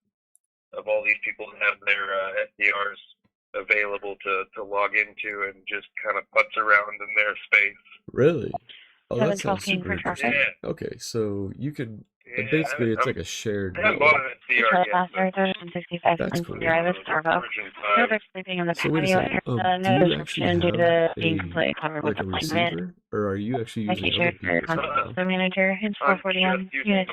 of all these people that have their SDRs available to log into and just kind of putz around in their space. Really? Oh, that sounds super interesting. Yeah. Okay, so you can. And basically, it's like a shared. I haven't bought an SDR yet. That's cool. Sleeping in the So wait a second. Do you actually have like a receiver, or are you actually using other people's? The manager, it's 440 units.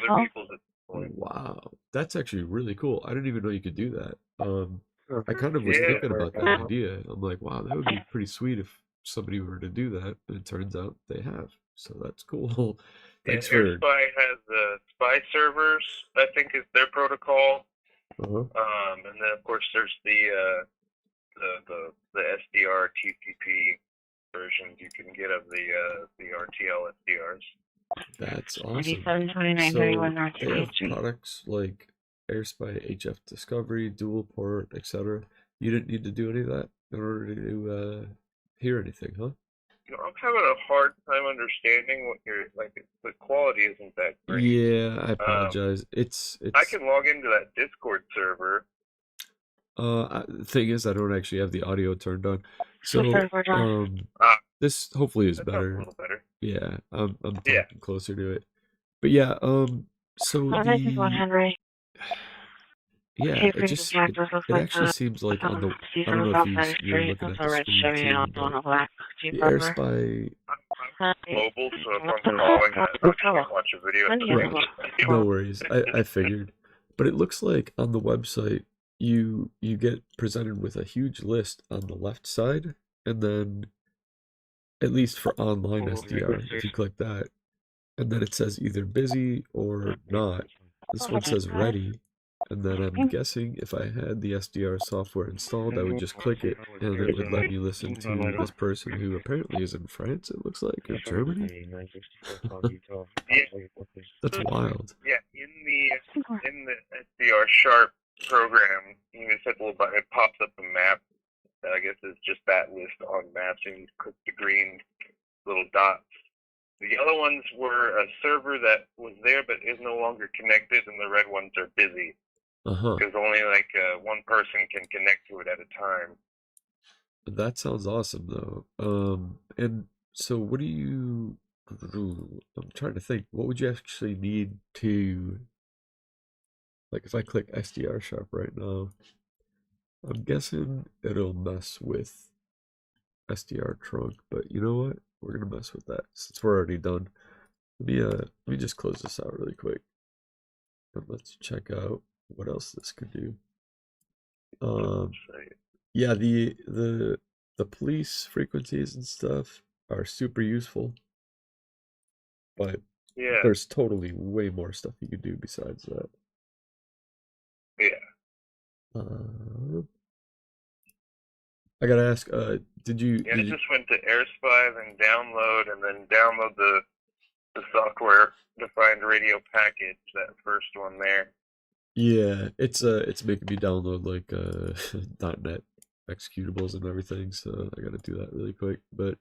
Wow, that's actually really cool. I didn't even know you could do that. I kind of was thinking about that idea. I'm like, wow, that would be pretty sweet if somebody were to do that, and it turns out they have. So that's cool. Thanks for. AirSpy has the spy servers, I think is their protocol. And then of course there's the SDR TCP versions you can get of the RTL SDRs. That's awesome. 872931 North So they have products like AirSpy, HF Discovery, dual port, etc. You didn't need to do any of that in order to hear anything, huh? You know, I'm having a hard time understanding what you're like. The quality isn't that great. Yeah, I apologize. It's. I can log into that Discord server. The thing is, I don't actually have the audio turned on, so this hopefully is better. A little better. Yeah, I'm talking closer to it, but yeah, so the. Yeah, it actually seems like on the, I don't know if you're looking at the screen too, but the AirSpy. Mobile, so if I'm calling, I can watch a video. Right. No worries, I figured. But it looks like on the website, you get presented with a huge list on the left side, and then, at least for online SDR, if you click that, and then it says either busy or not. This one says ready. And then I'm guessing if I had the SDR software installed, I would just click it, and it would let me listen to this person who apparently is in France, it looks like, or Germany. That's wild. Yeah, in the SDR Sharp program. You just hit the little button, it pops up a map. I guess it's just that list on maps, and you click the green little dots. The other ones were a server that was there but is no longer connected, and the red ones are busy. Because only like one person can connect to it at a time. That sounds awesome, though. And so what do you... I'm trying to think. What would you actually need to... Like, if I click SDR Sharp right now, I'm guessing it'll mess with SDR-TRUNK, but you know what? We're gonna mess with that since we're already done. Let me just close this out really quick. And let's check out what else this could do. Yeah, the police frequencies and stuff are super useful, but yeah, there's totally way more stuff you could do besides that. Yeah. I gotta ask, did you? Yeah, I just went to AirSpy, then download, and then download the software-defined radio package. That first one there. Yeah, it's making me download like .NET executables and everything, so I gotta do that really quick. But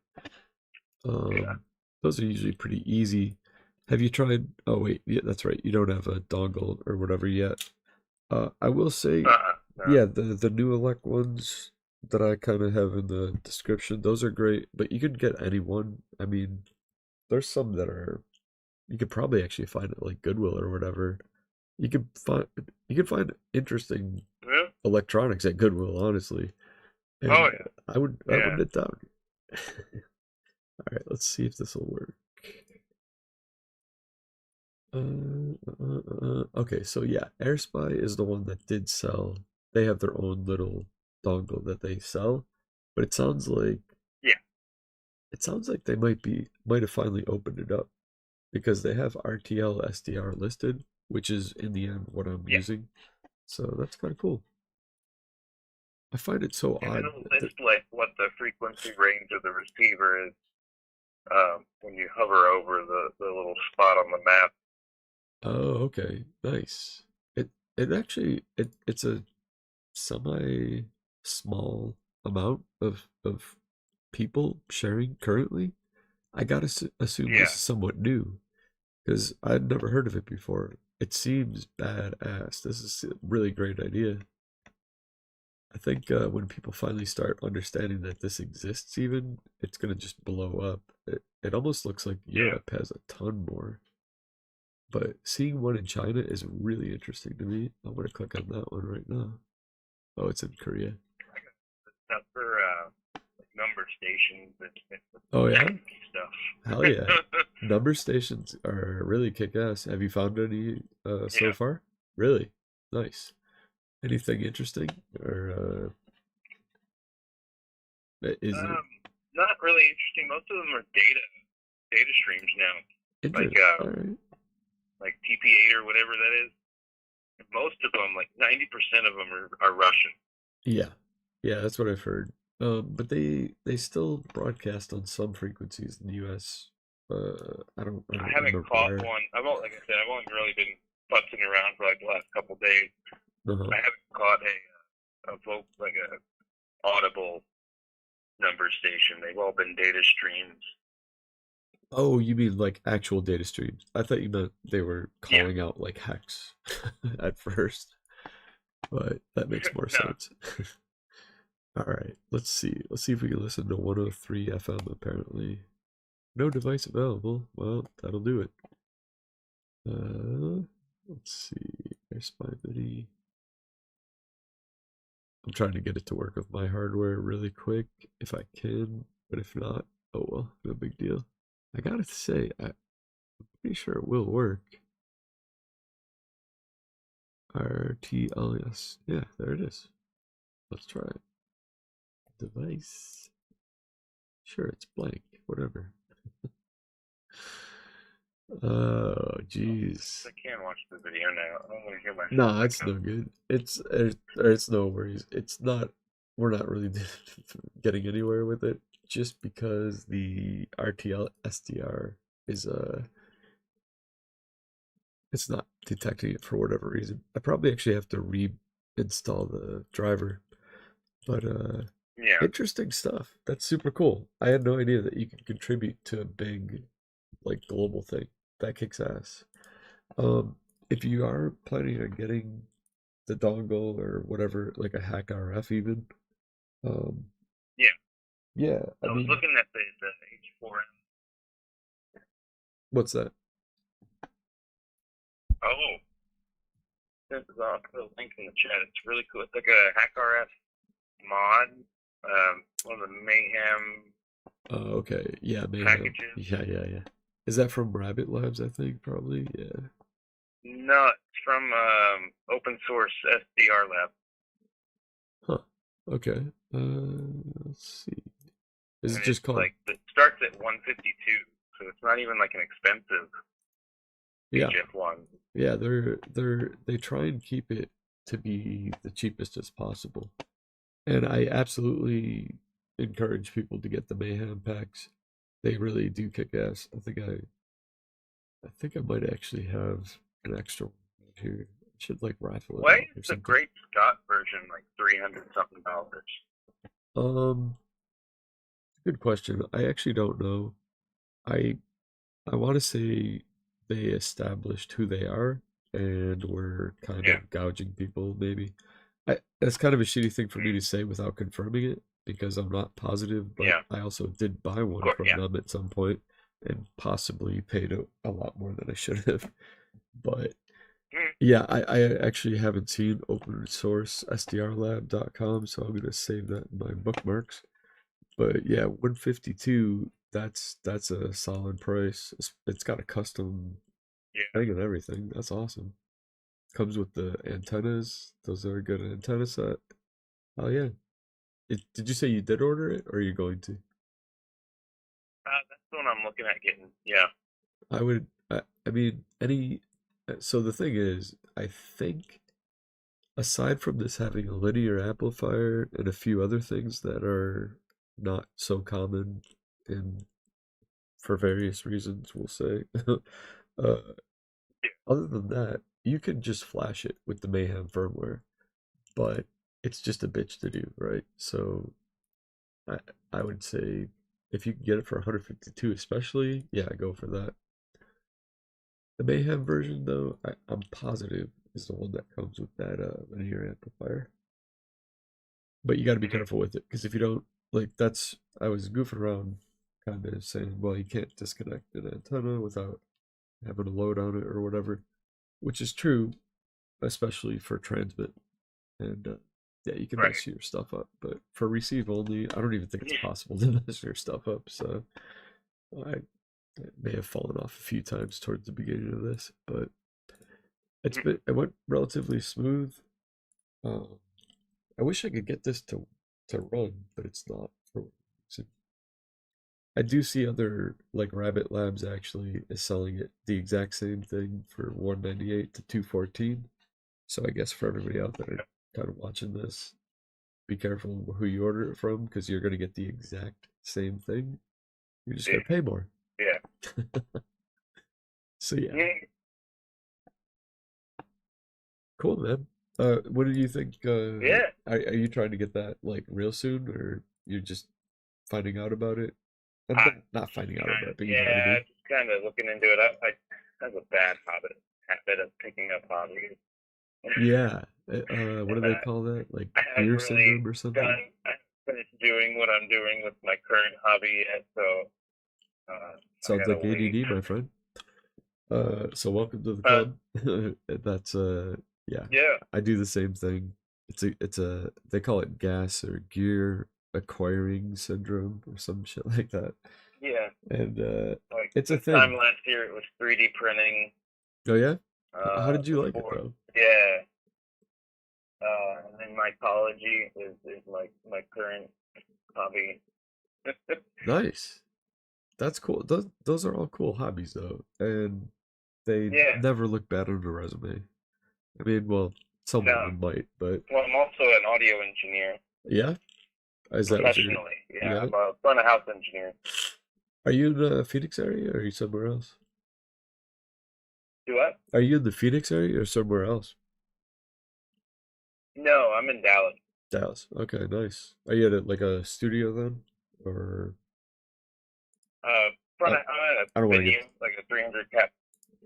those are usually pretty easy. Have you tried? Oh wait, yeah, that's right. You don't have a dongle or whatever yet. I will say, No. yeah, the new elect ones that I kind of have in the description, those are great. But you can get any one. I mean, there's some that are you could probably actually find it like Goodwill or whatever. You could find interesting electronics at Goodwill, honestly. And oh yeah, I would it down. All right, let's see if this will work. Okay, so yeah, AirSpy is the one that did sell. They have their own little dongle that they sell, but it sounds like they might have finally opened it up because they have rtl-sdr listed, which is in the end what I'm using. So that's kind of cool. I find it so odd. It'll list like what the frequency range of the receiver is when you hover over the little spot on the map. Oh, okay, nice. It's a semi small amount of people sharing currently. I gotta assume this is somewhat new because I'd never heard of it before. It seems badass. This is a really great idea. I think when people finally start understanding that this exists, even it's gonna just blow up. It almost looks like Europe has a ton more. But seeing one in China is really interesting to me. I'm gonna click on that one right now. Oh, it's in Korea. Stuff for number stations and oh yeah, stuff. Hell yeah! Number stations are really kick-ass. Have you found any so far? Really nice. Anything interesting or is it? Not really interesting. Most of them are data streams now. Like right. Like TP8 or whatever that is. Most of them, like 90% of them, are Russian. Yeah, that's what I've heard. But they still broadcast on some frequencies in the U.S. I haven't caught one. I've only really been putzing around for like the last couple days. I haven't caught a audible number station. They've all been data streams. Oh, you mean like actual data streams? I thought you meant they were calling out like hex at first, but that makes more sense. All right, let's see if we can listen to 103 FM. Apparently, no device available. Well, that'll do it. Let's see. AirSpy Mini. I'm trying to get it to work with my hardware really quick if I can, but if not, oh well, no big deal. I gotta say, I'm pretty sure it will work. rtl-sdr. Yeah, there it is. Let's try it. Device. Sure, it's blank. Whatever. Oh, jeez. I can't watch the video now. I'm gonna hear my. Nah, it's no good. It's no worries. It's not. We're not really getting anywhere with it. Just because the rtl-sdr is it's not detecting it for whatever reason. I probably actually have to install the driver. But Yeah. interesting stuff. That's super cool. I had no idea that you can contribute to a big, like, global thing. That kicks ass. If you are planning on getting the dongle or whatever, like a hack RF even, um, Yeah. yeah, I was mean, looking at the H4M. what's that? Oh, I'll put a link in the chat. It's really cool. It's like a hack RF mod. One of the Mayhem Okay, yeah, Mayhem. packages. Yeah. Is that from Rabbit Labs? I think probably. Yeah. No, it's from open source SDR lab. Huh. Okay. Let's see. Is And it just it's called? like it starts at 152, so it's not even like an expensive Yeah. HF1. Yeah, they try and keep it to be the cheapest as possible. And I absolutely encourage people to get the Mayhem packs. They really do kick ass. I think I might actually have an extra one here. I should like raffle it Why off or is the something. Great Scott version like $300 something? Good question. I actually don't know. I want to say they established who they are and were kind Yeah. of gouging people, maybe. That's kind of a shitty thing for me to say without confirming it because I'm not positive, but Yeah. I also did buy one course, from yeah. them at some point and possibly paid a lot more than I should have. But yeah, I actually haven't seen open source SDRlab.com, so I'm gonna save that in my bookmarks. But yeah, 152, that's a solid price. It's got a custom Yeah. thing and everything. That's awesome. Comes with the antennas. Those are a good antenna set. Oh yeah. Did you say you did order it, or are you going to? That's the one I'm looking at getting. Yeah. I would. I mean, any. So the thing is, I think aside from this having a linear amplifier and a few other things that are not so common in for various reasons, we'll say. Other than that, you can just flash it with the Mayhem firmware, but it's just a bitch to do, right? So I I would say if you can get it for 152 especially, yeah, go for that. The Mayhem version though, I'm positive is the one that comes with that linear amplifier. But you got to be careful with it because if you don't, like, that's I was goofing around kind of saying, well, you can't disconnect an antenna without having a load on it or whatever, which is true, especially for transmit. And yeah, you can mess your stuff up, but for receive only, I don't even think it's possible to mess your stuff up. So I may have fallen off a few times towards the beginning of this, but it went relatively smooth. I wish I could get this to run, but it's not for what reason. I do see other like Rabbit Labs actually is selling it the exact same thing for 198 to 214. So I guess for everybody out there kind of watching this, be careful who you order it from because you're gonna get the exact same thing. You're just gonna pay more. Yeah. So yeah. Cool, man. What do you think? Yeah. Are you trying to get that like real soon, or you're just finding out about it? Not finding out about it, but you know what I mean? Just kind of looking into it. I have a bad habit of picking up hobbies. Yeah. What do they call that? Like gear syndrome or something? I haven't finished doing what I'm doing with my current hobby yet, so. Sounds like ADD, my friend. So welcome to the club. That's yeah. Yeah. I do the same thing. It's a they call it gas or gear acquiring syndrome or some shit like that. Yeah. And like it's a thing. Time last year it was 3D printing. Oh yeah? How did you like it though? Yeah. And then mycology is like my current hobby. Nice. That's cool. Those are all cool hobbies though, and they never look bad on a resume. I mean, well, some of them might, but well, I'm also an audio engineer. Yeah, is that professionally? Yeah, I'm a front of house engineer. Are you in the Phoenix area, or are you somewhere else? Do what? Are you in the Phoenix area or somewhere else? No, I'm in Dallas. Dallas. Okay, nice. Are you at like a studio then, or I'm I, at a I don't want to venue, get. like a 300 cap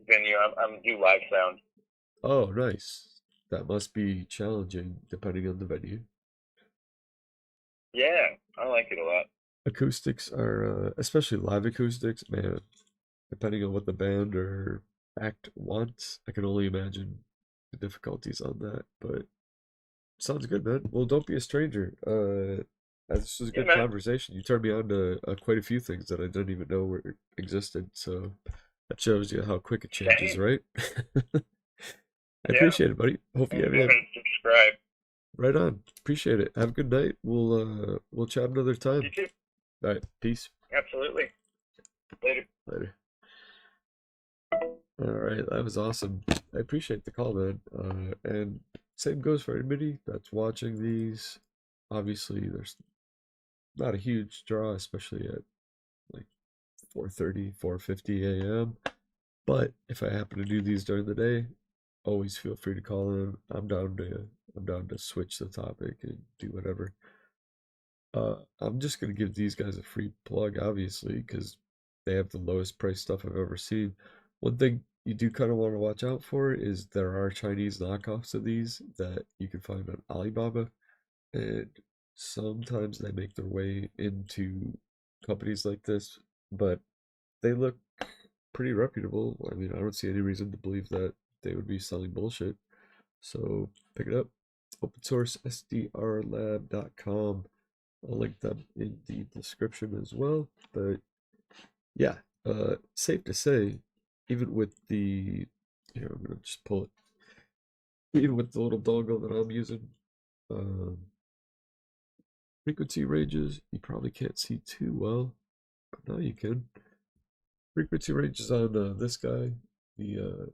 venue. I'm do live sound. Oh, nice. That must be challenging depending on the venue. Yeah, I like it a lot. Acoustics are, especially live acoustics, man. Depending on what the band or act wants, I can only imagine the difficulties on that. But sounds good, man. Well, don't be a stranger. This was a Yeah, good man. conversation. You turned me on to quite a few things that I didn't even know were existed. So that shows you how quick it changes, Same. right? I Yeah. appreciate it, buddy. Hope you And have go a ahead and subscribe. right on. Appreciate it. Have a good night. We'll chat another time. You too. All right. Peace. Absolutely. Later. Later. All right, that was awesome. I appreciate the call, man. And same goes for anybody that's watching these. Obviously, there's not a huge draw, especially at like 4:30, 4:50 a.m. But if I happen to do these during the day, always feel free to call in. I'm down to switch the topic and do whatever. I'm just gonna give these guys a free plug, obviously, because they have the lowest price stuff I've ever seen. One thing you do kind of want to watch out for is there are Chinese knockoffs of these that you can find on Alibaba, and sometimes they make their way into companies like this, but they look pretty reputable. I mean, I don't see any reason to believe that they would be selling bullshit. So pick it up. Open source SDRlab.com. I'll link them in the description as well. But yeah, safe to say, even with the, here, I'm gonna just pull it. Even with the little dongle that I'm using, um, frequency ranges, you probably can't see too well, but now you can. Frequency ranges on this guy, the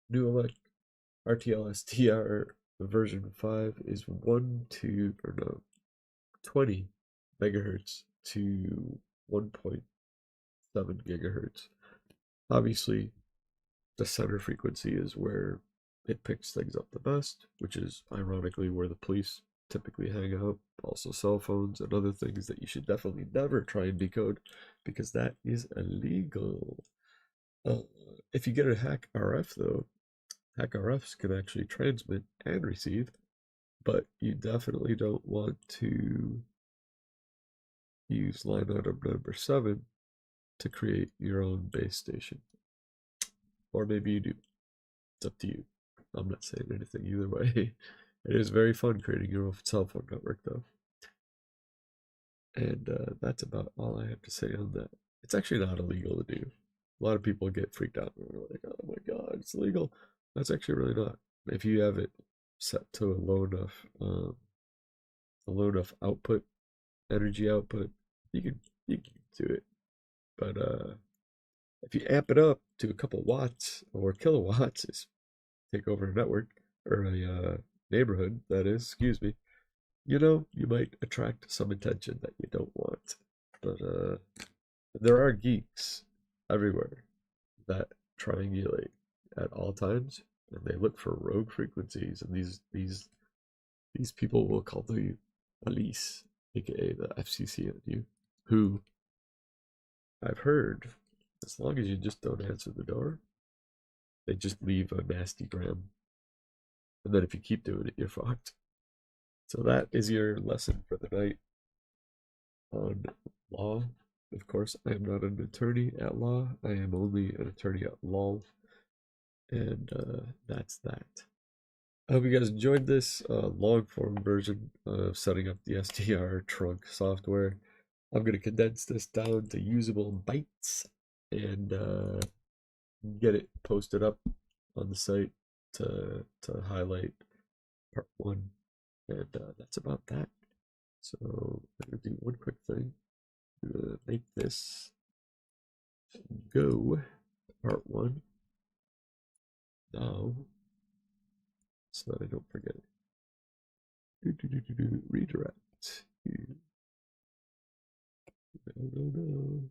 New Elect rtl-sdr version 5 is 20 megahertz to 1.7 gigahertz. Obviously, the center frequency is where it picks things up the best, which is ironically where the police typically hang out. Also, cell phones and other things that you should definitely never try and decode because that is illegal. If you get a hack RF, though, hack RFs can actually transmit and receive, but you definitely don't want to use line item number 7 to create your own base station. Or maybe you do. It's up to you. I'm not saying anything either way. It is very fun creating your own cell phone network, though. And that's about all I have to say on that. It's actually not illegal to do. A lot of people get freaked out and they're like, oh my god, it's illegal. That's actually really not. If you have it set to a low enough output, energy output, you can do it. But if you amp it up to a couple watts or kilowatts, is take over a network or a neighborhood, that is, excuse me, you might attract some attention that you don't want. But there are geeks everywhere that triangulate at all times, and they look for rogue frequencies, and these people will call the police, aka the FCC, on you, who I've heard, as long as you just don't answer the door, they just leave a nasty gram. And then if you keep doing it, you're fucked. So that is your lesson for the night on law. Of course, I am not an attorney at law. I am only an attorney at law. And that's that. I hope you guys enjoyed this long form version of setting up the SDR-TRUNK software. I'm going to condense this down to usable bytes and get it posted up on the site to highlight part 1. And that's about that. So I'm going to do one quick thing. I'm going to make this go part 1 now so that I don't forget it. Redirect. No.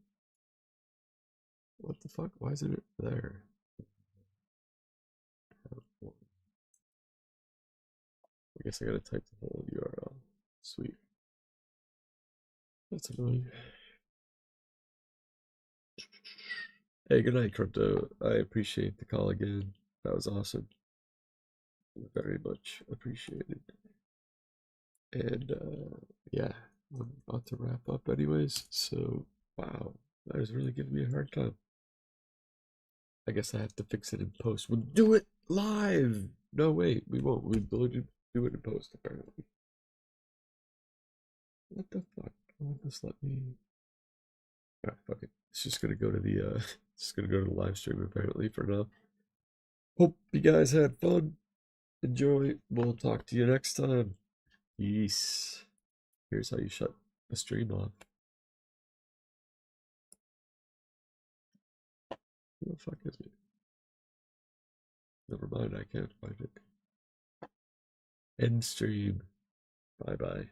What the fuck? Why isn't it there? I guess I gotta type the whole URL. Sweet. That's annoying. Hey, good night, Crypto. I appreciate the call again. That was awesome. Very much appreciated. And yeah, I'm about to wrap up anyways. So wow, that was really giving me a hard time. I guess I have to fix it in post. We'll do it live. No, wait, we won't. We'll do it in post apparently. What the fuck? Won't this let me? Alright, fuck it. It's just gonna go to the it's gonna go to the live stream apparently for now. Hope you guys had fun. Enjoy. We'll talk to you next time. Peace. Here's how you shut the stream off. Who the fuck is it? Never mind, I can't find it. End stream. Bye bye.